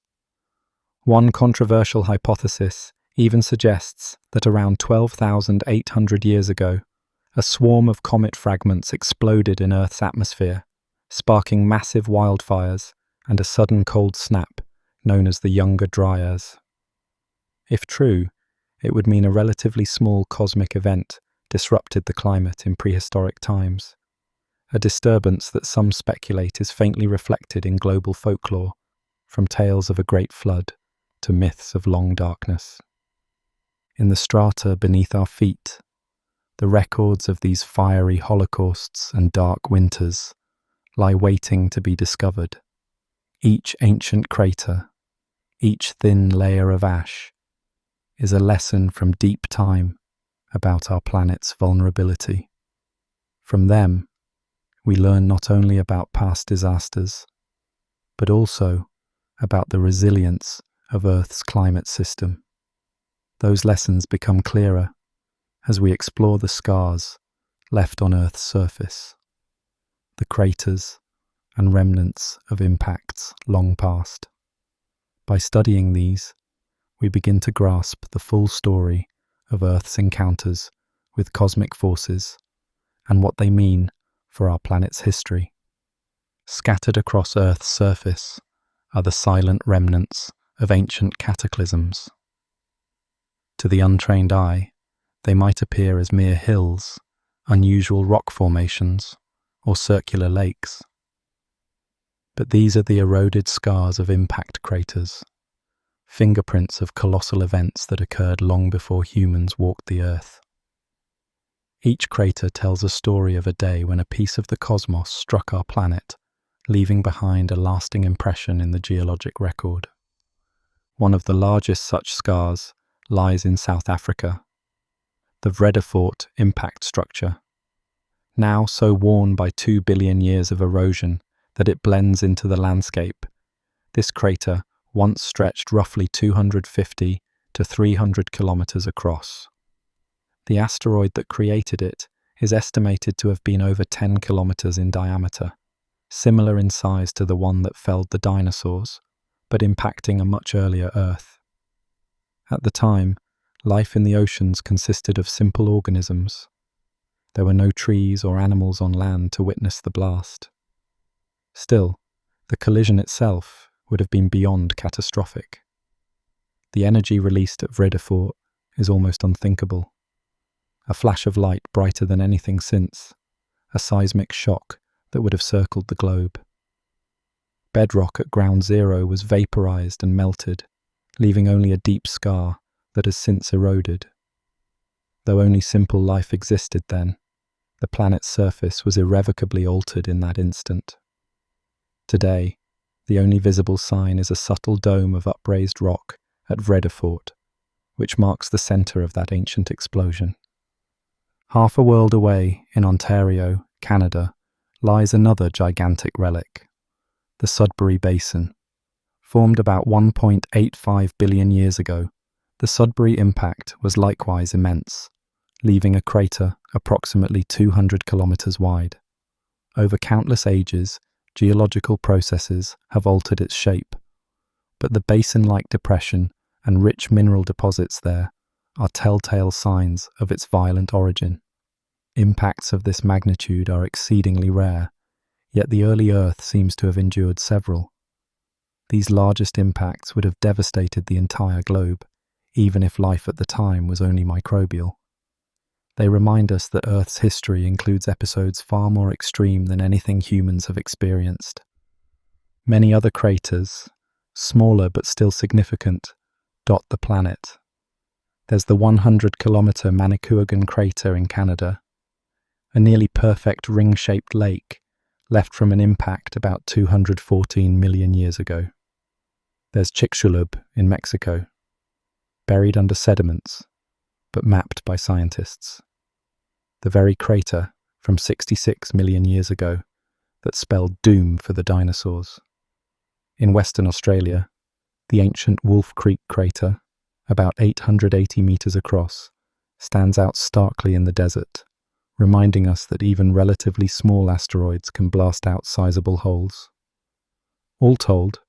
One controversial hypothesis even suggests that around 12,800 years ago, a swarm of comet fragments exploded in Earth's atmosphere, sparking massive wildfires and a sudden cold snap known as the Younger Dryas. If true, it would mean a relatively small cosmic event disrupted the climate in prehistoric times, a disturbance that some speculate is faintly reflected in global folklore, from tales of a great flood to myths of long darkness. In the strata beneath our feet, the records of these fiery holocausts and dark winters lie waiting to be discovered. Each ancient crater, each thin layer of ash, is a lesson from deep time about our planet's vulnerability. From them, we learn not only about past disasters, but also about the resilience of Earth's climate system. Those lessons become clearer as we explore the scars left on Earth's surface, the craters and remnants of impacts long past. By studying these, we begin to grasp the full story of Earth's encounters with cosmic forces and what they mean for our planet's history. Scattered across Earth's surface are the silent remnants of ancient cataclysms. To the untrained eye, they might appear as mere hills, unusual rock formations, or circular lakes. But these are the eroded scars of impact craters, fingerprints of colossal events that occurred long before humans walked the Earth. Each crater tells a story of a day when a piece of the cosmos struck our planet, leaving behind a lasting impression in the geologic record. One of the largest such scars lies in South Africa, the Vredefort impact structure. Now so worn by 2 billion years of erosion that it blends into the landscape, this crater once stretched roughly 250 to 300 kilometers across. The asteroid that created it is estimated to have been over 10 kilometers in diameter, similar in size to the one that felled the dinosaurs, but impacting a much earlier Earth. At the time, life in the oceans consisted of simple organisms. There were no trees or animals on land to witness the blast. Still, the collision itself would have been beyond catastrophic. The energy released at Vredefort is almost unthinkable. A flash of light brighter than anything since, a seismic shock that would have circled the globe. Bedrock at ground zero was vaporized and melted, leaving only a deep scar that has since eroded. Though only simple life existed then, the planet's surface was irrevocably altered in that instant. Today, the only visible sign is a subtle dome of upraised rock at Vredefort, which marks the center of that ancient explosion. Half a world away, in Ontario, Canada, lies another gigantic relic, the Sudbury Basin, formed about 1.85 billion years ago, the Sudbury impact was likewise immense, leaving a crater approximately 200 kilometers wide. Over countless ages, geological processes have altered its shape, but the basin-like depression and rich mineral deposits there are telltale signs of its violent origin. Impacts of this magnitude are exceedingly rare, yet the early Earth seems to have endured several. These largest impacts would have devastated the entire globe, even if life at the time was only microbial. They remind us that Earth's history includes episodes far more extreme than anything humans have experienced. Many other craters, smaller but still significant, dot the planet. There's the 100-kilometer Manicouagan crater in Canada, a nearly perfect ring-shaped lake left from an impact about 214 million years ago. There's Chicxulub in Mexico, buried under sediments, but mapped by scientists. The very crater from 66 million years ago that spelled doom for the dinosaurs. In Western Australia, the ancient Wolf Creek crater, about 880 meters across, stands out starkly in the desert, reminding us that even relatively small asteroids can blast out sizable holes. All told,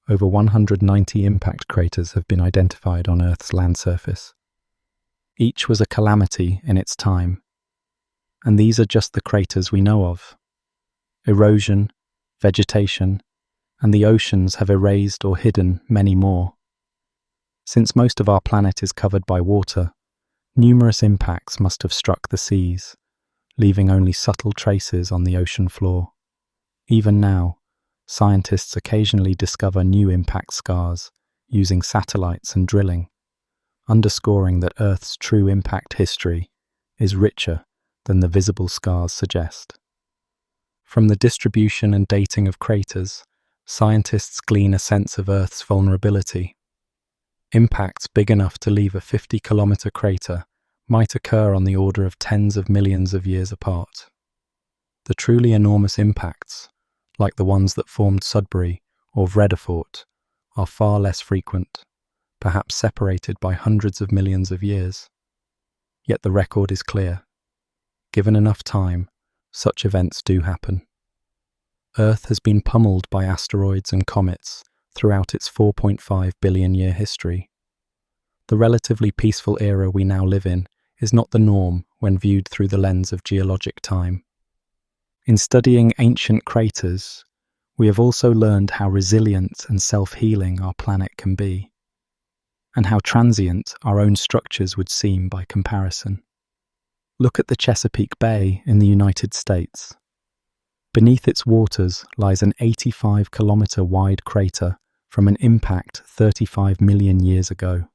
over 190 impact craters have been identified on Earth's land surface. Each was a calamity in its time, and these are just the craters we know of. Erosion, vegetation, and the oceans have erased or hidden many more. Since most of our planet is covered by water, numerous impacts must have struck the seas, leaving only subtle traces on the ocean floor. Even now, scientists occasionally discover new impact scars using satellites and drilling, underscoring that Earth's true impact history is richer than the visible scars suggest. From the distribution and dating of craters, scientists glean a sense of Earth's vulnerability. Impacts big enough to leave a 50-kilometer crater might occur on the order of tens of millions of years apart. The truly enormous impacts, like the ones that formed Sudbury or Vredefort, are far less frequent, perhaps separated by hundreds of millions of years. Yet the record is clear. Given enough time, such events do happen. Earth has been pummeled by asteroids and comets throughout its 4.5 billion year history. The relatively peaceful era we now live in is not the norm when viewed through the lens of geologic time. In studying ancient craters, we have also learned how resilient and self-healing our planet can be, and how transient our own structures would seem by comparison. Look at the Chesapeake Bay in the United States. Beneath its waters lies an 85-kilometer wide crater from an impact 35 million years ago.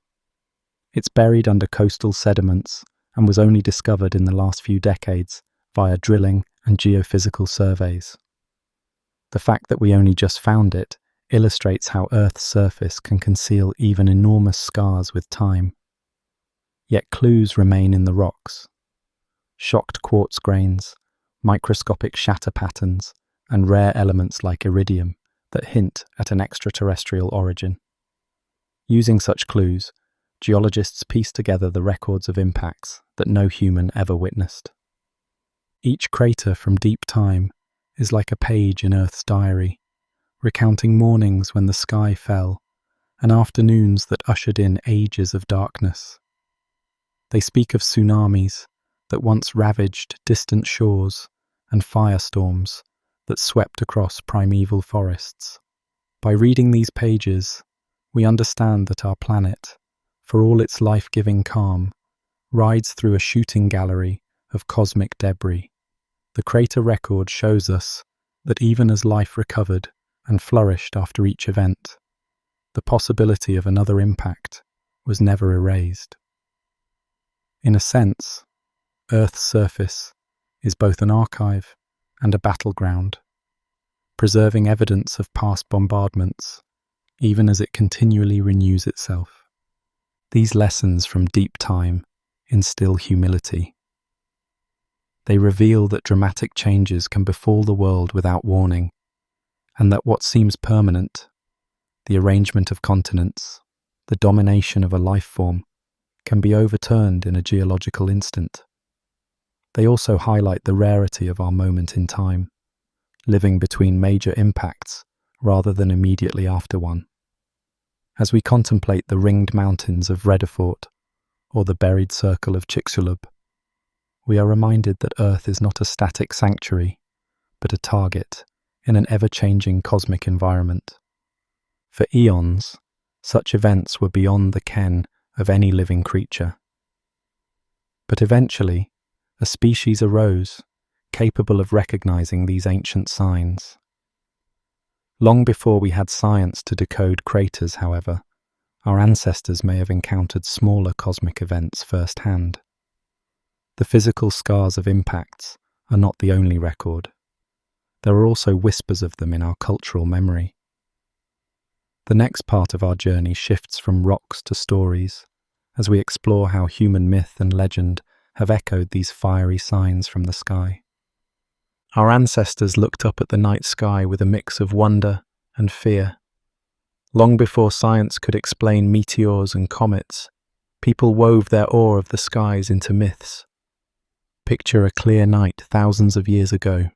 It's buried under coastal sediments and was only discovered in the last few decades via drilling and geophysical surveys. The fact that we only just found it illustrates how Earth's surface can conceal even enormous scars with time. Yet clues remain in the rocks. Shocked quartz grains, microscopic shatter patterns, and rare elements like iridium that hint at an extraterrestrial origin. Using such clues, geologists piece together the records of impacts that no human ever witnessed. Each crater from deep time is like a page in Earth's diary, recounting mornings when the sky fell and afternoons that ushered in ages of darkness. They speak of tsunamis that once ravaged distant shores and firestorms that swept across primeval forests. By reading these pages, we understand that our planet, for all its life-giving calm, rides through a shooting gallery of cosmic debris. The crater record shows us that even as life recovered and flourished after each event, the possibility of another impact was never erased. In a sense, Earth's surface is both an archive and a battleground, preserving evidence of past bombardments, even as it continually renews itself. These lessons from deep time instill humility. They reveal that dramatic changes can befall the world without warning, and that what seems permanent, the arrangement of continents, the domination of a life form can be overturned in a geological instant. They also highlight the rarity of our moment in time, living between major impacts rather than immediately after one. As we contemplate the ringed mountains of Vredefort or the buried circle of Chicxulub, we are reminded that Earth is not a static sanctuary, but a target in an ever-changing cosmic environment. For eons, such events were beyond the ken of any living creature. But eventually, a species arose, capable of recognizing these ancient signs. Long before we had science to decode craters, however, our ancestors may have encountered smaller cosmic events firsthand. The physical scars of impacts are not the only record. There are also whispers of them in our cultural memory. The next part of our journey shifts from rocks to stories, as we explore how human myth and legend have echoed these fiery signs from the sky. Our ancestors looked up at the night sky with a mix of wonder and fear. Long before science could explain meteors and comets, people wove their awe of the skies into myths. Picture a clear night thousands of years ago.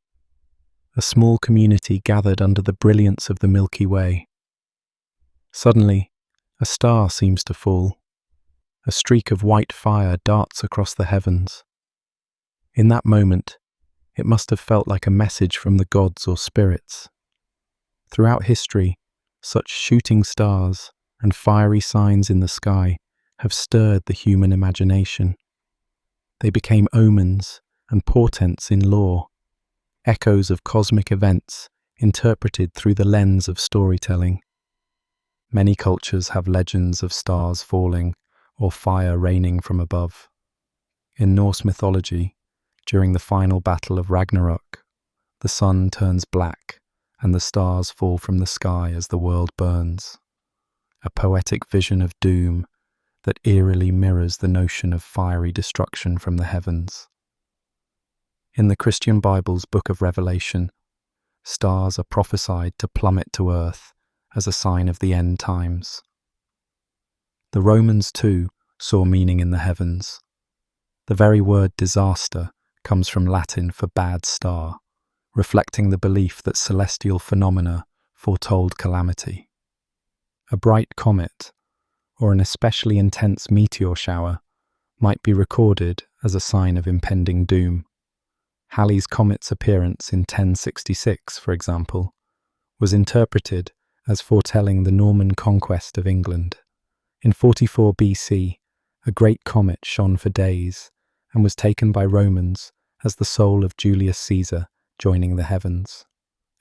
A small community gathered under the brilliance of the Milky Way. Suddenly, a star seems to fall. A streak of white fire darts across the heavens. In that moment, it must have felt like a message from the gods or spirits. Throughout history, such shooting stars and fiery signs in the sky have stirred the human imagination. They became omens and portents in lore, echoes of cosmic events interpreted through the lens of storytelling. Many cultures have legends of stars falling or fire raining from above. In Norse mythology, during the final battle of Ragnarok, the sun turns black and the stars fall from the sky as the world burns. A poetic vision of doom that eerily mirrors the notion of fiery destruction from the heavens. In the Christian Bible's Book of Revelation, stars are prophesied to plummet to earth as a sign of the end times. The Romans, too, saw meaning in the heavens. The very word disaster comes from Latin for bad star, reflecting the belief that celestial phenomena foretold calamity. A bright comet, or an especially intense meteor shower, might be recorded as a sign of impending doom. Halley's comet's appearance in 1066, for example, was interpreted as foretelling the Norman conquest of England. In 44 BC, a great comet shone for days and was taken by Romans as the soul of Julius Caesar joining the heavens.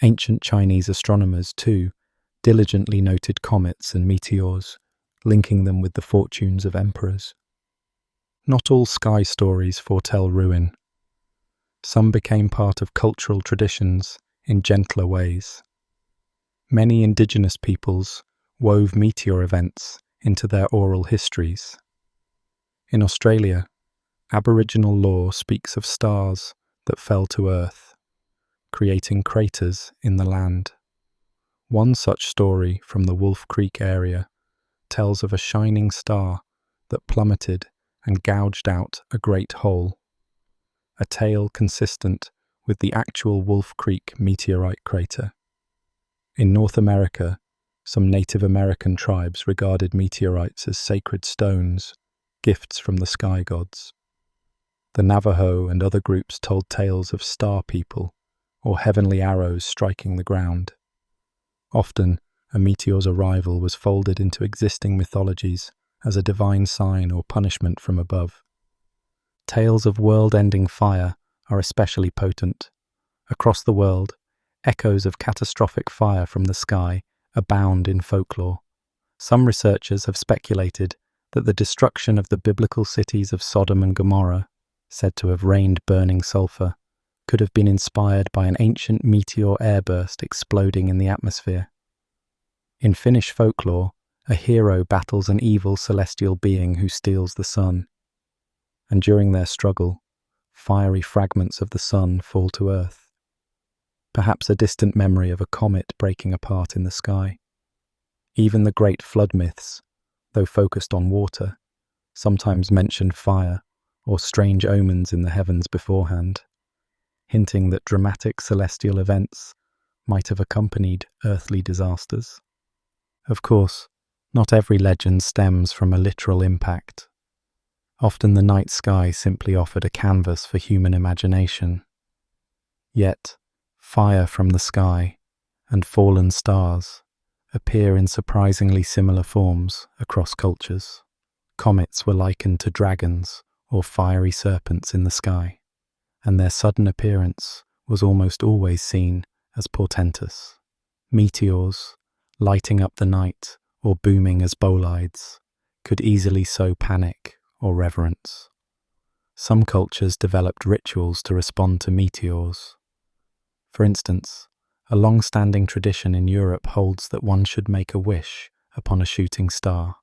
Ancient Chinese astronomers, too, diligently noted comets and meteors, linking them with the fortunes of emperors. Not all sky stories foretell ruin. Some became part of cultural traditions in gentler ways. Many indigenous peoples wove meteor events into their oral histories. In Australia, Aboriginal lore speaks of stars that fell to earth, creating craters in the land. One such story from the Wolf Creek area tells of a shining star that plummeted and gouged out a great hole, a tale consistent with the actual Wolf Creek meteorite crater. In North America, some Native American tribes regarded meteorites as sacred stones, gifts from the sky gods. The Navajo and other groups told tales of star people or heavenly arrows striking the ground. Often, a meteor's arrival was folded into existing mythologies as a divine sign or punishment from above. Tales of world-ending fire are especially potent. Across the world, echoes of catastrophic fire from the sky abound in folklore. Some researchers have speculated that the destruction of the biblical cities of Sodom and Gomorrah, said to have rained burning sulfur, could have been inspired by an ancient meteor airburst exploding in the atmosphere. In Finnish folklore, a hero battles an evil celestial being who steals the sun, and during their struggle, fiery fragments of the sun fall to earth, perhaps a distant memory of a comet breaking apart in the sky. Even the great flood myths, though focused on water, sometimes mentioned fire or strange omens in the heavens beforehand, hinting that dramatic celestial events might have accompanied earthly disasters. Of course, not every legend stems from a literal impact. Often the night sky simply offered a canvas for human imagination. Yet, fire from the sky and fallen stars appear in surprisingly similar forms across cultures. Comets were likened to dragons or fiery serpents in the sky, and their sudden appearance was almost always seen as portentous. Meteors, lighting up the night or booming as bolides, could easily sow panic or reverence. Some cultures developed rituals to respond to meteors. For instance, a long-standing tradition in Europe holds that one should make a wish upon a shooting star,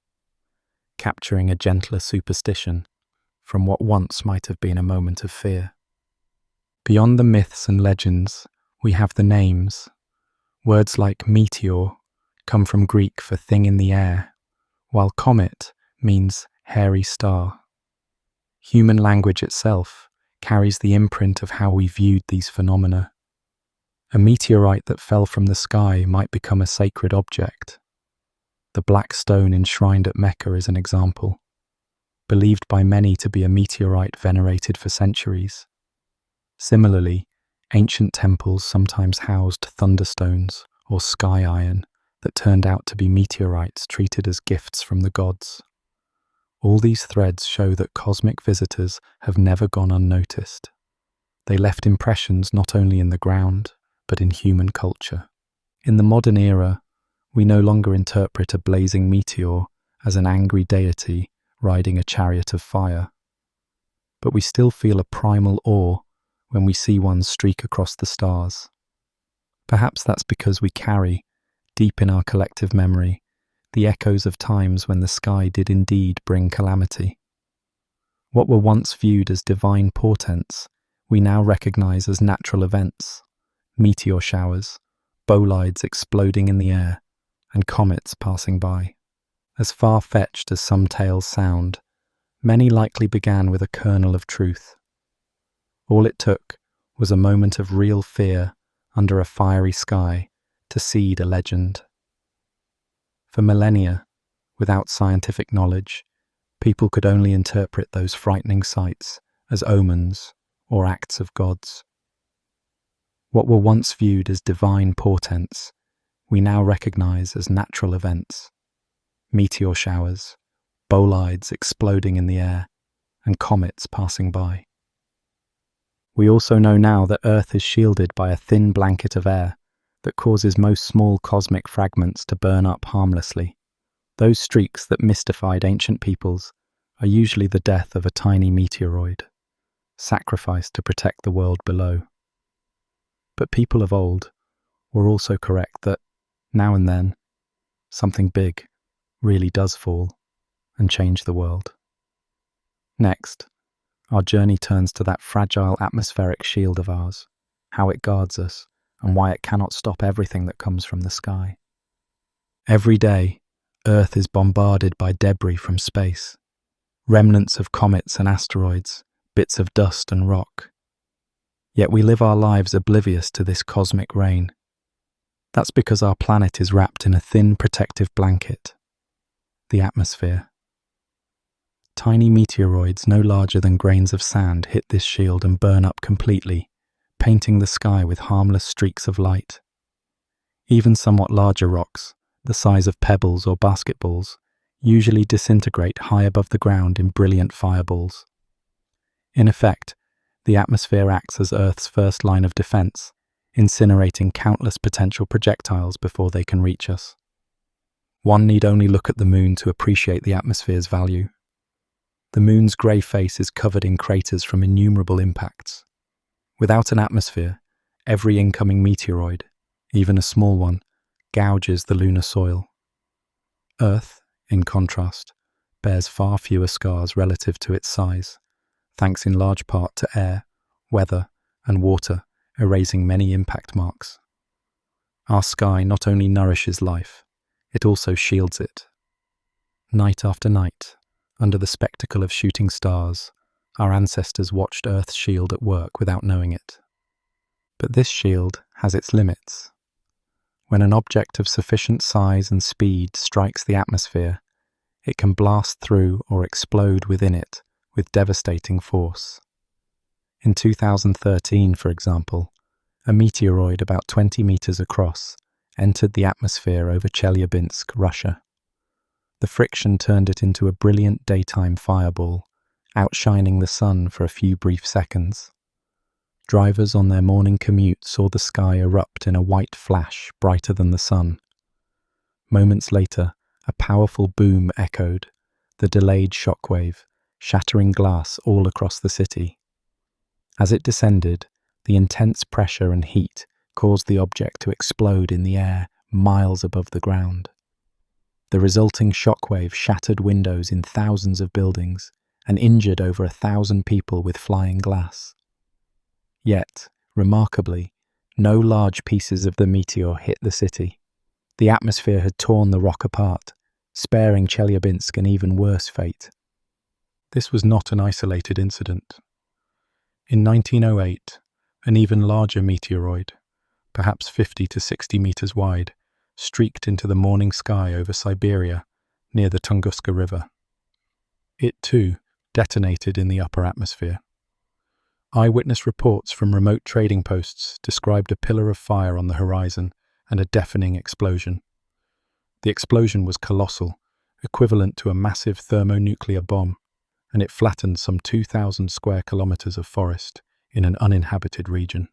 capturing a gentler superstition from what once might have been a moment of fear. Beyond the myths and legends, we have the names. Words like meteor come from Greek for thing in the air, while comet means hairy star. Human language itself carries the imprint of how we viewed these phenomena. A meteorite that fell from the sky might become a sacred object. The black stone enshrined at Mecca is an example, believed by many to be a meteorite venerated for centuries. Similarly, ancient temples sometimes housed thunderstones or sky iron that turned out to be meteorites treated as gifts from the gods. All these threads show that cosmic visitors have never gone unnoticed. They left impressions not only in the ground, but in human culture. In the modern era, we no longer interpret a blazing meteor as an angry deity riding a chariot of fire, but we still feel a primal awe when we see one streak across the stars. Perhaps that's because we carry, deep in our collective memory, the echoes of times when the sky did indeed bring calamity. What were once viewed as divine portents, we now recognize as natural events: meteor showers, bolides exploding in the air, and comets passing by. As far-fetched as some tales sound, many likely began with a kernel of truth. All it took was a moment of real fear under a fiery sky to seed a legend. For millennia, without scientific knowledge, people could only interpret those frightening sights as omens or acts of gods. What were once viewed as divine portents, we now recognize as natural events: meteor showers, bolides exploding in the air, and comets passing by. We also know now that Earth is shielded by a thin blanket of air that causes most small cosmic fragments to burn up harmlessly. Those streaks that mystified ancient peoples are usually the death of a tiny meteoroid, sacrificed to protect the world below. But people of old were also correct that, now and then, something big really does fall and change the world. Next, our journey turns to that fragile atmospheric shield of ours, how it guards us, and why it cannot stop everything that comes from the sky. Every day, Earth is bombarded by debris from space, remnants of comets and asteroids, bits of dust and rock. Yet we live our lives oblivious to this cosmic rain. That's because our planet is wrapped in a thin protective blanket, the atmosphere. Tiny meteoroids no larger than grains of sand hit this shield and burn up completely, painting the sky with harmless streaks of light. Even somewhat larger rocks, the size of pebbles or basketballs, usually disintegrate high above the ground in brilliant fireballs. In effect, the atmosphere acts as Earth's first line of defense, incinerating countless potential projectiles before they can reach us. One need only look at the moon to appreciate the atmosphere's value. The moon's grey face is covered in craters from innumerable impacts. Without an atmosphere, every incoming meteoroid, even a small one, gouges the lunar soil. Earth, in contrast, bears far fewer scars relative to its size, thanks in large part to air, weather, and water erasing many impact marks. Our sky not only nourishes life, it also shields it. Night after night, under the spectacle of shooting stars, our ancestors watched Earth's shield at work without knowing it. But this shield has its limits. When an object of sufficient size and speed strikes the atmosphere, it can blast through or explode within it with devastating force. In 2013, for example, a meteoroid about 20 meters across entered the atmosphere over Chelyabinsk, Russia. The friction turned it into a brilliant daytime fireball, outshining the sun for a few brief seconds. Drivers on their morning commute saw the sky erupt in a white flash brighter than the sun. Moments later, a powerful boom echoed, the delayed shockwave, shattering glass all across the city. As it descended, the intense pressure and heat caused the object to explode in the air miles above the ground. The resulting shockwave shattered windows in thousands of buildings and injured over 1,000 people with flying glass. Yet, remarkably, no large pieces of the meteor hit the city. The atmosphere had torn the rock apart, sparing Chelyabinsk an even worse fate. This was not an isolated incident. In 1908, an even larger meteoroid, perhaps 50 to 60 meters wide, streaked into the morning sky over Siberia, near the Tunguska River. It, too, detonated in the upper atmosphere. Eyewitness reports from remote trading posts described a pillar of fire on the horizon and a deafening explosion. The explosion was colossal, equivalent to a massive thermonuclear bomb, and it flattened some 2,000 square kilometers of forest in an uninhabited region.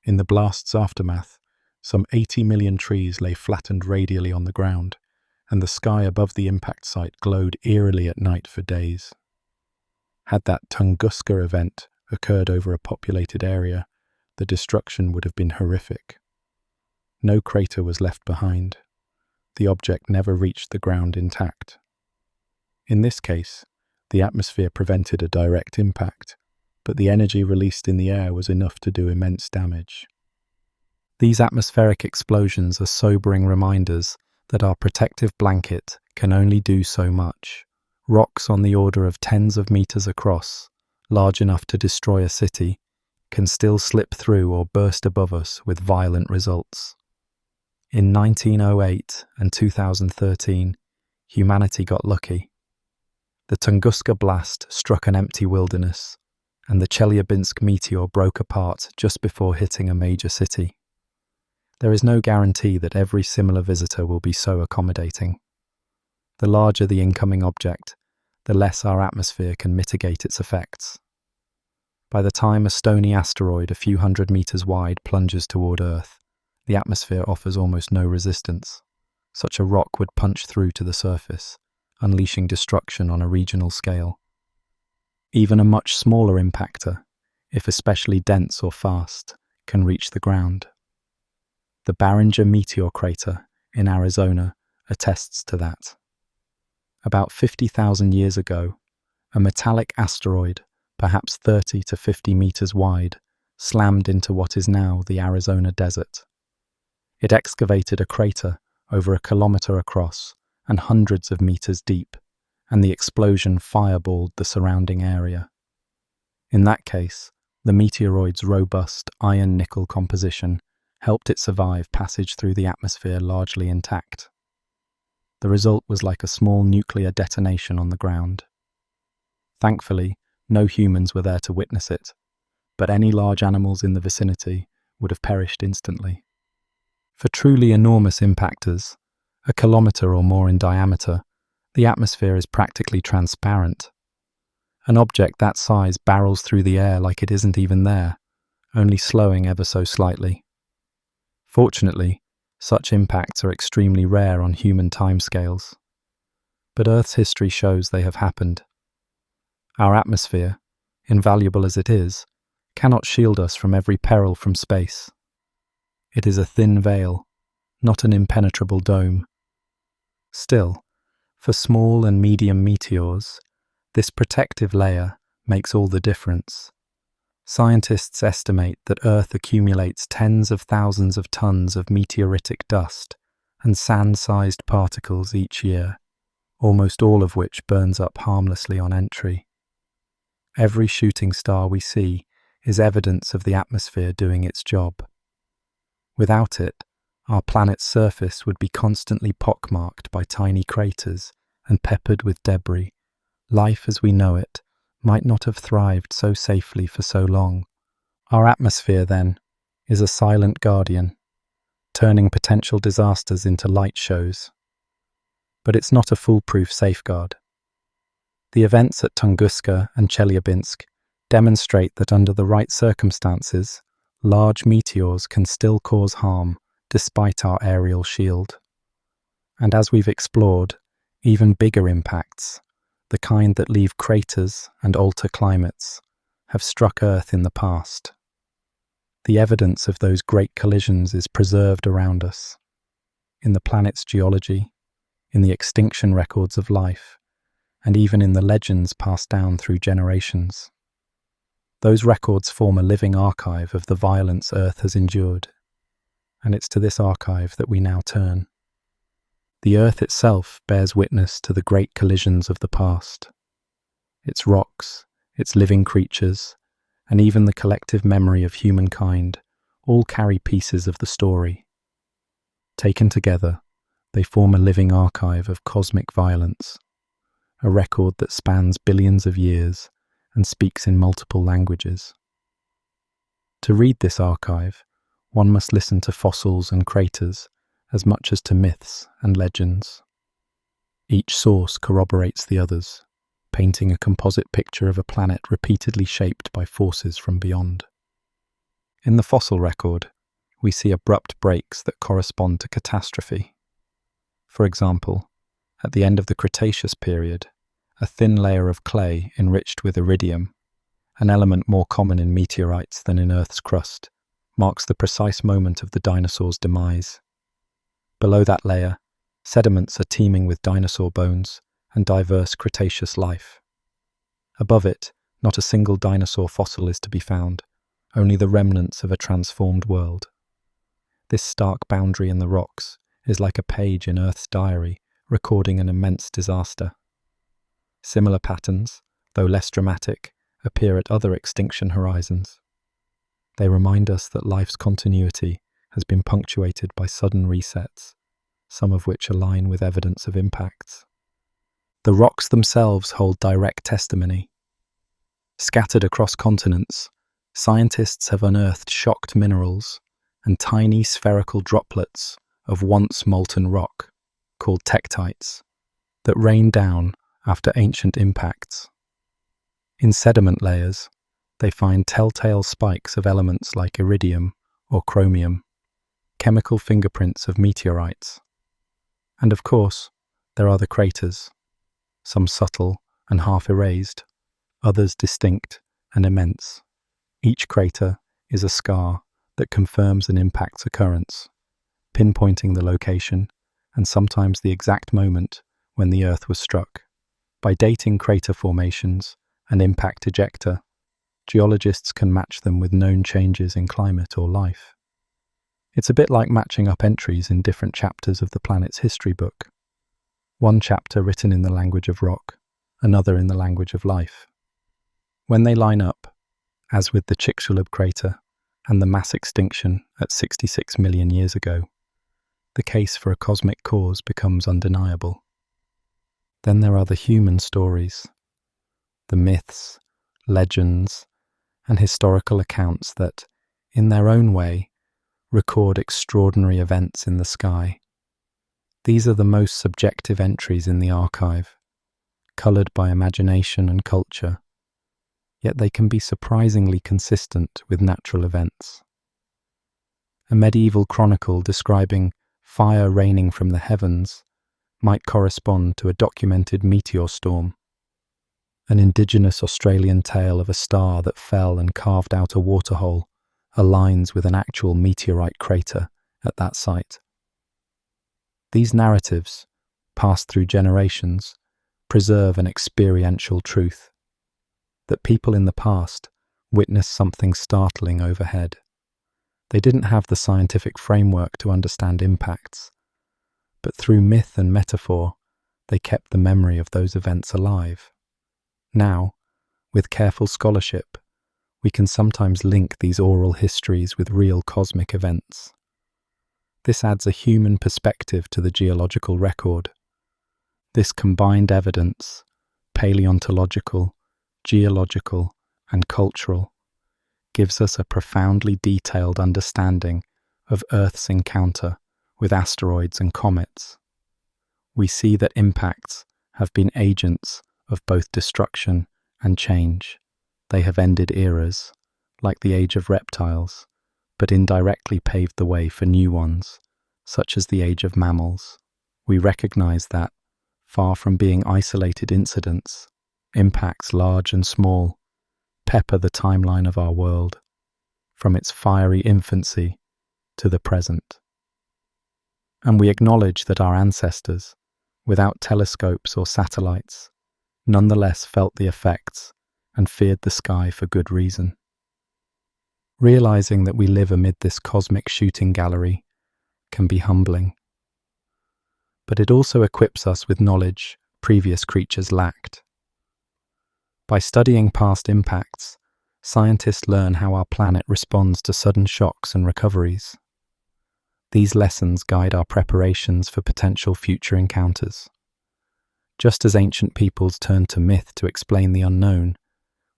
In the blast's aftermath, some 80 million trees lay flattened radially on the ground, and the sky above the impact site glowed eerily at night for days. Had that Tunguska event occurred over a populated area, the destruction would have been horrific. No crater was left behind. The object never reached the ground intact. In this case, the atmosphere prevented a direct impact, but the energy released in the air was enough to do immense damage. These atmospheric explosions are sobering reminders that our protective blanket can only do so much. Rocks on the order of tens of meters across, large enough to destroy a city, can still slip through or burst above us with violent results. In 1908 and 2013, humanity got lucky. The Tunguska blast struck an empty wilderness, and the Chelyabinsk meteor broke apart just before hitting a major city. There is no guarantee that every similar visitor will be so accommodating. The larger the incoming object, the less our atmosphere can mitigate its effects. By the time a stony asteroid a few hundred meters wide plunges toward Earth, the atmosphere offers almost no resistance. Such a rock would punch through to the surface, unleashing destruction on a regional scale. Even a much smaller impactor, if especially dense or fast, can reach the ground. The Barringer meteor crater in Arizona attests to that. About 50,000 years ago, a metallic asteroid, perhaps 30 to 50 meters wide, slammed into what is now the Arizona desert. It excavated a crater over a kilometer across and hundreds of meters deep, and the explosion fireballed the surrounding area. In that case, the meteoroid's robust iron-nickel composition helped it survive passage through the atmosphere largely intact. The result was like a small nuclear detonation on the ground. Thankfully, no humans were there to witness it, but any large animals in the vicinity would have perished instantly. For truly enormous impactors, a kilometer or more in diameter, the atmosphere is practically transparent. An object that size barrels through the air like it isn't even there, only slowing ever so slightly. Fortunately, such impacts are extremely rare on human timescales. But Earth's history shows they have happened. Our atmosphere, invaluable as it is, cannot shield us from every peril from space. It is a thin veil, not an impenetrable dome. Still, for small and medium meteors, this protective layer makes all the difference. Scientists estimate that Earth accumulates tens of thousands of tons of meteoritic dust and sand-sized particles each year, almost all of which burns up harmlessly on entry. Every shooting star we see is evidence of the atmosphere doing its job. Without it, our planet's surface would be constantly pockmarked by tiny craters and peppered with debris. Life as we know it might not have thrived so safely for so long. Our atmosphere, then, is a silent guardian, turning potential disasters into light shows. But it's not a foolproof safeguard. The events at Tunguska and Chelyabinsk demonstrate that under the right circumstances, large meteors can still cause harm despite our aerial shield. And as we've explored, even bigger impacts, the kind that leave craters and alter climates, have struck Earth in the past. The evidence of those great collisions is preserved around us, in the planet's geology, in the extinction records of life, and even in the legends passed down through generations. Those records form a living archive of the violence Earth has endured, and it's to this archive that we now turn. The Earth itself bears witness to the great collisions of the past. Its rocks, its living creatures, and even the collective memory of humankind all carry pieces of the story. Taken together, they form a living archive of cosmic violence, a record that spans billions of years and speaks in multiple languages. To read this archive, one must listen to fossils and craters as much as to myths and legends. Each source corroborates the others, painting a composite picture of a planet repeatedly shaped by forces from beyond. In the fossil record, we see abrupt breaks that correspond to catastrophe. For example, at the end of the Cretaceous period, a thin layer of clay enriched with iridium, an element more common in meteorites than in Earth's crust, marks the precise moment of the dinosaur's demise. Below that layer, sediments are teeming with dinosaur bones and diverse Cretaceous life. Above it, not a single dinosaur fossil is to be found, only the remnants of a transformed world. This stark boundary in the rocks is like a page in Earth's diary, recording an immense disaster. Similar patterns, though less dramatic, appear at other extinction horizons. They remind us that life's continuity has been punctuated by sudden resets, some of which align with evidence of impacts. The rocks themselves hold direct testimony. Scattered across continents, scientists have unearthed shocked minerals and tiny spherical droplets of once molten rock, called tektites, that rain down after ancient impacts. In sediment layers, they find telltale spikes of elements like iridium or chromium, chemical fingerprints of meteorites. And of course, there are the craters, some subtle and half erased, others distinct and immense. Each crater is a scar that confirms an impact's occurrence, pinpointing the location and sometimes the exact moment when the Earth was struck. By dating crater formations and impact ejecta, geologists can match them with known changes in climate or life. It's a bit like matching up entries in different chapters of the planet's history book. One chapter written in the language of rock, another in the language of life. When they line up, as with the Chicxulub crater and the mass extinction at 66 million years ago, the case for a cosmic cause becomes undeniable. Then there are the human stories, the myths, legends, and historical accounts that, in their own way, record extraordinary events in the sky. These are the most subjective entries in the archive, coloured by imagination and culture, yet they can be surprisingly consistent with natural events. A medieval chronicle describing fire raining from the heavens might correspond to a documented meteor storm. An indigenous Australian tale of a star that fell and carved out a waterhole aligns with an actual meteorite crater at that site. These narratives, passed through generations, preserve an experiential truth, that people in the past witnessed something startling overhead. They didn't have the scientific framework to understand impacts, but through myth and metaphor, they kept the memory of those events alive. Now, with careful scholarship, we can sometimes link these oral histories with real cosmic events. This adds a human perspective to the geological record. This combined evidence, paleontological, geological, and cultural, gives us a profoundly detailed understanding of Earth's encounter with asteroids and comets. We see that impacts have been agents of both destruction and change. They have ended eras, like the age of reptiles, but indirectly paved the way for new ones, such as the age of mammals. We recognize that, far from being isolated incidents, impacts large and small pepper the timeline of our world, from its fiery infancy to the present. And we acknowledge that our ancestors, without telescopes or satellites, nonetheless felt the effects and feared the sky for good reason. Realizing that we live amid this cosmic shooting gallery can be humbling, but it also equips us with knowledge previous creatures lacked. By studying past impacts, scientists learn how our planet responds to sudden shocks and recoveries. These lessons guide our preparations for potential future encounters. Just as ancient peoples turned to myth to explain the unknown,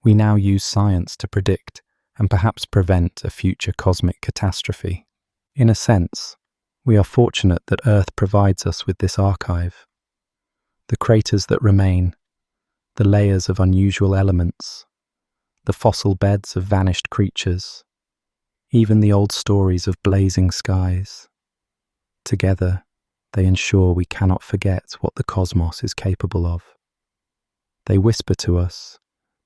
we now use science to predict and perhaps prevent a future cosmic catastrophe. In a sense, we are fortunate that Earth provides us with this archive. The craters that remain, the layers of unusual elements, the fossil beds of vanished creatures, even the old stories of blazing skies. Together, they ensure we cannot forget what the cosmos is capable of. They whisper to us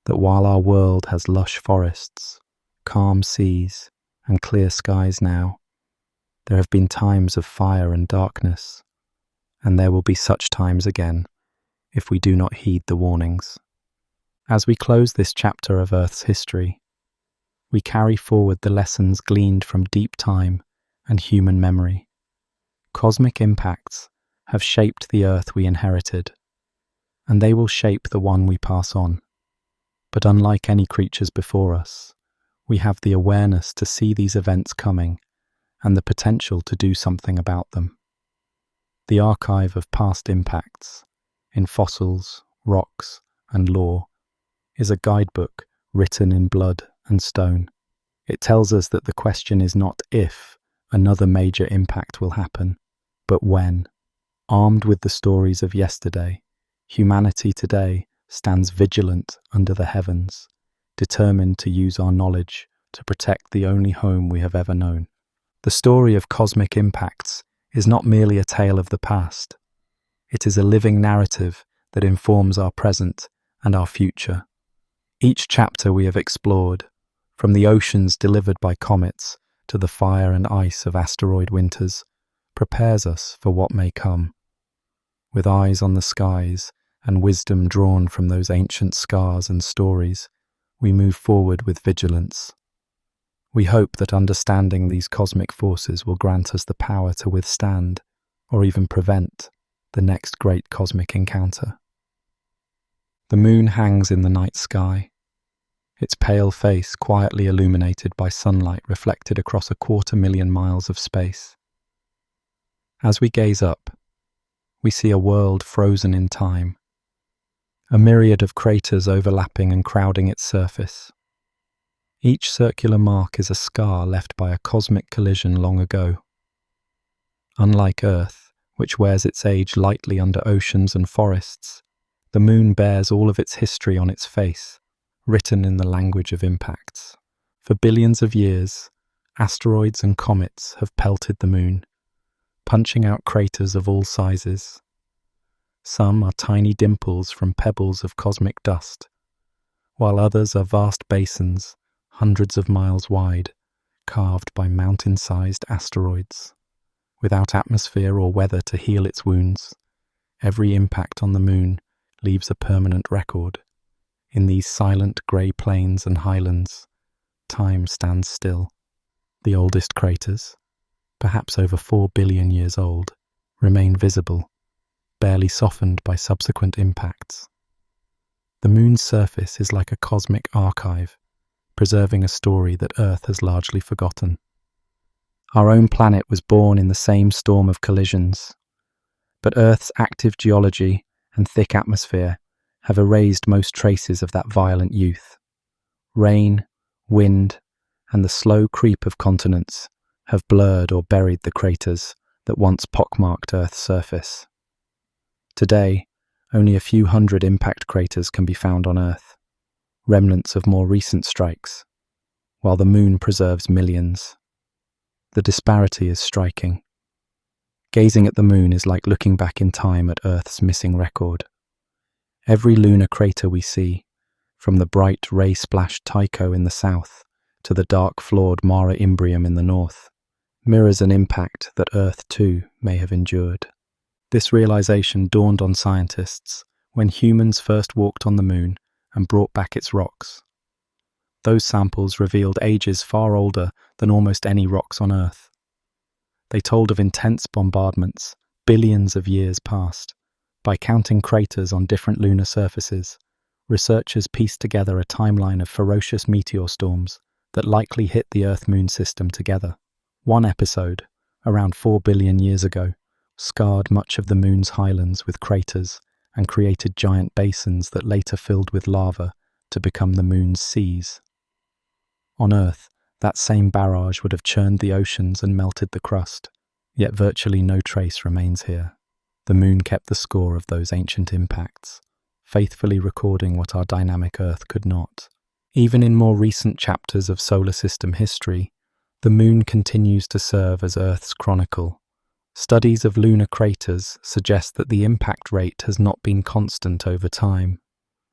that while our world has lush forests, calm seas, and clear skies now, there have been times of fire and darkness, and there will be such times again if we do not heed the warnings. As we close this chapter of Earth's history, we carry forward the lessons gleaned from deep time and human memory. Cosmic impacts have shaped the Earth we inherited, and they will shape the one we pass on. But unlike any creatures before us, we have the awareness to see these events coming and the potential to do something about them. The archive of past impacts, in fossils, rocks, and lore, is a guidebook written in blood and stone. It tells us that the question is not if another major impact will happen, but when. Armed with the stories of yesterday, humanity today stands vigilant under the heavens, determined to use our knowledge to protect the only home we have ever known. The story of cosmic impacts is not merely a tale of the past. It is a living narrative that informs our present and our future. Each chapter we have explored, from the oceans delivered by comets to the fire and ice of asteroid winters, prepares us for what may come. With eyes on the skies and wisdom drawn from those ancient scars and stories, we move forward with vigilance. We hope that understanding these cosmic forces will grant us the power to withstand, or even prevent, the next great cosmic encounter. The moon hangs in the night sky, its pale face quietly illuminated by sunlight reflected across 250,000 miles of space. As we gaze up, we see a world frozen in time, a myriad of craters overlapping and crowding its surface. Each circular mark is a scar left by a cosmic collision long ago. Unlike Earth, which wears its age lightly under oceans and forests, the moon bears all of its history on its face, written in the language of impacts. For billions of years, asteroids and comets have pelted the moon, punching out craters of all sizes. Some are tiny dimples from pebbles of cosmic dust, while others are vast basins, hundreds of miles wide, carved by mountain-sized asteroids. Without atmosphere or weather to heal its wounds, every impact on the moon leaves a permanent record. In these silent grey plains and highlands, time stands still. The oldest craters, perhaps over 4 billion years old, remain visible, barely softened by subsequent impacts. The moon's surface is like a cosmic archive, preserving a story that Earth has largely forgotten. Our own planet was born in the same storm of collisions, but Earth's active geology and thick atmosphere have erased most traces of that violent youth. Rain, wind, and the slow creep of continents have blurred or buried the craters that once pockmarked Earth's surface. Today, only a few hundred impact craters can be found on Earth, remnants of more recent strikes, while the moon preserves millions. The disparity is striking. Gazing at the moon is like looking back in time at Earth's missing record. Every lunar crater we see, from the bright ray-splashed Tycho in the south to the dark-floored Mare Imbrium in the north, mirrors an impact that Earth too may have endured. This realization dawned on scientists when humans first walked on the moon and brought back its rocks. Those samples revealed ages far older than almost any rocks on Earth. They told of intense bombardments, billions of years past. By counting craters on different lunar surfaces, researchers pieced together a timeline of ferocious meteor storms that likely hit the Earth-Moon system together. One episode, around 4 billion years ago, scarred much of the moon's highlands with craters and created giant basins that later filled with lava to become the moon's seas. On Earth, that same barrage would have churned the oceans and melted the crust, yet virtually no trace remains here. The moon kept the score of those ancient impacts, faithfully recording what our dynamic Earth could not. Even in more recent chapters of solar system history, the moon continues to serve as Earth's chronicle. Studies of lunar craters suggest that the impact rate has not been constant over time.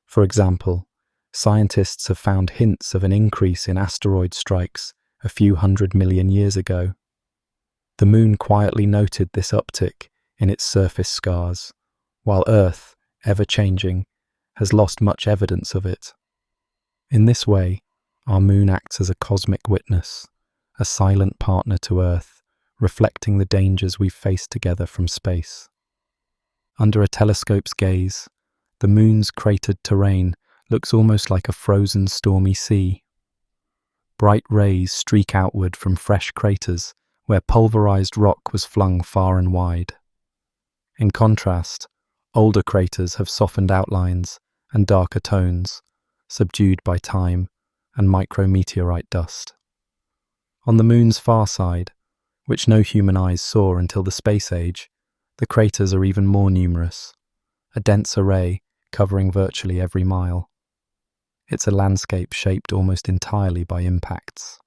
For example, scientists have found hints of an increase in asteroid strikes a few 100 million years ago. The moon quietly noted this uptick in its surface scars, while Earth, ever-changing, has lost much evidence of it. In this way, our moon acts as a cosmic witness, a silent partner to Earth, reflecting the dangers we've faced together from space. Under a telescope's gaze, the moon's cratered terrain looks almost like a frozen stormy sea. Bright rays streak outward from fresh craters where pulverized rock was flung far and wide. In contrast, older craters have softened outlines and darker tones, subdued by time and micrometeorite dust. On the moon's far side, which no human eyes saw until the space age, the craters are even more numerous, a dense array covering virtually every mile. It's a landscape shaped almost entirely by impacts.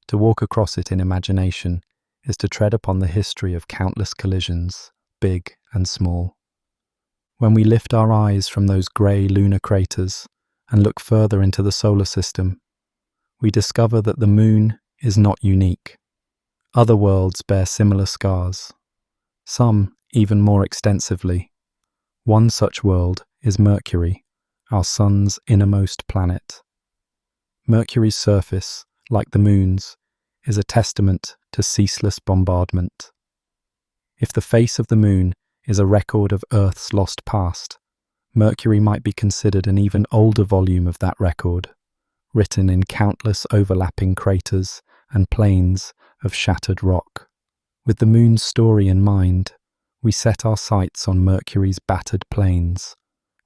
To walk across it in imagination is to tread upon the history of countless collisions, big and small. When we lift our eyes from those grey lunar craters and look further into the solar system, we discover that the moon is not unique. Other worlds bear similar scars, some even more extensively. One such world is Mercury, our sun's innermost planet. Mercury's surface, like the moon's, is a testament to ceaseless bombardment. If the face of the moon is a record of Earth's lost past, Mercury might be considered an even older volume of that record, written in countless overlapping craters and plains of shattered rock. With the moon's story in mind, we set our sights on Mercury's battered plains,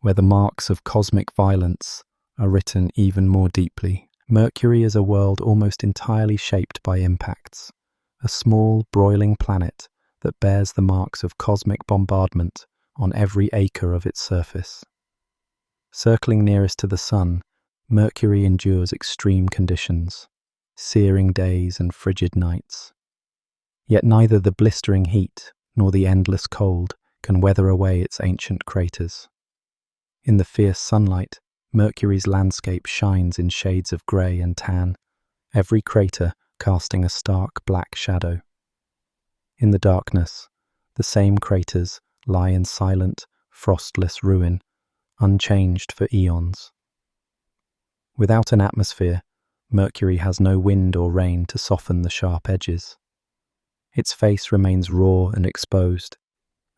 where the marks of cosmic violence are written even more deeply. Mercury is a world almost entirely shaped by impacts, a small, broiling planet that bears the marks of cosmic bombardment on every acre of its surface. Circling nearest to the Sun, Mercury endures extreme conditions, searing days and frigid nights. Yet neither the blistering heat nor the endless cold can weather away its ancient craters. In the fierce sunlight, Mercury's landscape shines in shades of grey and tan, every crater casting a stark black shadow. In the darkness, the same craters lie in silent, frostless ruin, unchanged for eons. Without an atmosphere, Mercury has no wind or rain to soften the sharp edges. Its face remains raw and exposed,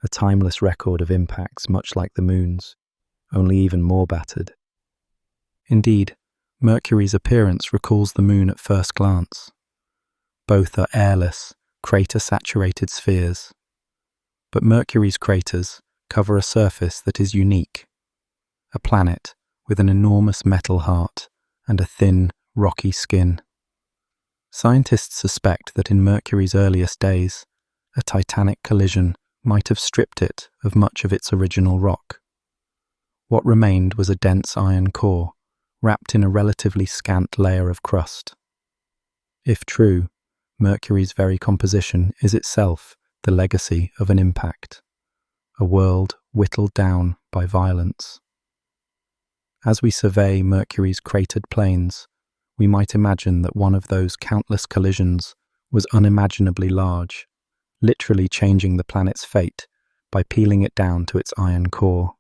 a timeless record of impacts much like the Moon's, only even more battered. Indeed, Mercury's appearance recalls the Moon at first glance. Both are airless, crater-saturated spheres. But Mercury's craters cover a surface that is unique, a planet with an enormous metal heart and a thin, rocky skin. Scientists suspect that in Mercury's earliest days, a titanic collision might have stripped it of much of its original rock. What remained was a dense iron core, wrapped in a relatively scant layer of crust. If true, Mercury's very composition is itself the legacy of an impact, a world whittled down by violence. As we survey Mercury's cratered plains, we might imagine that one of those countless collisions was unimaginably large, literally changing the planet's fate by peeling it down to its iron core.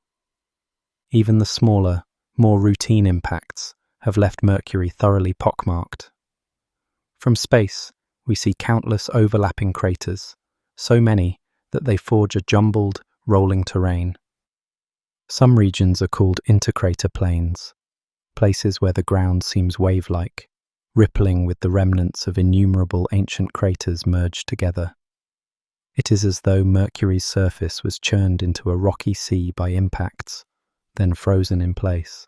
Even the smaller, more routine impacts have left Mercury thoroughly pockmarked. From space, we see countless overlapping craters, so many that they forge a jumbled, rolling terrain. Some regions are called intercrater plains, places where the ground seems wave-like, rippling with the remnants of innumerable ancient craters merged together. It is as though Mercury's surface was churned into a rocky sea by impacts, then frozen in place.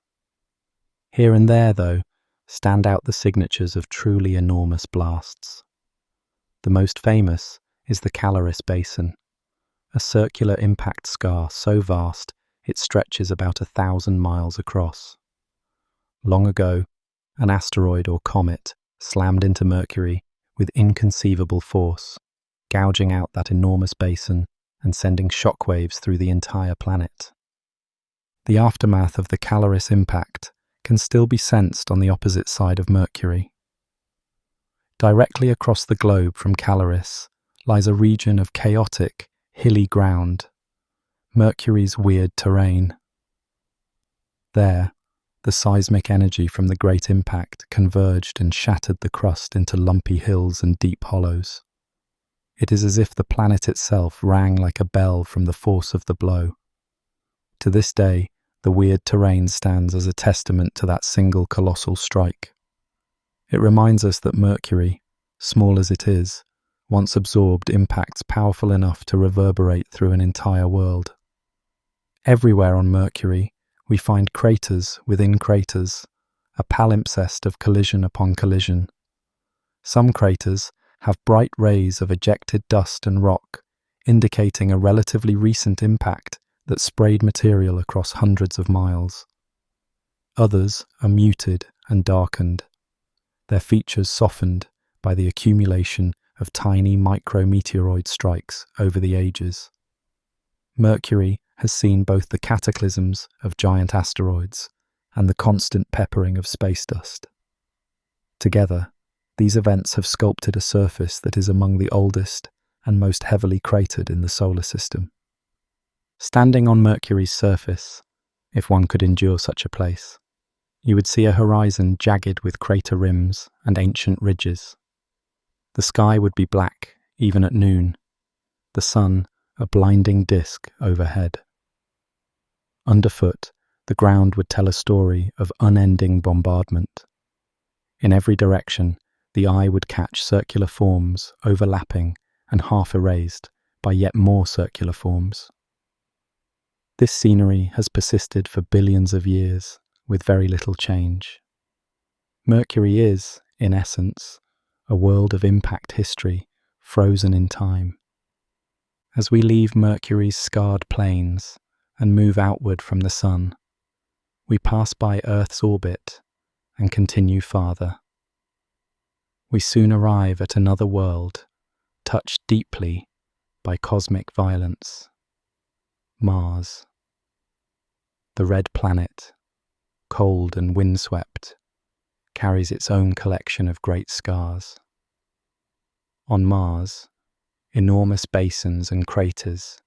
Here and there, though, stand out the signatures of truly enormous blasts. The most famous is the Caloris Basin, a circular impact scar so vast it stretches about 1,000 miles across. Long ago, an asteroid or comet slammed into Mercury with inconceivable force, gouging out that enormous basin and sending shockwaves through the entire planet. The aftermath of the Caloris impact can still be sensed on the opposite side of Mercury. Directly across the globe from Caloris lies a region of chaotic, hilly ground, Mercury's weird terrain. There, the seismic energy from the Great Impact converged and shattered the crust into lumpy hills and deep hollows. It is as if the planet itself rang like a bell from the force of the blow. To this day, the weird terrain stands as a testament to that single colossal strike. It reminds us that Mercury, small as it is, once absorbed impacts powerful enough to reverberate through an entire world. Everywhere on Mercury, we find craters within craters, a palimpsest of collision upon collision. Some craters have bright rays of ejected dust and rock, indicating a relatively recent impact that sprayed material across hundreds of miles. Others are muted and darkened, their features softened by the accumulation of tiny micrometeoroid strikes over the ages. Mercury has seen both the cataclysms of giant asteroids and the constant peppering of space dust. Together, these events have sculpted a surface that is among the oldest and most heavily cratered in the solar system. Standing on Mercury's surface, if one could endure such a place, you would see a horizon jagged with crater rims and ancient ridges. The sky would be black, even at noon, the sun a blinding disk overhead. Underfoot, the ground would tell a story of unending bombardment. In every direction, the eye would catch circular forms overlapping and half erased by yet more circular forms. This scenery has persisted for billions of years, with very little change. Mercury is, in essence, a world of impact history, frozen in time. As we leave Mercury's scarred plains and move outward from the Sun, we pass by Earth's orbit and continue farther. We soon arrive at another world, touched deeply by cosmic violence. Mars. The red planet, cold and windswept, carries its own collection of great scars. On Mars, enormous basins and craters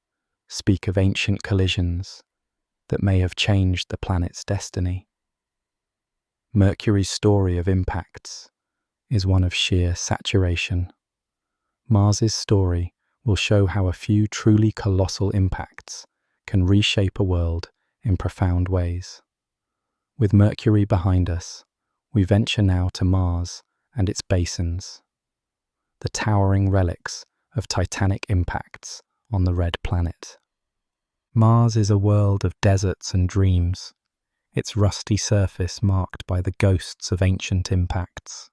speak of ancient collisions that may have changed the planet's destiny. Mercury's story of impacts is one of sheer saturation, Mars's story will show how a few truly colossal impacts can reshape a world in profound ways. With Mercury behind us, we venture now to Mars and its basins, the towering relics of titanic impacts on the red planet. Mars is a world of deserts and dreams, its rusty surface marked by the ghosts of ancient impacts.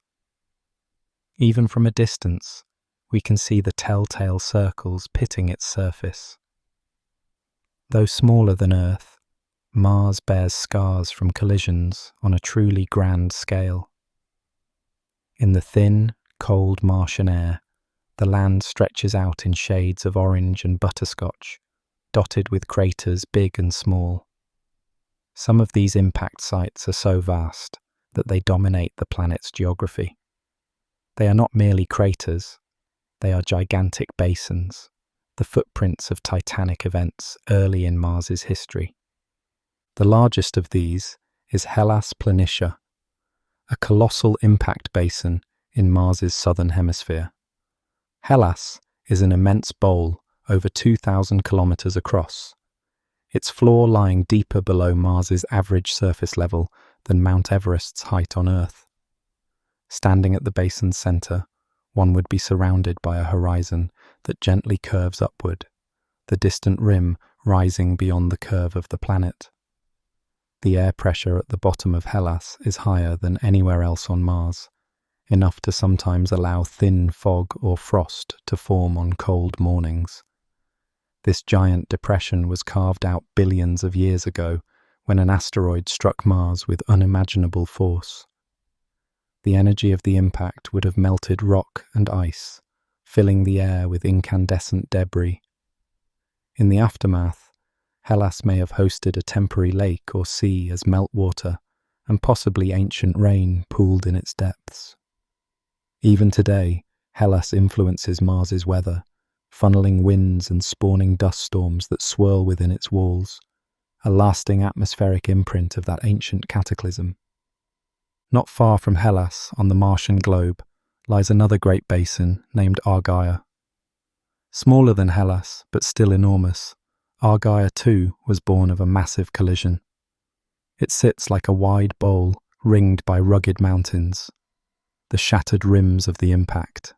Even from a distance, we can see the telltale circles pitting its surface. Though smaller than Earth, Mars bears scars from collisions on a truly grand scale. In the thin, cold Martian air, the land stretches out in shades of orange and butterscotch, dotted with craters big and small. Some of these impact sites are so vast that they dominate the planet's geography. They are not merely craters, they are gigantic basins, the footprints of titanic events early in Mars's history. The largest of these is Hellas Planitia, a colossal impact basin in Mars's southern hemisphere. Hellas is an immense bowl over 2,000 kilometers across, its floor lying deeper below Mars's average surface level than Mount Everest's height on Earth. Standing at the basin's center, one would be surrounded by a horizon that gently curves upward, the distant rim rising beyond the curve of the planet. The air pressure at the bottom of Hellas is higher than anywhere else on Mars, enough to sometimes allow thin fog or frost to form on cold mornings. This giant depression was carved out billions of years ago when an asteroid struck Mars with unimaginable force. The energy of the impact would have melted rock and ice, filling the air with incandescent debris. In the aftermath, Hellas may have hosted a temporary lake or sea as meltwater, and possibly ancient rain pooled in its depths. Even today, Hellas influences Mars's weather, funneling winds and spawning dust storms that swirl within its walls, a lasting atmospheric imprint of that ancient cataclysm. Not far from Hellas, on the Martian globe, lies another great basin named Argaea. Smaller than Hellas, but still enormous, Argaea too was born of a massive collision. It sits like a wide bowl ringed by rugged mountains, the shattered rims of the impact.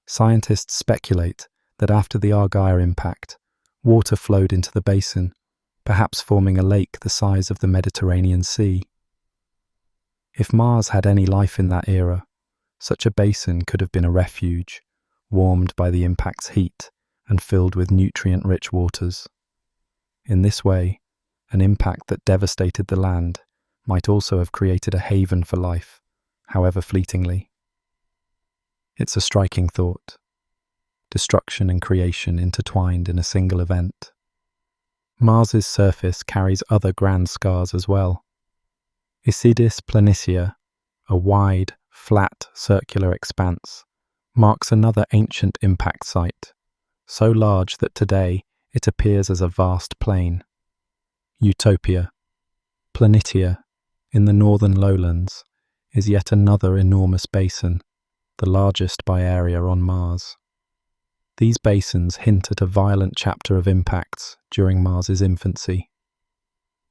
Scientists speculate that after the Argaea impact, water flowed into the basin, perhaps forming a lake the size of the Mediterranean Sea. If Mars had any life in that era, such a basin could have been a refuge, warmed by the impact's heat and filled with nutrient-rich waters. In this way, an impact that devastated the land might also have created a haven for life, however fleetingly. It's a striking thought. Destruction and creation intertwined in a single event. Mars's surface carries other grand scars as well. Isidis Planitia, a wide, flat, circular expanse, marks another ancient impact site, so large that today it appears as a vast plain. Utopia, Planitia, in the northern lowlands, is yet another enormous basin, the largest by area on Mars. These basins hint at a violent chapter of impacts during Mars's infancy.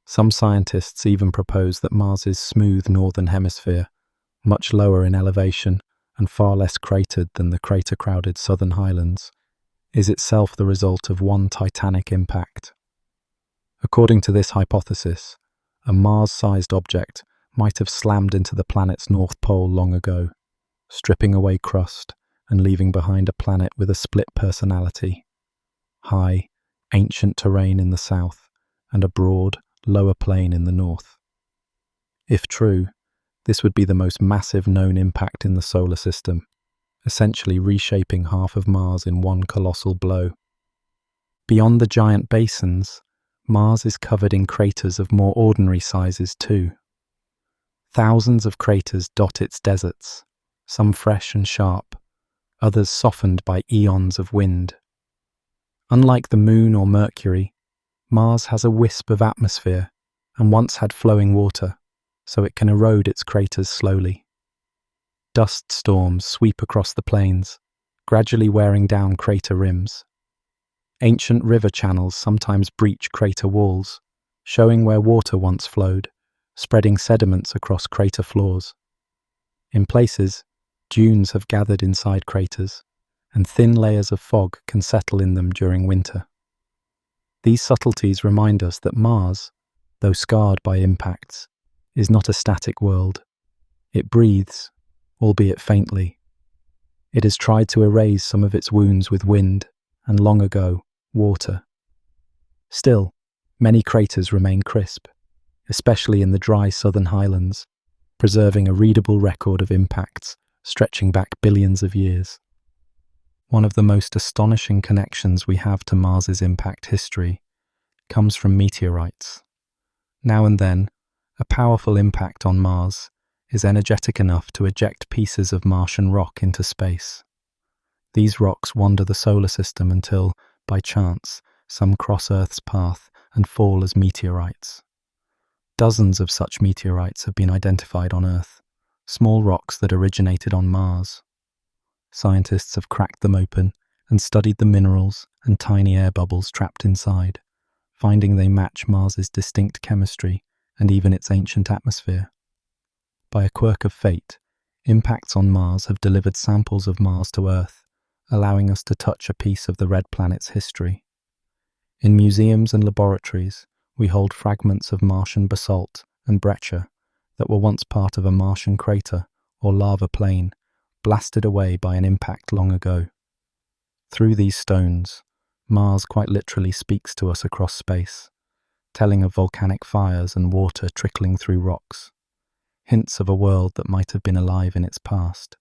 Some scientists even propose that Mars's smooth northern hemisphere, much lower in elevation and far less cratered than the crater-crowded southern highlands, is itself the result of one titanic impact. According to this hypothesis, a Mars-sized object might have slammed into the planet's north pole long ago, stripping away crust and leaving behind a planet with a split personality. High, ancient terrain in the south and a broad, lower plain in the north. If true, this would be the most massive known impact in the solar system, essentially reshaping half of Mars in one colossal blow. Beyond the giant basins, Mars is covered in craters of more ordinary sizes too. Thousands of craters dot its deserts, some fresh and sharp, others softened by eons of wind. Unlike the Moon or Mercury, Mars has a wisp of atmosphere and once had flowing water, so it can erode its craters slowly. Dust storms sweep across the plains, gradually wearing down crater rims. Ancient river channels sometimes breach crater walls, showing where water once flowed, spreading sediments across crater floors. In places, dunes have gathered inside craters, and thin layers of fog can settle in them during winter. These subtleties remind us that Mars, though scarred by impacts, is not a static world. It breathes, albeit faintly. It has tried to erase some of its wounds with wind, and long ago, water. Still, many craters remain crisp, especially in the dry southern highlands, preserving a readable record of impacts stretching back billions of years. One of the most astonishing connections we have to Mars's impact history comes from meteorites. Now and then, a powerful impact on Mars is energetic enough to eject pieces of Martian rock into space. These rocks wander the solar system until, by chance, some cross Earth's path and fall as meteorites. Dozens of such meteorites have been identified on Earth, small rocks that originated on Mars. Scientists have cracked them open and studied the minerals and tiny air bubbles trapped inside, finding they match Mars's distinct chemistry and even its ancient atmosphere. By a quirk of fate, impacts on Mars have delivered samples of Mars to Earth, allowing us to touch a piece of the red planet's history. In museums and laboratories, we hold fragments of Martian basalt and breccia that were once part of a Martian crater or lava plain, blasted away by an impact long ago. Through these stones, Mars quite literally speaks to us across space, telling of volcanic fires and water trickling through rocks, hints of a world that might have been alive in its past.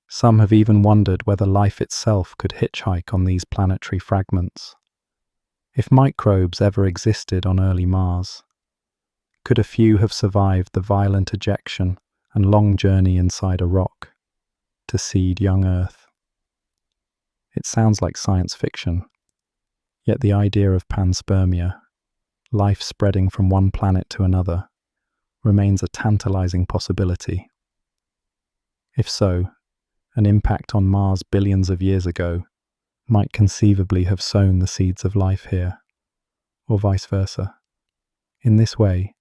Some have even wondered whether life itself could hitchhike on these planetary fragments. If microbes ever existed on early Mars, could a few have survived the violent ejection and long journey inside a rock to seed young Earth? It sounds like science fiction, yet the idea of panspermia, life spreading from one planet to another, remains a tantalizing possibility. If so, an impact on Mars billions of years ago might conceivably have sown the seeds of life here, or vice versa. In this way,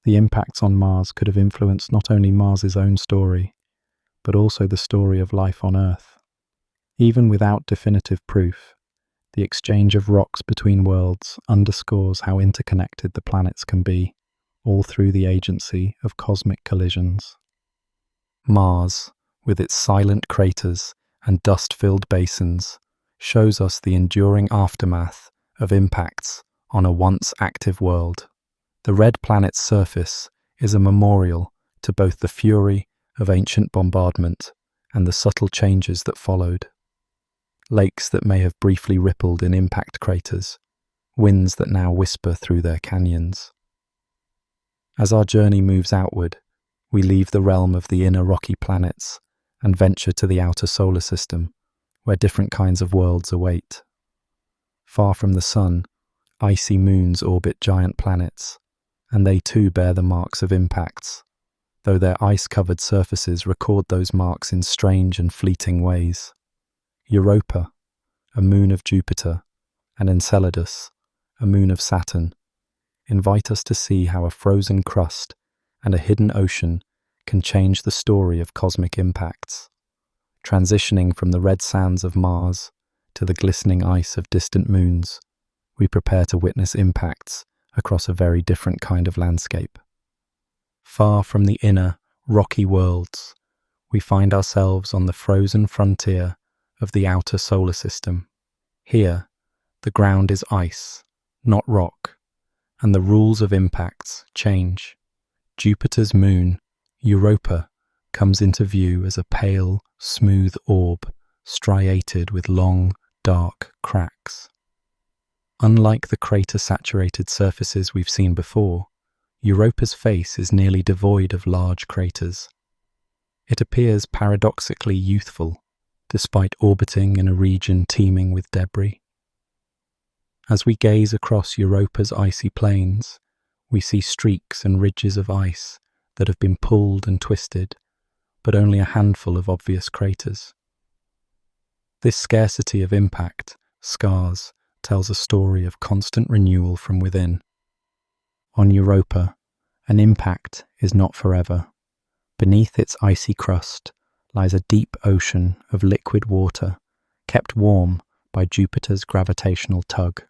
the impacts on Mars could have influenced not only Mars's own story, but also the story of life on Earth. Even without definitive proof, the exchange of rocks between worlds underscores how interconnected the planets can be, all through the agency of cosmic collisions. Mars, with its silent craters and dust-filled basins, shows us the enduring aftermath of impacts on a once active world. The red planet's surface is a memorial to both the fury of ancient bombardment and the subtle changes that followed. Lakes that may have briefly rippled in impact craters, winds that now whisper through their canyons. As our journey moves outward, we leave the realm of the inner rocky planets and venture to the outer solar system, where different kinds of worlds await. Far from the sun, icy moons orbit giant planets, and they too bear the marks of impacts, though their ice-covered surfaces record those marks in strange and fleeting ways. Europa, a moon of Jupiter, and Enceladus, a moon of Saturn, invite us to see how a frozen crust and a hidden ocean can change the story of cosmic impacts. Transitioning from the red sands of Mars to the glistening ice of distant moons, we prepare to witness impacts across a very different kind of landscape. Far from the inner, rocky worlds, we find ourselves on the frozen frontier of the outer solar system. Here, the ground is ice, not rock, and the rules of impacts change. Jupiter's moon, Europa, comes into view as a pale, smooth orb, striated with long, dark cracks. Unlike the crater-saturated surfaces we've seen before, Europa's face is nearly devoid of large craters. It appears paradoxically youthful, despite orbiting in a region teeming with debris. As we gaze across Europa's icy plains, we see streaks and ridges of ice that have been pulled and twisted, but only a handful of obvious craters. This scarcity of impact, scars, tells a story of constant renewal from within. On Europa, an impact is not forever. Beneath its icy crust lies a deep ocean of liquid water, kept warm by Jupiter's gravitational tug.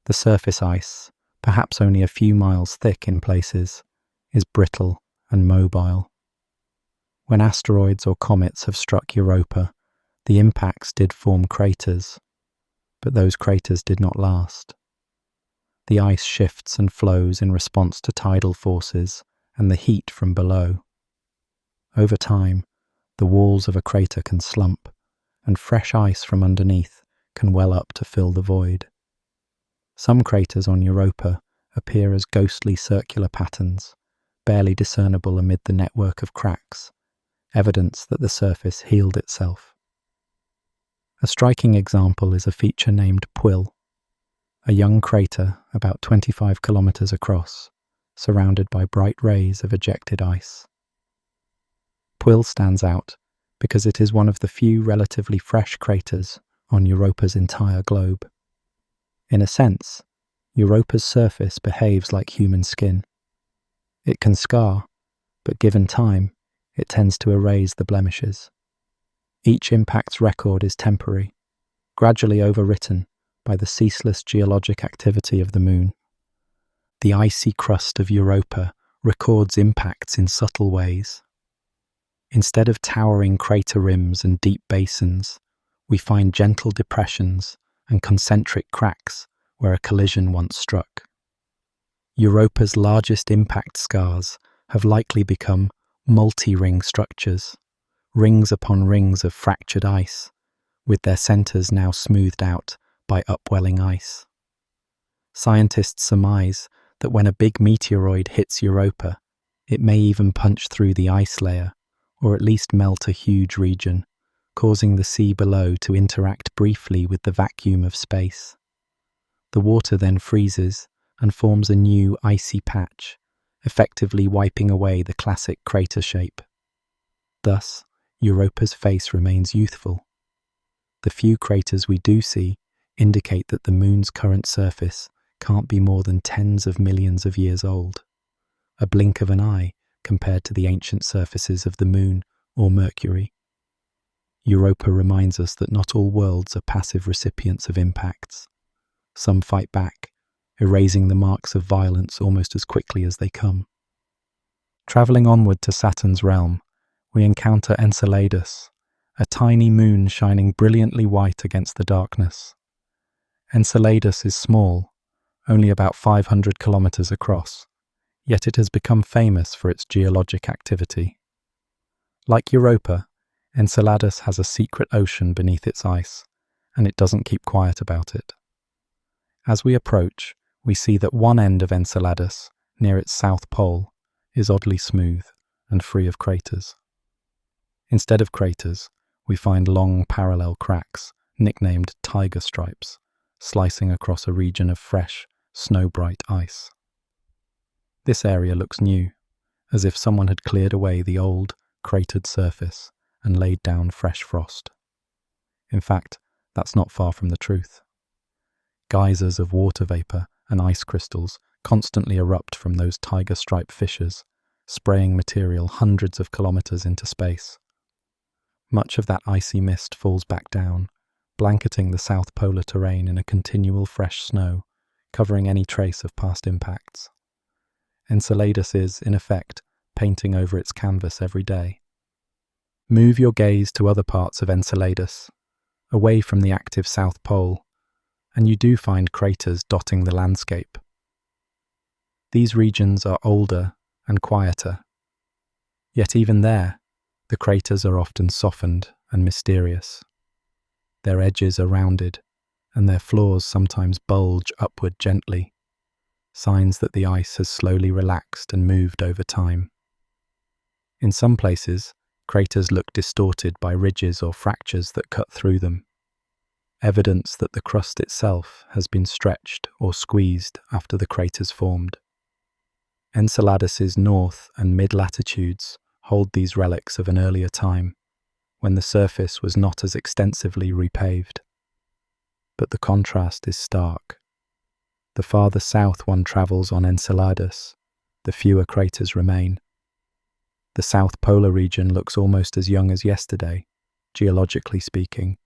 The surface ice, perhaps only a few miles thick in places, is brittle and mobile. When asteroids or comets have struck Europa, the impacts did form craters, but those craters did not last. The ice shifts and flows in response to tidal forces and the heat from below. Over time, the walls of a crater can slump, and fresh ice from underneath can well up to fill the void. Some craters on Europa appear as ghostly circular patterns, barely discernible amid the network of cracks, evidence that the surface healed itself. A striking example is a feature named Pwill, a young crater about 25 kilometers across, surrounded by bright rays of ejected ice. Pwill stands out because it is one of the few relatively fresh craters on Europa's entire globe. In a sense, Europa's surface behaves like human skin. It can scar, but given time, it tends to erase the blemishes. Each impact's record is temporary, gradually overwritten by the ceaseless geologic activity of the Moon. The icy crust of Europa records impacts in subtle ways. Instead of towering crater rims and deep basins, we find gentle depressions and concentric cracks where a collision once struck. Europa's largest impact scars have likely become multi-ring structures, rings upon rings of fractured ice, with their centers now smoothed out by upwelling ice. Scientists surmise that when a big meteoroid hits Europa, it may even punch through the ice layer, or at least melt a huge region, causing the sea below to interact briefly with the vacuum of space. The water then freezes and forms a new icy patch, effectively wiping away the classic crater shape. Thus, Europa's face remains youthful. The few craters we do see indicate that the Moon's current surface can't be more than tens of millions of years old, a blink of an eye compared to the ancient surfaces of the Moon or Mercury. Europa reminds us that not all worlds are passive recipients of impacts. Some fight back, erasing the marks of violence almost as quickly as they come. Travelling onward to Saturn's realm, we encounter Enceladus, a tiny moon shining brilliantly white against the darkness. Enceladus is small, only about 500 kilometers across, yet it has become famous for its geologic activity. Like Europa, Enceladus has a secret ocean beneath its ice, and it doesn't keep quiet about it. As we approach, we see that one end of Enceladus, near its south pole, is oddly smooth and free of craters. Instead of craters, we find long parallel cracks, nicknamed tiger stripes, slicing across a region of fresh, snow-bright ice. This area looks new, as if someone had cleared away the old, cratered surface and laid down fresh frost. In fact, that's not far from the truth. Geysers of water vapor and ice crystals constantly erupt from those tiger stripe fissures, spraying material hundreds of kilometers into space. Much of that icy mist falls back down, blanketing the south polar terrain in a continual fresh snow, covering any trace of past impacts. Enceladus is, in effect, painting over its canvas every day. Move your gaze to other parts of Enceladus, away from the active South Pole, and you do find craters dotting the landscape. These regions are older and quieter, yet even there, the craters are often softened and mysterious. Their edges are rounded, and their floors sometimes bulge upward gently, signs that the ice has slowly relaxed and moved over time. In some places, craters look distorted by ridges or fractures that cut through them, evidence that the crust itself has been stretched or squeezed after the craters formed. Enceladus's north and mid-latitudes hold these relics of an earlier time, when the surface was not as extensively repaved. But the contrast is stark. The farther south one travels on Enceladus, the fewer craters remain. The South Polar region looks almost as young as yesterday, geologically speaking,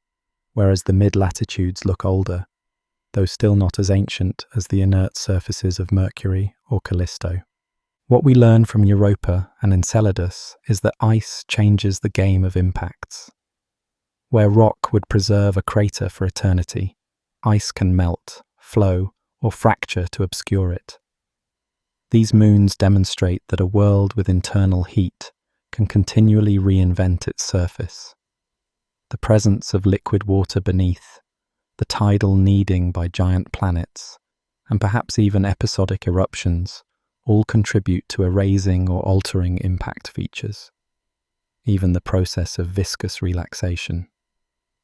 whereas the mid-latitudes look older, though still not as ancient as the inert surfaces of Mercury or Callisto. What we learn from Europa and Enceladus is that ice changes the game of impacts. Where rock would preserve a crater for eternity, ice can melt, flow, or fracture to obscure it. These moons demonstrate that a world with internal heat can continually reinvent its surface. The presence of liquid water beneath, the tidal kneading by giant planets, and perhaps even episodic eruptions all contribute to erasing or altering impact features. Even the process of viscous relaxation,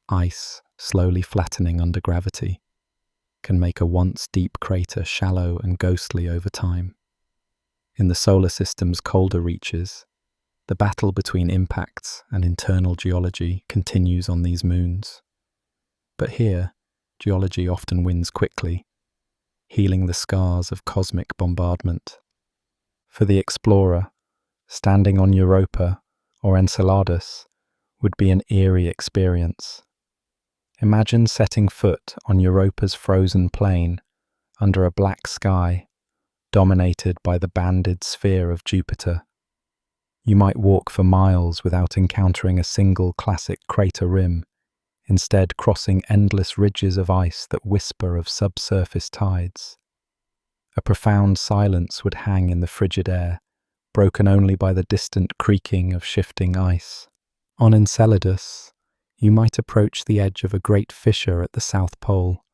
ice slowly flattening under gravity, can make a once deep crater shallow and ghostly over time. In the solar system's colder reaches, the battle between impacts and internal geology continues on these moons. But here, geology often wins quickly, healing the scars of cosmic bombardment. For the explorer, standing on Europa or Enceladus would be an eerie experience. Imagine setting foot on Europa's frozen plain under a black sky dominated by the banded sphere of Jupiter. You might walk for miles without encountering a single classic crater rim, instead crossing endless ridges of ice that whisper of subsurface tides. A profound silence would hang in the frigid air, broken only by the distant creaking of shifting ice. On Enceladus, you might approach the edge of a great fissure at the South Pole,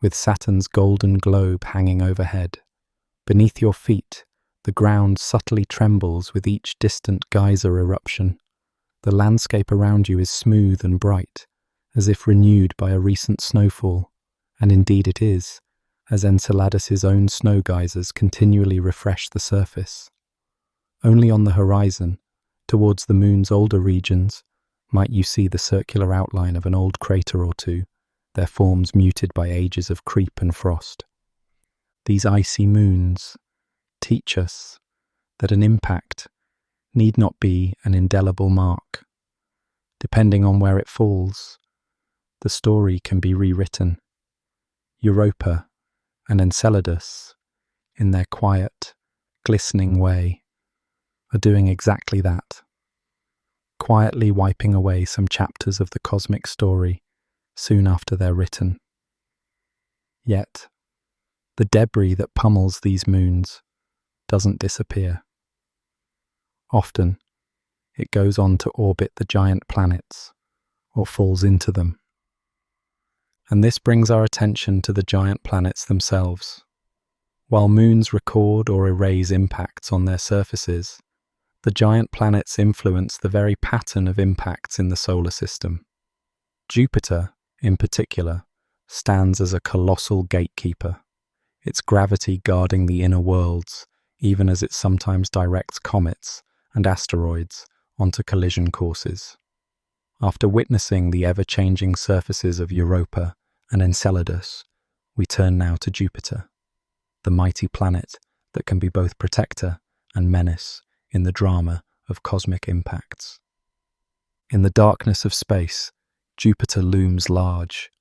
with Saturn's golden globe hanging overhead. Beneath your feet, the ground subtly trembles with each distant geyser eruption. The landscape around you is smooth and bright, as if renewed by a recent snowfall, and indeed it is, as Enceladus's own snow geysers continually refresh the surface. Only on the horizon, towards the moon's older regions, might you see the circular outline of an old crater or two, their forms muted by ages of creep and frost. These icy moons teach us that an impact need not be an indelible mark. Depending on where it falls, the story can be rewritten. Europa and Enceladus, in their quiet, glistening way, are doing exactly that, quietly wiping away some chapters of the cosmic story soon after they're written. Yet, the debris that pummels these moons doesn't disappear. Often, it goes on to orbit the giant planets, or falls into them. And this brings our attention to the giant planets themselves. While moons record or erase impacts on their surfaces, the giant planets influence the very pattern of impacts in the solar system. Jupiter, in particular, stands as a colossal gatekeeper, its gravity guarding the inner worlds, even as it sometimes directs comets and asteroids onto collision courses. After witnessing the ever-changing surfaces of Europa and Enceladus, we turn now to Jupiter, the mighty planet that can be both protector and menace in the drama of cosmic impacts. In the darkness of space, Jupiter looms large,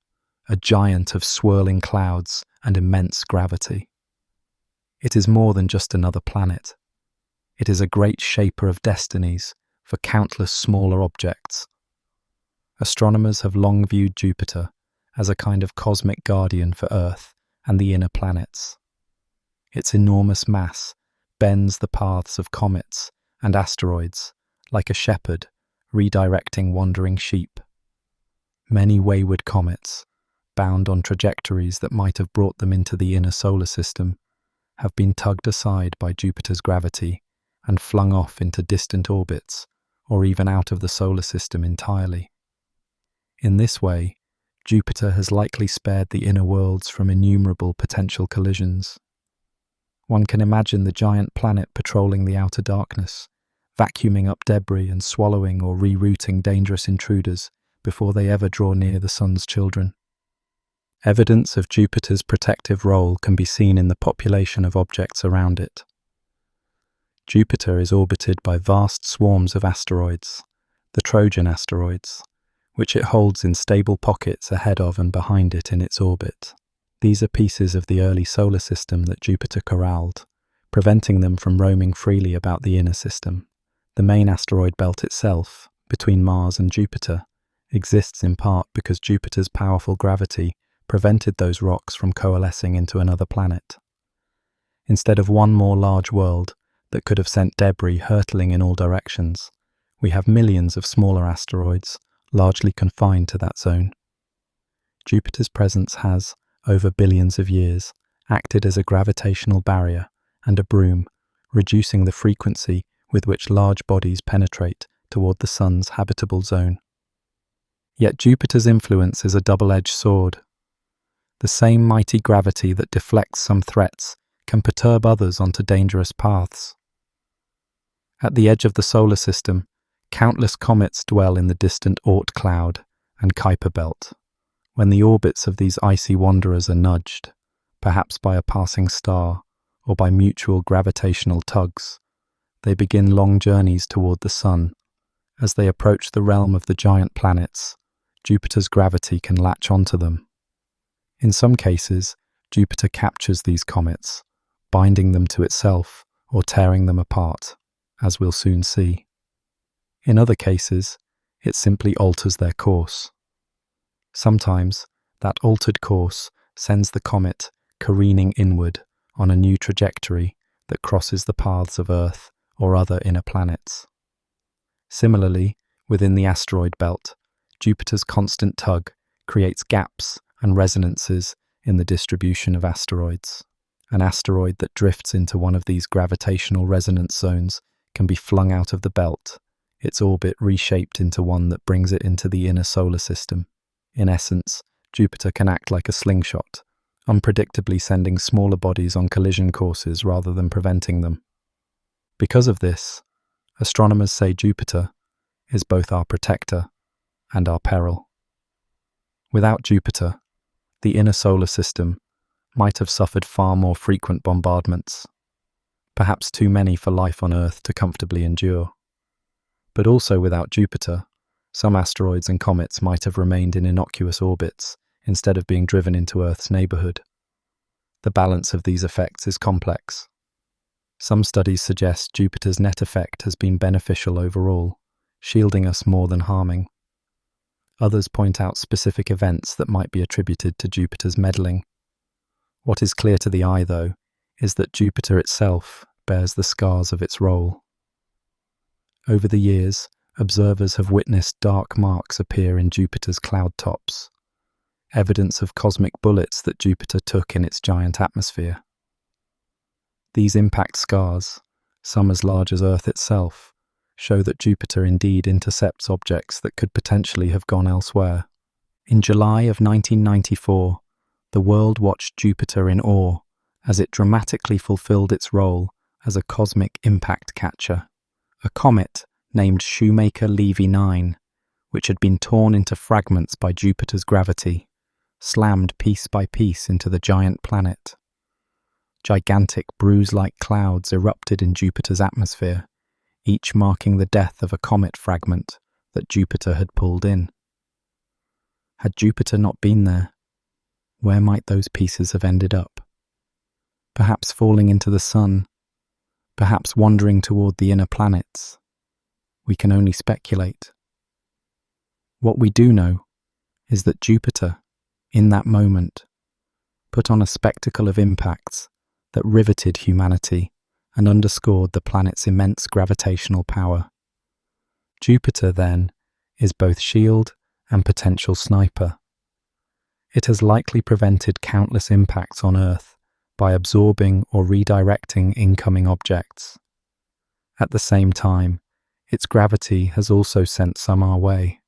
a giant of swirling clouds and immense gravity. It is more than just another planet. It is a great shaper of destinies for countless smaller objects. Astronomers have long viewed Jupiter as a kind of cosmic guardian for Earth and the inner planets. Its enormous mass bends the paths of comets and asteroids like a shepherd redirecting wandering sheep. Many wayward comets, bound on trajectories that might have brought them into the inner solar system, have been tugged aside by Jupiter's gravity and flung off into distant orbits, or even out of the solar system entirely. In this way, Jupiter has likely spared the inner worlds from innumerable potential collisions. One can imagine the giant planet patrolling the outer darkness, vacuuming up debris and swallowing or rerouting dangerous intruders before they ever draw near the Sun's children. Evidence of Jupiter's protective role can be seen in the population of objects around it. Jupiter is orbited by vast swarms of asteroids, the Trojan asteroids, which it holds in stable pockets ahead of and behind it in its orbit. These are pieces of the early solar system that Jupiter corralled, preventing them from roaming freely about the inner system. The main asteroid belt itself, between Mars and Jupiter, exists in part because Jupiter's powerful gravity prevented those rocks from coalescing into another planet. Instead of one more large world that could have sent debris hurtling in all directions, we have millions of smaller asteroids, largely confined to that zone. Jupiter's presence has, over billions of years, acted as a gravitational barrier and a broom, reducing the frequency with which large bodies penetrate toward the Sun's habitable zone. Yet Jupiter's influence is a double-edged sword. The same mighty gravity that deflects some threats can perturb others onto dangerous paths. At the edge of the solar system, countless comets dwell in the distant Oort cloud and Kuiper belt. When the orbits of these icy wanderers are nudged, perhaps by a passing star or by mutual gravitational tugs, they begin long journeys toward the Sun. As they approach the realm of the giant planets, Jupiter's gravity can latch onto them. In some cases, Jupiter captures these comets, binding them to itself or tearing them apart, as we'll soon see. In other cases, it simply alters their course. Sometimes, that altered course sends the comet careening inward on a new trajectory that crosses the paths of Earth or other inner planets. Similarly, within the asteroid belt, Jupiter's constant tug creates gaps and resonances in the distribution of asteroids. An asteroid that drifts into one of these gravitational resonance zones can be flung out of the belt, its orbit reshaped into one that brings it into the inner solar system. In essence, Jupiter can act like a slingshot, unpredictably sending smaller bodies on collision courses rather than preventing them. Because of this, astronomers say Jupiter is both our protector and our peril. Without Jupiter, the inner solar system might have suffered far more frequent bombardments, perhaps too many for life on Earth to comfortably endure. But also without Jupiter, some asteroids and comets might have remained in innocuous orbits instead of being driven into Earth's neighborhood. The balance of these effects is complex. Some studies suggest Jupiter's net effect has been beneficial overall, shielding us more than harming. Others point out specific events that might be attributed to Jupiter's meddling. What is clear to the eye, though, is that Jupiter itself bears the scars of its role. Over the years, observers have witnessed dark marks appear in Jupiter's cloud tops, evidence of cosmic bullets that Jupiter took in its giant atmosphere. These impact scars, some as large as Earth itself, show that Jupiter indeed intercepts objects that could potentially have gone elsewhere. In July of 1994, the world watched Jupiter in awe as it dramatically fulfilled its role as a cosmic impact catcher. A comet named Shoemaker-Levy 9, which had been torn into fragments by Jupiter's gravity, slammed piece by piece into the giant planet. Gigantic bruise-like clouds erupted in Jupiter's atmosphere, each marking the death of a comet fragment that Jupiter had pulled in. Had Jupiter not been there, where might those pieces have ended up? Perhaps falling into the Sun, perhaps wandering toward the inner planets. We can only speculate. What we do know is that Jupiter, in that moment, put on a spectacle of impacts that riveted humanity and underscored the planet's immense gravitational power. Jupiter, then, is both shield and potential sniper. It has likely prevented countless impacts on Earth by absorbing or redirecting incoming objects. At the same time, its gravity has also sent some our way.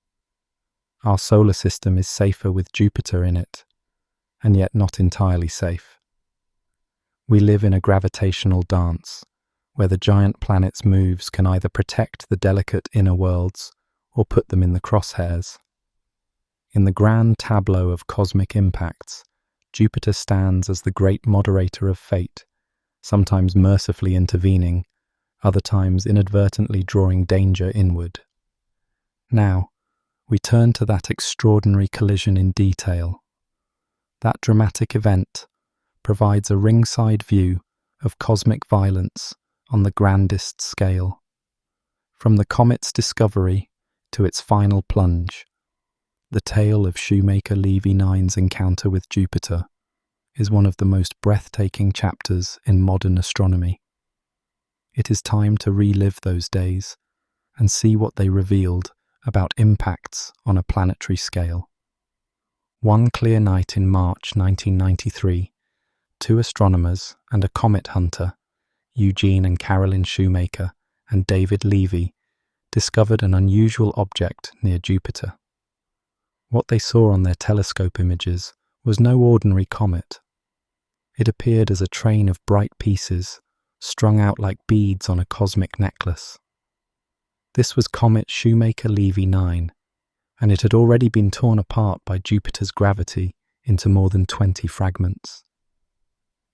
Our solar system is safer with Jupiter in it, and yet not entirely safe. We live in a gravitational dance, where the giant planet's moves can either protect the delicate inner worlds or put them in the crosshairs. In the grand tableau of cosmic impacts, Jupiter stands as the great moderator of fate, sometimes mercifully intervening, other times inadvertently drawing danger inward. Now, we turn to that extraordinary collision in detail. That dramatic event provides a ringside view of cosmic violence on the grandest scale. From the comet's discovery to its final plunge, the tale of Shoemaker Levy 9's encounter with Jupiter is one of the most breathtaking chapters in modern astronomy. It is time to relive those days and see what they revealed about impacts on a planetary scale. One clear night in March 1993, two astronomers and a comet hunter, Eugene and Carolyn Shoemaker and David Levy, discovered an unusual object near Jupiter. What they saw on their telescope images was no ordinary comet. It appeared as a train of bright pieces, strung out like beads on a cosmic necklace. This was comet Shoemaker Levy 9, and it had already been torn apart by Jupiter's gravity into more than 20 fragments.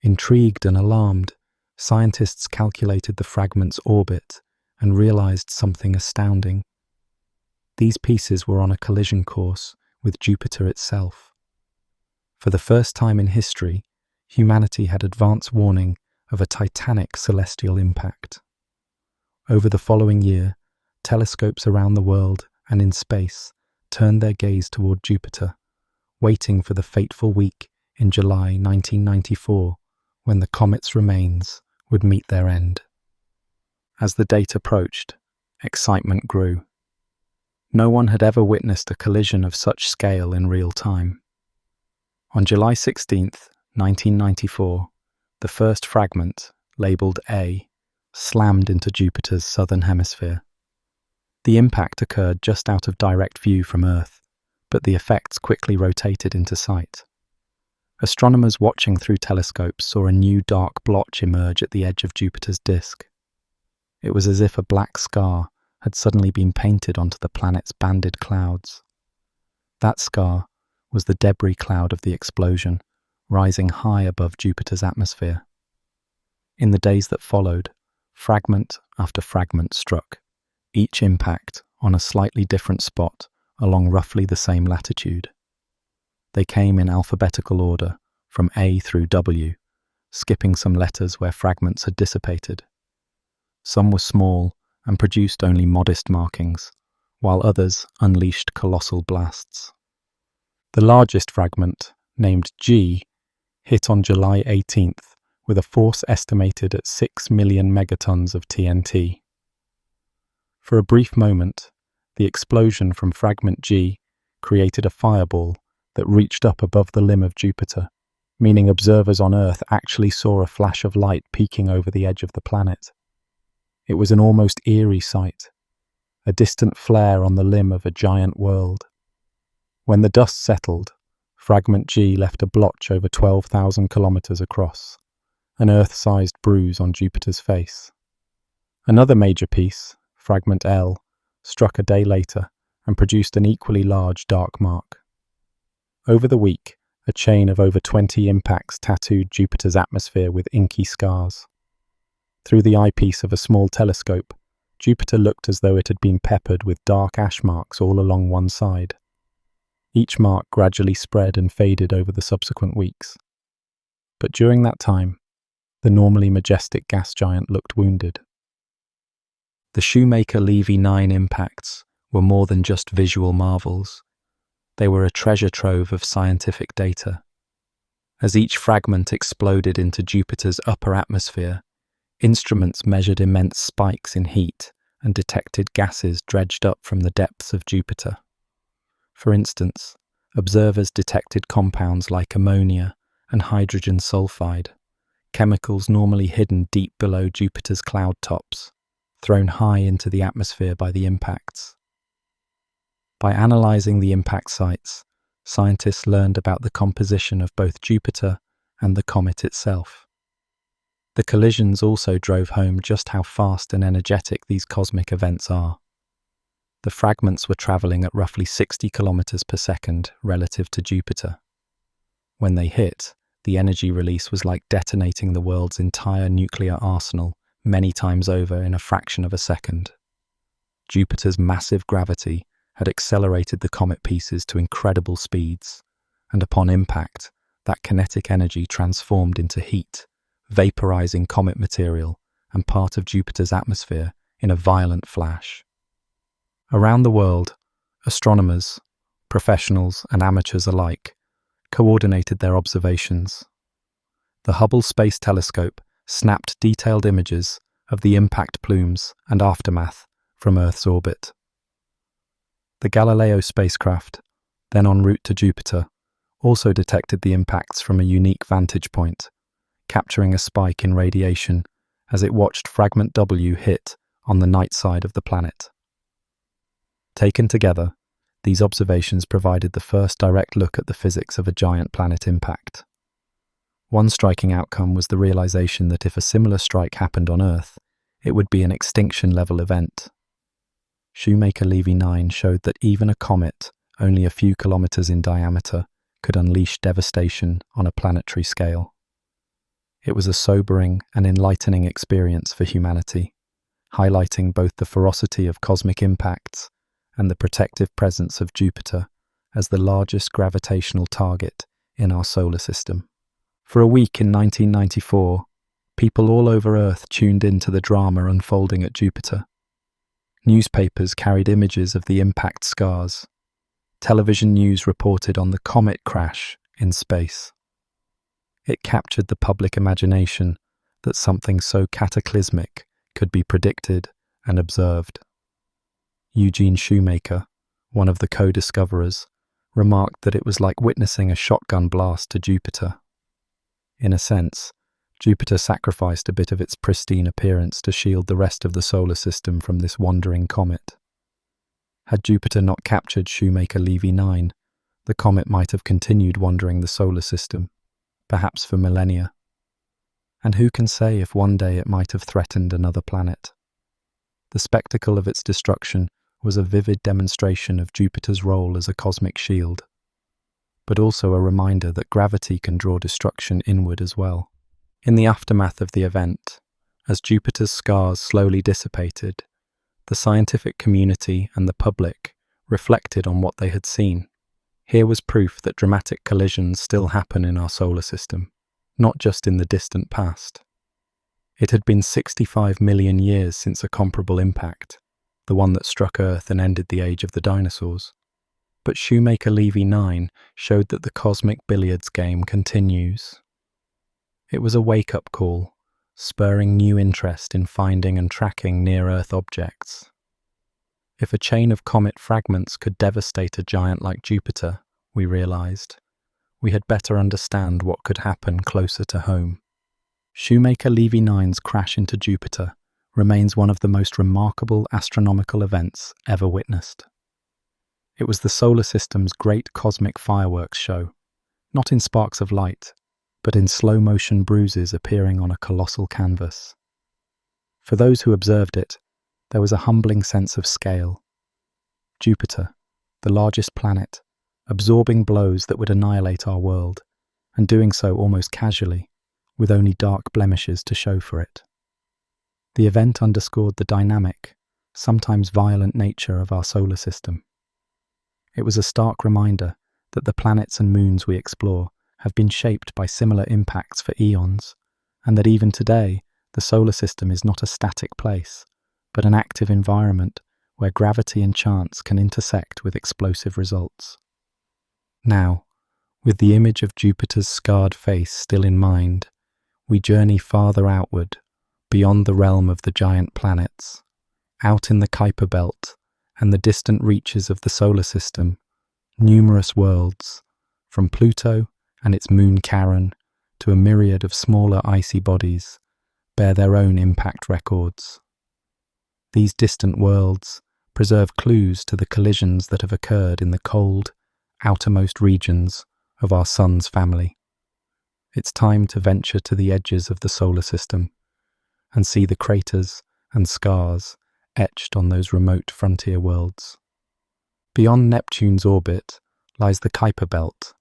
Intrigued and alarmed, scientists calculated the fragment's orbit and realized something astounding. These pieces were on a collision course with Jupiter itself. For the first time in history, humanity had advance warning of a titanic celestial impact. Over the following year, telescopes around the world and in space turned their gaze toward Jupiter, waiting for the fateful week in July 1994 when the comet's remains would meet their end. As the date approached, excitement grew. No one had ever witnessed a collision of such scale in real time. On July 16, 1994, the first fragment, labelled A, slammed into Jupiter's southern hemisphere. The impact occurred just out of direct view from Earth, but the effects quickly rotated into sight. Astronomers watching through telescopes saw a new dark blotch emerge at the edge of Jupiter's disk. It was as if a black scar had suddenly been painted onto the planet's banded clouds. That scar was the debris cloud of the explosion, rising high above Jupiter's atmosphere. In the days that followed, fragment after fragment struck, each impact on a slightly different spot along roughly the same latitude. They came in alphabetical order, from A through W, skipping some letters where fragments had dissipated. Some were small and produced only modest markings, while others unleashed colossal blasts. The largest fragment, named G, hit on July 18th with a force estimated at 6 million megatons of TNT. For a brief moment, the explosion from fragment G created a fireball that reached up above the limb of Jupiter, meaning observers on Earth actually saw a flash of light peeking over the edge of the planet. It was an almost eerie sight, a distant flare on the limb of a giant world. When the dust settled, fragment G left a blotch over 12,000 kilometers across, an Earth-sized bruise on Jupiter's face. Another major piece, fragment L, struck a day later and produced an equally large dark mark. Over the week, a chain of over 20 impacts tattooed Jupiter's atmosphere with inky scars. Through the eyepiece of a small telescope, Jupiter looked as though it had been peppered with dark ash marks all along one side. Each mark gradually spread and faded over the subsequent weeks. But during that time, the normally majestic gas giant looked wounded. The Shoemaker Levy 9 impacts were more than just visual marvels. They were a treasure trove of scientific data. As each fragment exploded into Jupiter's upper atmosphere, instruments measured immense spikes in heat and detected gases dredged up from the depths of Jupiter. For instance, observers detected compounds like ammonia and hydrogen sulfide, chemicals normally hidden deep below Jupiter's cloud tops, thrown high into the atmosphere by the impacts. By analyzing the impact sites, scientists learned about the composition of both Jupiter and the comet itself. The collisions also drove home just how fast and energetic these cosmic events are. The fragments were traveling at roughly 60 kilometers per second relative to Jupiter. When they hit, the energy release was like detonating the world's entire nuclear arsenal many times over in a fraction of a second. Jupiter's massive gravity had accelerated the comet pieces to incredible speeds, and upon impact, that kinetic energy transformed into heat, vaporizing comet material and part of Jupiter's atmosphere in a violent flash. Around the world, astronomers, professionals and amateurs alike, coordinated their observations. The Hubble Space Telescope snapped detailed images of the impact plumes and aftermath from Earth's orbit. The Galileo spacecraft, then en route to Jupiter, also detected the impacts from a unique vantage point, capturing a spike in radiation as it watched fragment W hit on the night side of the planet. Taken together, these observations provided the first direct look at the physics of a giant planet impact. One striking outcome was the realization that if a similar strike happened on Earth, it would be an extinction-level event. Shoemaker-Levy 9 showed that even a comet, only a few kilometers in diameter, could unleash devastation on a planetary scale. It was a sobering and enlightening experience for humanity, highlighting both the ferocity of cosmic impacts and the protective presence of Jupiter as the largest gravitational target in our solar system. For a week in 1994, people all over Earth tuned in to the drama unfolding at Jupiter. Newspapers carried images of the impact scars. Television news reported on the comet crash in space. It captured the public imagination that something so cataclysmic could be predicted and observed. Eugene Shoemaker, one of the co-discoverers, remarked that it was like witnessing a shotgun blast to Jupiter. In a sense, Jupiter sacrificed a bit of its pristine appearance to shield the rest of the solar system from this wandering comet. Had Jupiter not captured Shoemaker-Levy 9, the comet might have continued wandering the solar system, perhaps for millennia. And who can say if one day it might have threatened another planet? The spectacle of its destruction was a vivid demonstration of Jupiter's role as a cosmic shield, but also a reminder that gravity can draw destruction inward as well. In the aftermath of the event, as Jupiter's scars slowly dissipated, the scientific community and the public reflected on what they had seen. Here was proof that dramatic collisions still happen in our solar system, not just in the distant past. It had been 65 million years since a comparable impact, the one that struck Earth and ended the age of the dinosaurs. But Shoemaker-Levy 9 showed that the cosmic billiards game continues. It was a wake-up call, spurring new interest in finding and tracking near-Earth objects. If a chain of comet fragments could devastate a giant like Jupiter, we realized, we had better understand what could happen closer to home. Shoemaker-Levy 9's crash into Jupiter remains one of the most remarkable astronomical events ever witnessed. It was the solar system's great cosmic fireworks show, not in sparks of light, but in slow-motion bruises appearing on a colossal canvas. For those who observed it, there was a humbling sense of scale. Jupiter, the largest planet, absorbing blows that would annihilate our world, and doing so almost casually, with only dark blemishes to show for it. The event underscored the dynamic, sometimes violent nature of our solar system. It was a stark reminder that the planets and moons we explore have been shaped by similar impacts for eons, and that even today, the solar system is not a static place, but an active environment where gravity and chance can intersect with explosive results. Now, with the image of Jupiter's scarred face still in mind, we journey farther outward, beyond the realm of the giant planets, out in the Kuiper Belt and the distant reaches of the solar system. Numerous worlds, from Pluto and its moon Charon to a myriad of smaller icy bodies, bear their own impact records. These distant worlds preserve clues to the collisions that have occurred in the cold, outermost regions of our Sun's family. It's time to venture to the edges of the solar system and see the craters and scars etched on those remote frontier worlds. Beyond Neptune's orbit lies the Kuiper Belt,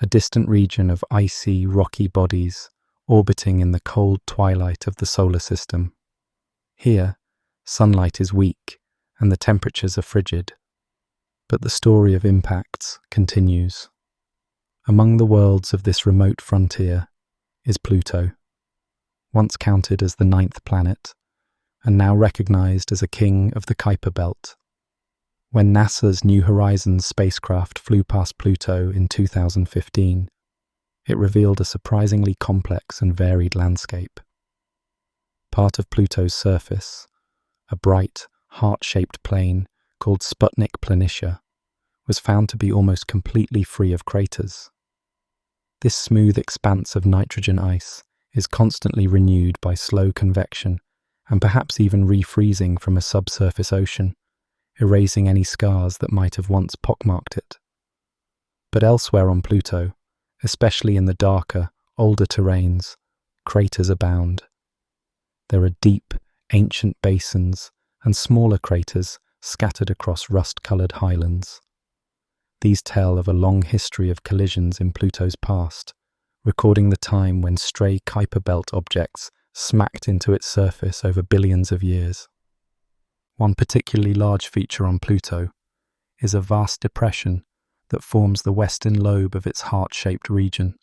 a distant region of icy, rocky bodies orbiting in the cold twilight of the solar system. Here, sunlight is weak and the temperatures are frigid. But the story of impacts continues. Among the worlds of this remote frontier is Pluto, once counted as the 9th planet, and now recognized as a king of the Kuiper Belt. When NASA's New Horizons spacecraft flew past Pluto in 2015, it revealed a surprisingly complex and varied landscape. Part of Pluto's surface, a bright, heart-shaped plain called Sputnik Planitia, was found to be almost completely free of craters. This smooth expanse of nitrogen ice is constantly renewed by slow convection and perhaps even refreezing from a subsurface ocean, erasing any scars that might have once pockmarked it. But elsewhere on Pluto, especially in the darker, older terrains, craters abound. There are deep, ancient basins and smaller craters scattered across rust-coloured highlands. These tell of a long history of collisions in Pluto's past, recording the time when stray Kuiper Belt objects smacked into its surface over billions of years. One particularly large feature on Pluto is a vast depression that forms the western lobe of its heart-shaped region.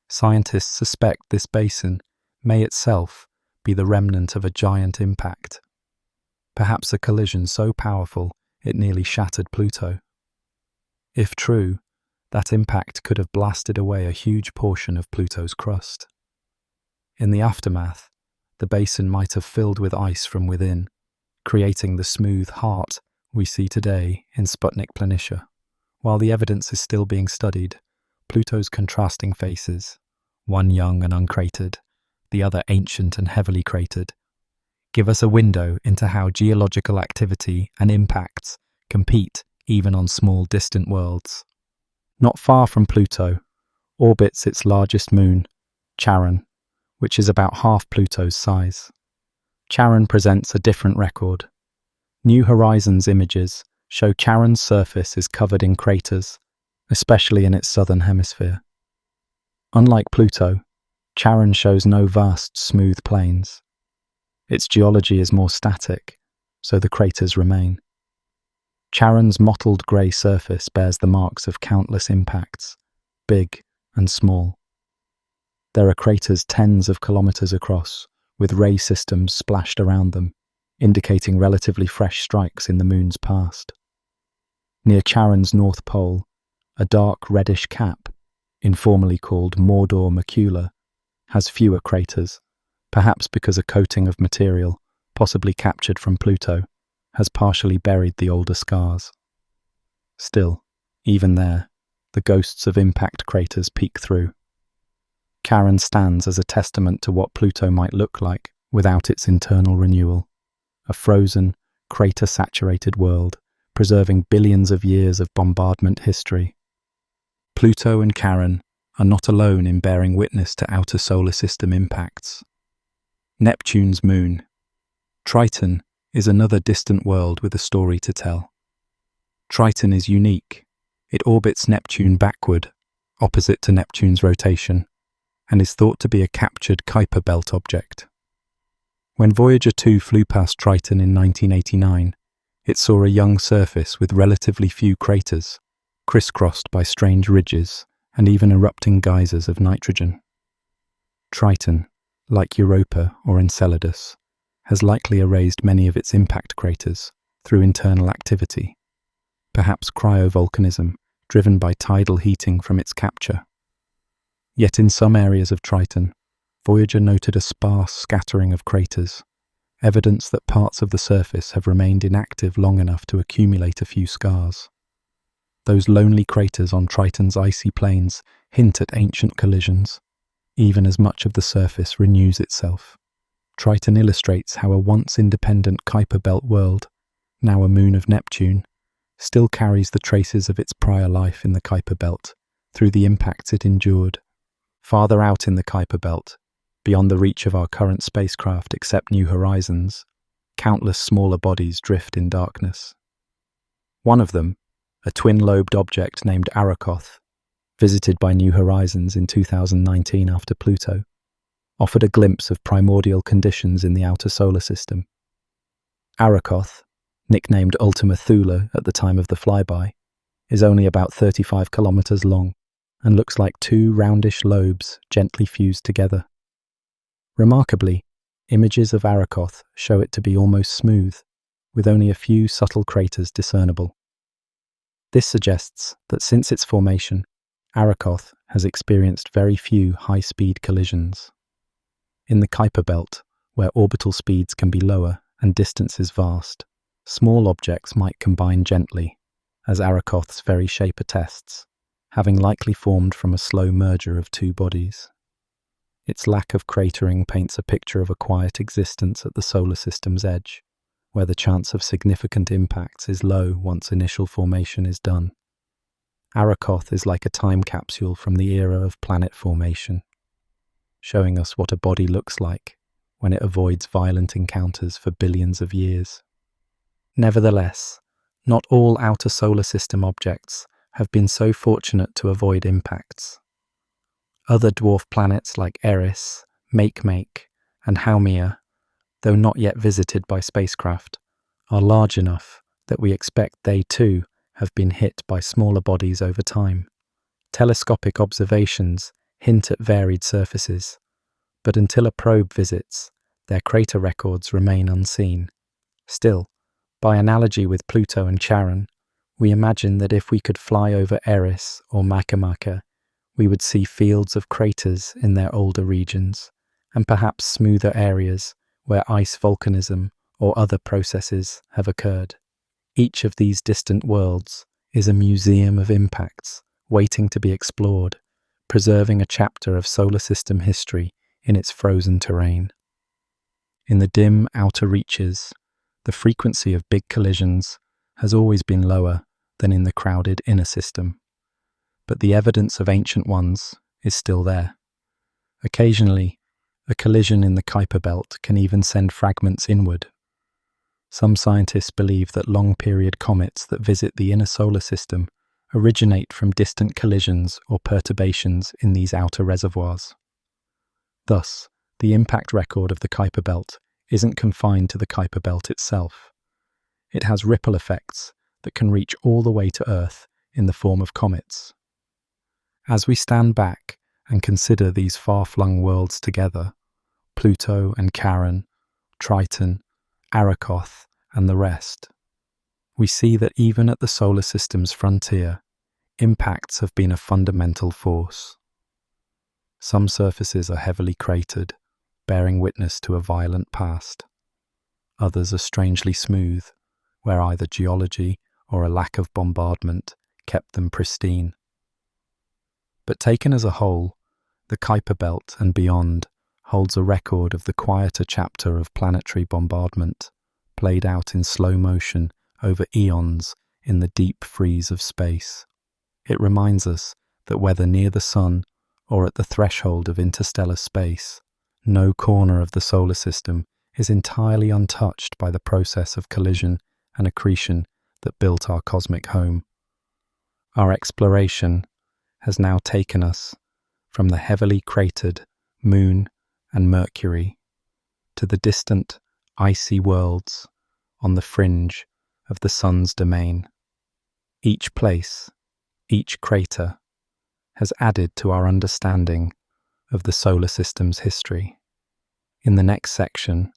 Scientists suspect this basin may itself be the remnant of a giant impact, perhaps a collision so powerful it nearly shattered Pluto. If true, that impact could have blasted away a huge portion of Pluto's crust. In the aftermath, the basin might have filled with ice from within, creating the smooth heart we see today in Sputnik Planitia. While the evidence is still being studied, Pluto's contrasting faces, one young and uncratered, the other ancient and heavily cratered, give us a window into how geological activity and impacts compete even on small distant worlds. Not far from Pluto orbits its largest moon, Charon, which is about half Pluto's size. Charon presents a different record. New Horizons images show Charon's surface is covered in craters, especially in its southern hemisphere. Unlike Pluto, Charon shows no vast, smooth plains. Its geology is more static, so the craters remain. Charon's mottled grey surface bears the marks of countless impacts, big and small. There are craters tens of kilometers across, with ray systems splashed around them, indicating relatively fresh strikes in the moon's past. Near Charon's north pole, a dark reddish cap, informally called Mordor Macula, has fewer craters, perhaps because a coating of material, possibly captured from Pluto, has partially buried the older scars. Still, even there, the ghosts of impact craters peek through. Charon stands as a testament to what Pluto might look like without its internal renewal, a frozen, crater-saturated world, preserving billions of years of bombardment history. Pluto and Charon are not alone in bearing witness to outer solar system impacts. Neptune's moon, Triton, is another distant world with a story to tell. Triton is unique. It orbits Neptune backward, opposite to Neptune's rotation, and is thought to be a captured Kuiper Belt object. When Voyager 2 flew past Triton in 1989, it saw a young surface with relatively few craters, crisscrossed by strange ridges and even erupting geysers of nitrogen. Triton, like Europa or Enceladus, has likely erased many of its impact craters through internal activity, perhaps cryovolcanism driven by tidal heating from its capture. Yet in some areas of Triton, Voyager noted a sparse scattering of craters, evidence that parts of the surface have remained inactive long enough to accumulate a few scars. Those lonely craters on Triton's icy plains hint at ancient collisions, even as much of the surface renews itself. Triton illustrates how a once independent Kuiper Belt world, now a moon of Neptune, still carries the traces of its prior life in the Kuiper Belt through the impacts it endured. Farther out in the Kuiper belt, beyond the reach of our current spacecraft except New Horizons, countless smaller bodies drift in darkness. One of them, a twin-lobed object named Arakoth, visited by New Horizons in 2019 after Pluto, offered a glimpse of primordial conditions in the outer solar system. Arakoth, nicknamed Ultima Thule at the time of the flyby, is only about 35 kilometers long and looks like two roundish lobes gently fused together. Remarkably, images of Arakoth show it to be almost smooth, with only a few subtle craters discernible. This suggests that since its formation, Arakoth has experienced very few high-speed collisions. In the Kuiper belt, where orbital speeds can be lower and distances vast, small objects might combine gently, as Arakoth's very shape attests, having likely formed from a slow merger of two bodies. Its lack of cratering paints a picture of a quiet existence at the solar system's edge, where the chance of significant impacts is low once initial formation is done. Arakoth is like a time capsule from the era of planet formation, showing us what a body looks like when it avoids violent encounters for billions of years. Nevertheless, not all outer solar system objects have been so fortunate to avoid impacts. Other dwarf planets like Eris, Makemake, and Haumea, though not yet visited by spacecraft, are large enough that we expect they too have been hit by smaller bodies over time. Telescopic observations hint at varied surfaces, but until a probe visits, their crater records remain unseen. Still, by analogy with Pluto and Charon, we imagine that if we could fly over Eris or Makemake, we would see fields of craters in their older regions, and perhaps smoother areas where ice volcanism or other processes have occurred. Each of these distant worlds is a museum of impacts waiting to be explored, preserving a chapter of solar system history in its frozen terrain. In the dim outer reaches, the frequency of big collisions has always been lower than in the crowded inner system, but the evidence of ancient ones is still there. Occasionally, a collision in the Kuiper belt can even send fragments inward. Some scientists believe that long-period comets that visit the inner solar system originate from distant collisions or perturbations in these outer reservoirs. Thus, the impact record of the Kuiper belt isn't confined to the Kuiper belt itself. It has ripple effects that can reach all the way to Earth in the form of comets. As we stand back and consider these far-flung worlds together, Pluto and Charon, Triton, Arakoth, and the rest, we see that even at the solar system's frontier, impacts have been a fundamental force. Some surfaces are heavily cratered, bearing witness to a violent past. Others are strangely smooth, where either geology or a lack of bombardment kept them pristine. But taken as a whole, the Kuiper belt and beyond holds a record of the quieter chapter of planetary bombardment, played out in slow motion over eons in the deep freeze of space. It reminds us that whether near the Sun or at the threshold of interstellar space, no corner of the solar system is entirely untouched by the process of collision and accretion that built our cosmic home. Our exploration has now taken us from the heavily cratered Moon and Mercury to the distant, icy worlds on the fringe of the Sun's domain. Each place, each crater, has added to our understanding of the solar system's history. In the next section,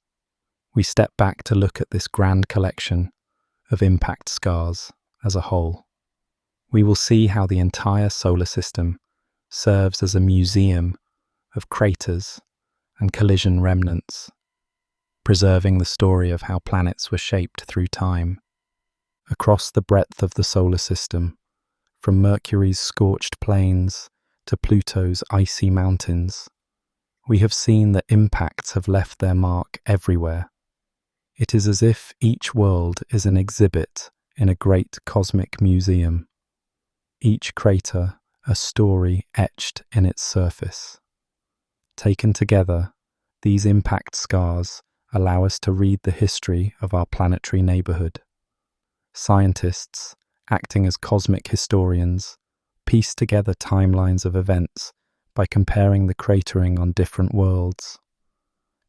we step back to look at this grand collection of impact scars as a whole. We will see how the entire solar system serves as a museum of craters and collision remnants, preserving the story of how planets were shaped through time. Across the breadth of the solar system, from Mercury's scorched plains to Pluto's icy mountains, we have seen that impacts have left their mark everywhere. It is as if each world is an exhibit in a great cosmic museum, each crater a story etched in its surface. Taken together, these impact scars allow us to read the history of our planetary neighborhood. Scientists, acting as cosmic historians, piece together timelines of events by comparing the cratering on different worlds.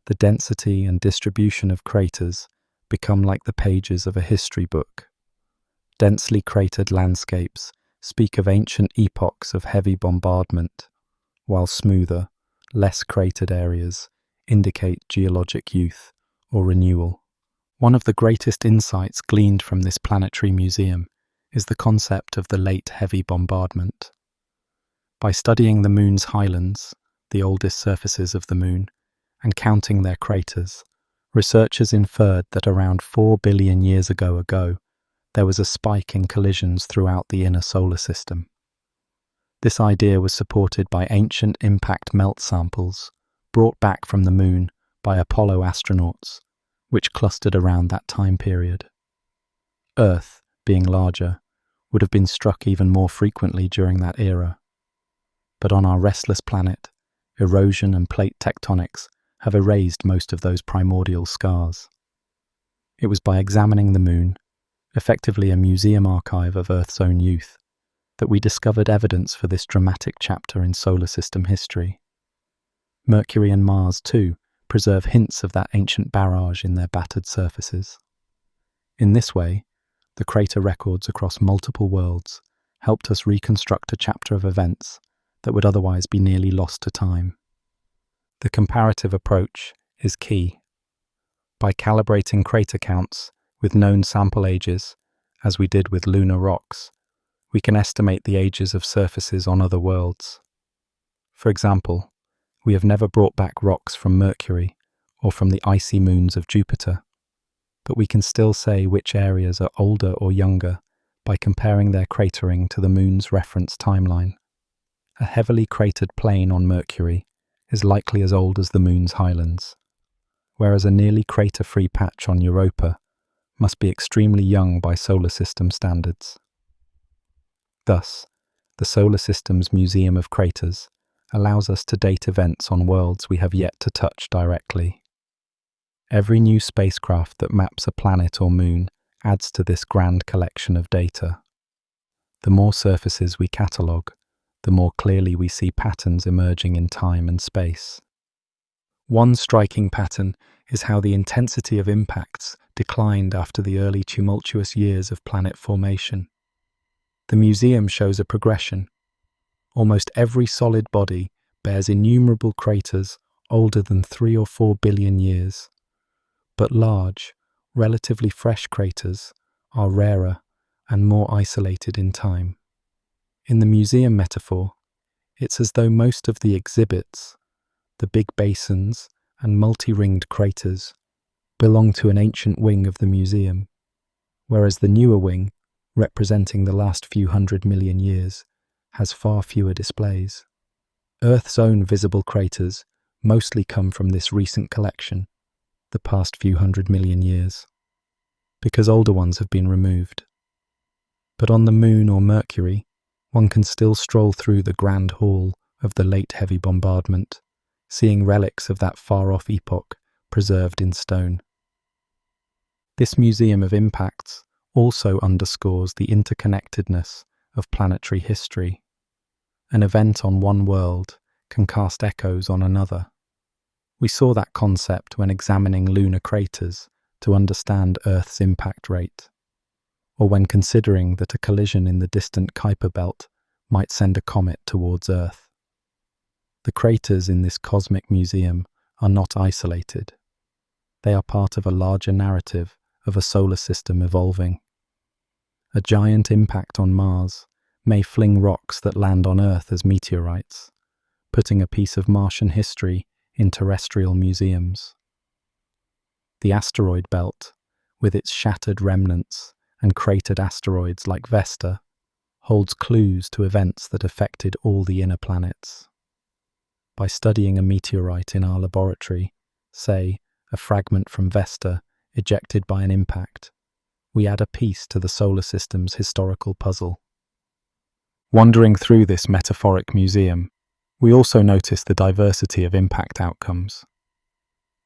The density and distribution of craters become like the pages of a history book. Densely cratered landscapes speak of ancient epochs of heavy bombardment, while smoother, less cratered areas indicate geologic youth or renewal. One of the greatest insights gleaned from this planetary museum is the concept of the late heavy bombardment. By studying the moon's highlands, the oldest surfaces of the moon, and counting their craters, researchers inferred that around 4 billion years ago, there was a spike in collisions throughout the inner solar system. This idea was supported by ancient impact melt samples brought back from the moon by Apollo astronauts, which clustered around that time period. Earth, being larger, would have been struck even more frequently during that era. But on our restless planet, erosion and plate tectonics have erased most of those primordial scars. It was by examining the moon, effectively a museum archive of Earth's own youth, that we discovered evidence for this dramatic chapter in solar system history. Mercury and Mars, too, preserve hints of that ancient barrage in their battered surfaces. In this way, the crater records across multiple worlds helped us reconstruct a chapter of events that would otherwise be nearly lost to time. The comparative approach is key. By calibrating crater counts with known sample ages, as we did with lunar rocks, we can estimate the ages of surfaces on other worlds. For example, we have never brought back rocks from Mercury or from the icy moons of Jupiter, but we can still say which areas are older or younger by comparing their cratering to the moon's reference timeline. A heavily cratered plain on Mercury is likely as old as the moon's highlands, whereas a nearly crater-free patch on Europa must be extremely young by solar system standards. Thus, the Solar System's Museum of Craters allows us to date events on worlds we have yet to touch directly. Every new spacecraft that maps a planet or moon adds to this grand collection of data. The more surfaces we catalogue, the more clearly we see patterns emerging in time and space. One striking pattern is how the intensity of impacts declined after the early tumultuous years of planet formation. The museum shows a progression. Almost every solid body bears innumerable craters older than 3 or 4 billion years. But large, relatively fresh craters are rarer and more isolated in time. In the museum metaphor, it's as though most of the exhibits, the big basins and multi-ringed craters, belong to an ancient wing of the museum, whereas the newer wing, representing the last few 100 million years, has far fewer displays. Earth's own visible craters mostly come from this recent collection, the past few 100 million years, because older ones have been removed. But on the Moon or Mercury, one can still stroll through the grand hall of the late heavy bombardment, seeing relics of that far-off epoch preserved in stone. This museum of impacts also underscores the interconnectedness of planetary history. An event on one world can cast echoes on another. We saw that concept when examining lunar craters to understand Earth's impact rate, or when considering that a collision in the distant Kuiper belt might send a comet towards Earth. The craters in this cosmic museum are not isolated. They are part of a larger narrative of a solar system evolving. A giant impact on Mars may fling rocks that land on Earth as meteorites, putting a piece of Martian history in terrestrial museums. The asteroid belt, with its shattered remnants and cratered asteroids like Vesta, holds clues to events that affected all the inner planets. By studying a meteorite in our laboratory, say, a fragment from Vesta ejected by an impact, we add a piece to the solar system's historical puzzle. Wandering through this metaphoric museum, We also notice the diversity of impact outcomes.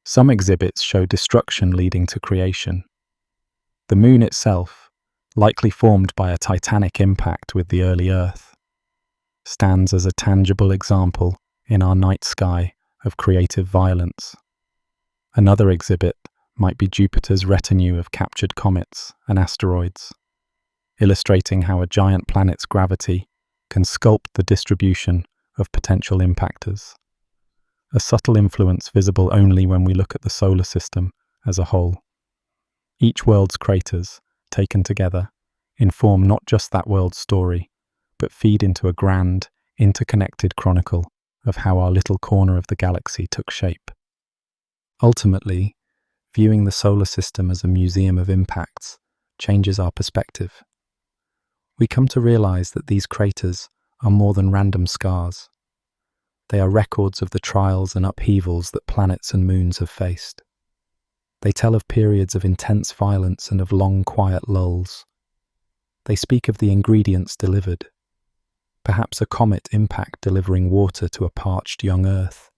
Some exhibits show destruction leading to creation. The Moon itself, likely formed by a titanic impact with the early Earth, stands as a tangible example in our night sky of creative violence. Another exhibit might be Jupiter's retinue of captured comets and asteroids, illustrating how a giant planet's gravity can sculpt the distribution of potential impactors, a subtle influence visible only when we look at the solar system as a whole. Each world's craters, taken together, inform not just that world's story, but feed into a grand, interconnected chronicle of how our little corner of the galaxy took shape. Ultimately, viewing the solar system as a museum of impacts changes our perspective. We come to realize that these craters are more than random scars. They are records of the trials and upheavals that planets and moons have faced. They tell of periods of intense violence and of long, quiet lulls. They speak of the ingredients delivered, perhaps a comet impact delivering water to a parched young Earth,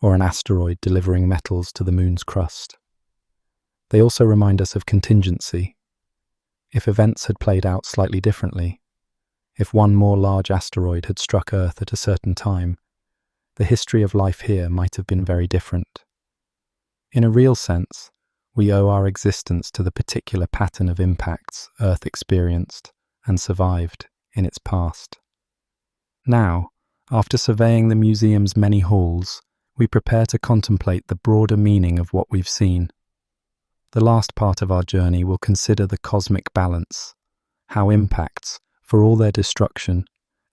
or an asteroid delivering metals to the moon's crust. They also remind us of contingency. If events had played out slightly differently, if one more large asteroid had struck Earth at a certain time, the history of life here might have been very different. In a real sense, we owe our existence to the particular pattern of impacts Earth experienced and survived in its past. Now, after surveying the museum's many halls, we prepare to contemplate the broader meaning of what we've seen. The last part of our journey will consider the cosmic balance, how impacts, for all their destruction,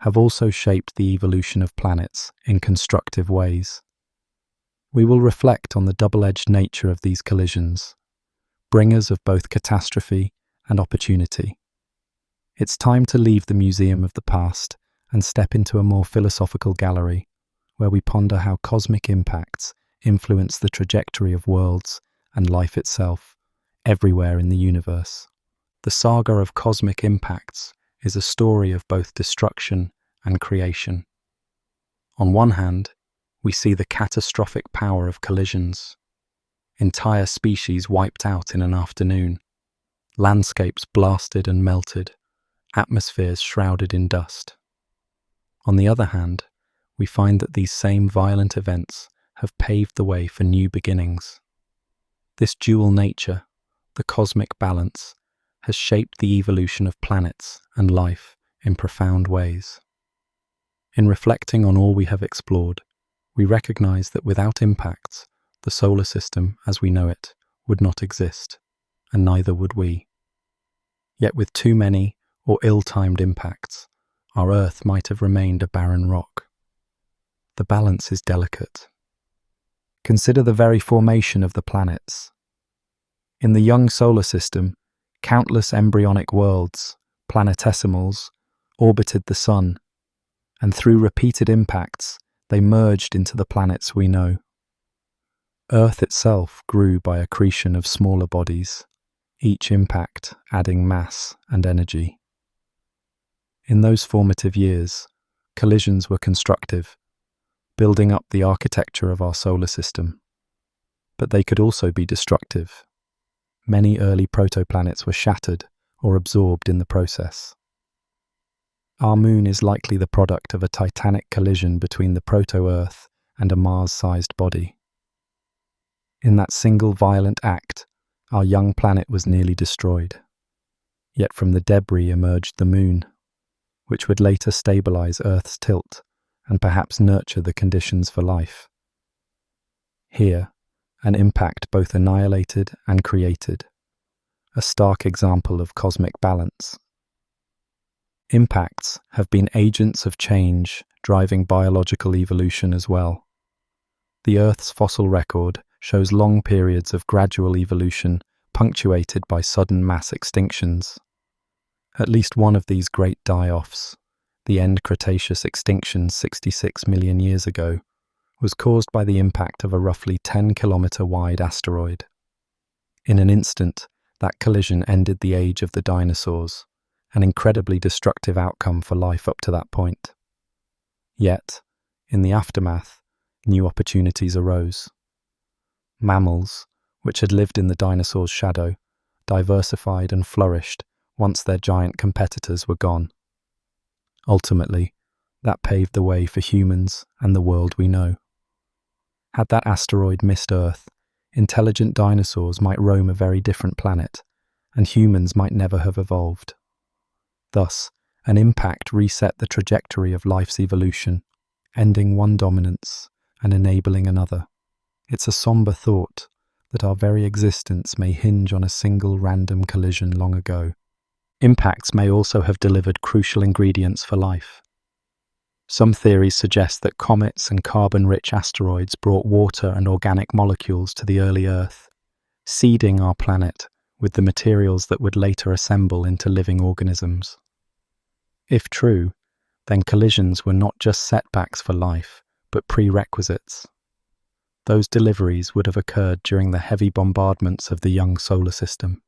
have also shaped the evolution of planets in constructive ways. We will reflect on the double-edged nature of these collisions, bringers of both catastrophe and opportunity. It's time to leave the museum of the past and step into a more philosophical gallery, where we ponder how cosmic impacts influence the trajectory of worlds and life itself, everywhere in the universe. The saga of cosmic impacts is a story of both destruction and creation. On one hand, we see the catastrophic power of collisions. Entire species wiped out in an afternoon, landscapes blasted and melted, atmospheres shrouded in dust. On the other hand, we find that these same violent events have paved the way for new beginnings. This dual nature, the cosmic balance, has shaped the evolution of planets and life in profound ways. In reflecting on all we have explored, we recognize that without impacts, the solar system as we know it would not exist, and neither would we. Yet with too many or ill-timed impacts, our Earth might have remained a barren rock. The balance is delicate. Consider the very formation of the planets. In the young solar system, countless embryonic worlds, planetesimals, orbited the Sun, and through repeated impacts, they merged into the planets we know. Earth itself grew by accretion of smaller bodies, each impact adding mass and energy. In those formative years, collisions were constructive, building up the architecture of our solar system. But they could also be destructive. Many early protoplanets were shattered or absorbed in the process. Our moon is likely the product of a titanic collision between the proto-Earth and a Mars-sized body. In that single violent act, our young planet was nearly destroyed. Yet from the debris emerged the moon, which would later stabilize Earth's tilt and perhaps nurture the conditions for life. Here, an impact both annihilated and created, a stark example of cosmic balance. Impacts have been agents of change, driving biological evolution as well. The Earth's fossil record shows long periods of gradual evolution punctuated by sudden mass extinctions. At least one of these great die-offs, the end Cretaceous extinction 66 million years ago, was caused by the impact of a roughly 10-kilometer wide asteroid. In an instant, that collision ended the age of the dinosaurs, an incredibly destructive outcome for life up to that point. Yet, In the aftermath, new opportunities arose. Mammals, which had lived in the dinosaurs' shadow, diversified and flourished once their giant competitors were gone. Ultimately, that paved the way for humans and the world we know. Had that asteroid missed Earth, intelligent dinosaurs might roam a very different planet, and humans might never have evolved. Thus, an impact reset the trajectory of life's evolution, ending one dominance and enabling another. It's a somber thought that our very existence may hinge on a single random collision long ago. Impacts may also have delivered crucial ingredients for life. Some theories suggest that comets and carbon-rich asteroids brought water and organic molecules to the early Earth, seeding our planet with the materials that would later assemble into living organisms. If true, then collisions were not just setbacks for life, but prerequisites. Those deliveries would have occurred during the heavy bombardments of the young solar system,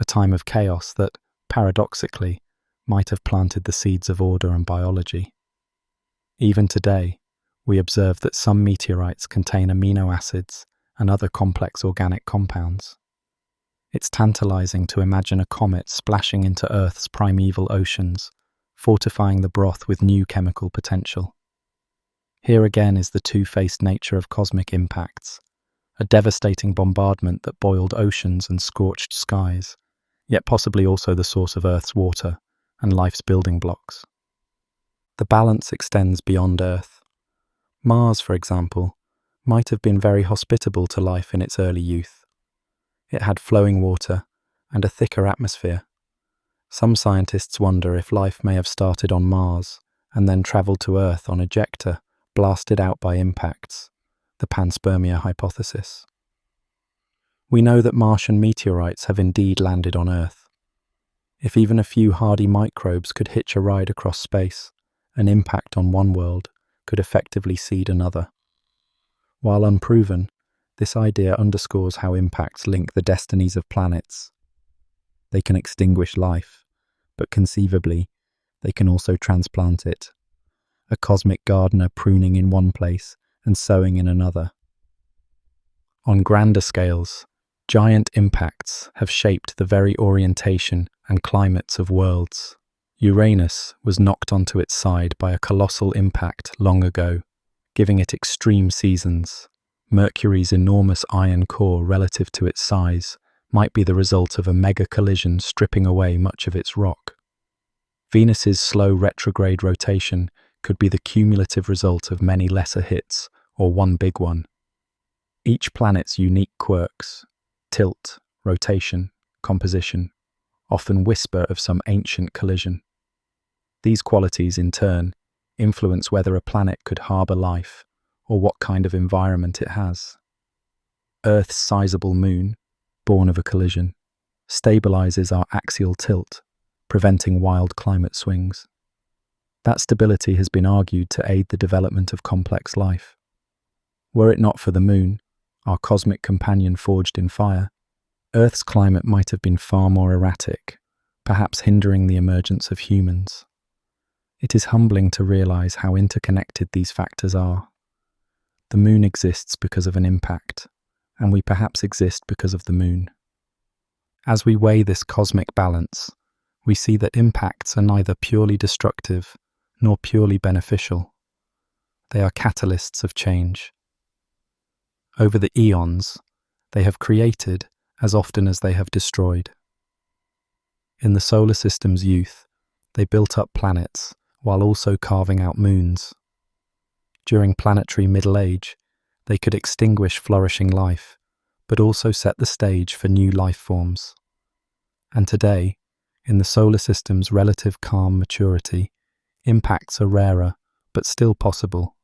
a time of chaos that, paradoxically, might have planted the seeds of order and biology. Even today, we observe that some meteorites contain amino acids and other complex organic compounds. It's tantalizing to imagine a comet splashing into Earth's primeval oceans, fortifying the broth with new chemical potential. Here again is the two-faced nature of cosmic impacts, a devastating bombardment that boiled oceans and scorched skies, yet possibly also the source of Earth's water and life's building blocks. The balance extends beyond Earth. Mars, for example, might have been very hospitable to life in its early youth. It had flowing water and a thicker atmosphere. Some scientists wonder if life may have started on Mars and then travelled to Earth on ejecta, blasted out by impacts, the panspermia hypothesis. We know that Martian meteorites have indeed landed on Earth. If even a few hardy microbes could hitch a ride across space, an impact on one world could effectively seed another. While unproven, this idea underscores how impacts link the destinies of planets. They can extinguish life, but conceivably, they can also transplant it. A cosmic gardener pruning in one place and sowing in another. On grander scales, giant impacts have shaped the very orientation and climates of worlds. Uranus was knocked onto its side by a colossal impact long ago, giving it extreme seasons. Mercury's enormous iron core relative to its size might be the result of a mega collision stripping away much of its rock. Venus's slow retrograde rotation could be the cumulative result of many lesser hits or one big one. Each planet's unique quirks, tilt, rotation, composition, often whisper of some ancient collision. These qualities, in turn, influence whether a planet could harbour life or what kind of environment it has. Earth's sizable moon, born of a collision, stabilises our axial tilt, preventing wild climate swings. That stability has been argued to aid the development of complex life. Were it not for the moon, our cosmic companion forged in fire, Earth's climate might have been far more erratic, perhaps hindering the emergence of humans. It is humbling to realise how interconnected these factors are. The moon exists because of an impact, and we perhaps exist because of the moon. As we weigh this cosmic balance, we see that impacts are neither purely destructive nor purely beneficial. They are catalysts of change. Over the eons, they have created as often as they have destroyed. In the solar system's youth, they built up planets while also carving out moons. During planetary middle age, they could extinguish flourishing life, but also set the stage for new life forms. And today, in the solar system's relative calm maturity, impacts are rarer, but still possible,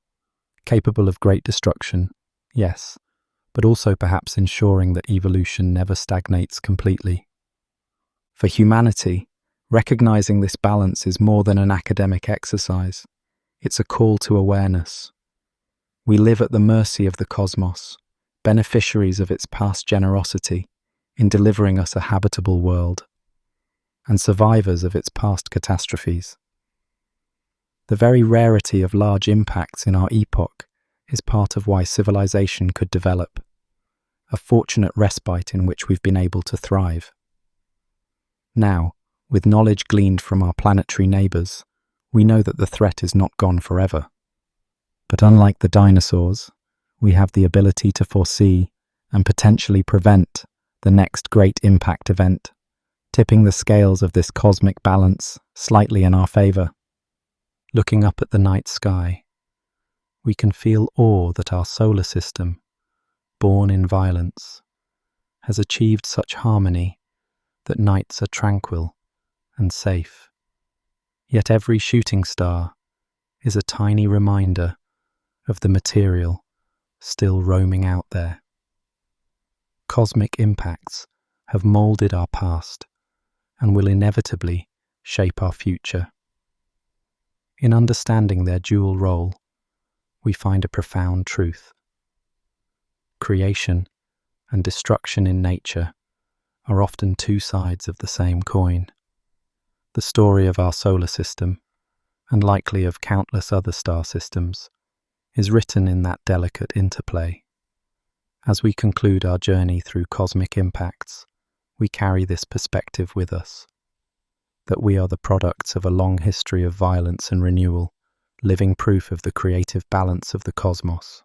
capable of great destruction, yes, but also perhaps ensuring that evolution never stagnates completely. For humanity, recognizing this balance is more than an academic exercise. It's a call to awareness. We live at the mercy of the cosmos, beneficiaries of its past generosity in delivering us a habitable world, and survivors of its past catastrophes. The very rarity of large impacts in our epoch is part of why civilization could develop, a fortunate respite in which we've been able to thrive. Now, with knowledge gleaned from our planetary neighbours, we know that the threat is not gone forever. But unlike the dinosaurs, we have the ability to foresee and potentially prevent the next great impact event, tipping the scales of this cosmic balance slightly in our favour. Looking up at the night sky, we can feel awe that our solar system, born in violence, has achieved such harmony that nights are tranquil and safe. Yet every shooting star is a tiny reminder of the material still roaming out there. Cosmic impacts have moulded our past and will inevitably shape our future. In understanding their dual role, we find a profound truth. Creation and destruction in nature are often two sides of the same coin. The story of our solar system, and likely of countless other star systems, is written in that delicate interplay. As we conclude our journey through cosmic impacts, we carry this perspective with us, that we are the products of a long history of violence and renewal, living proof of the creative balance of the cosmos.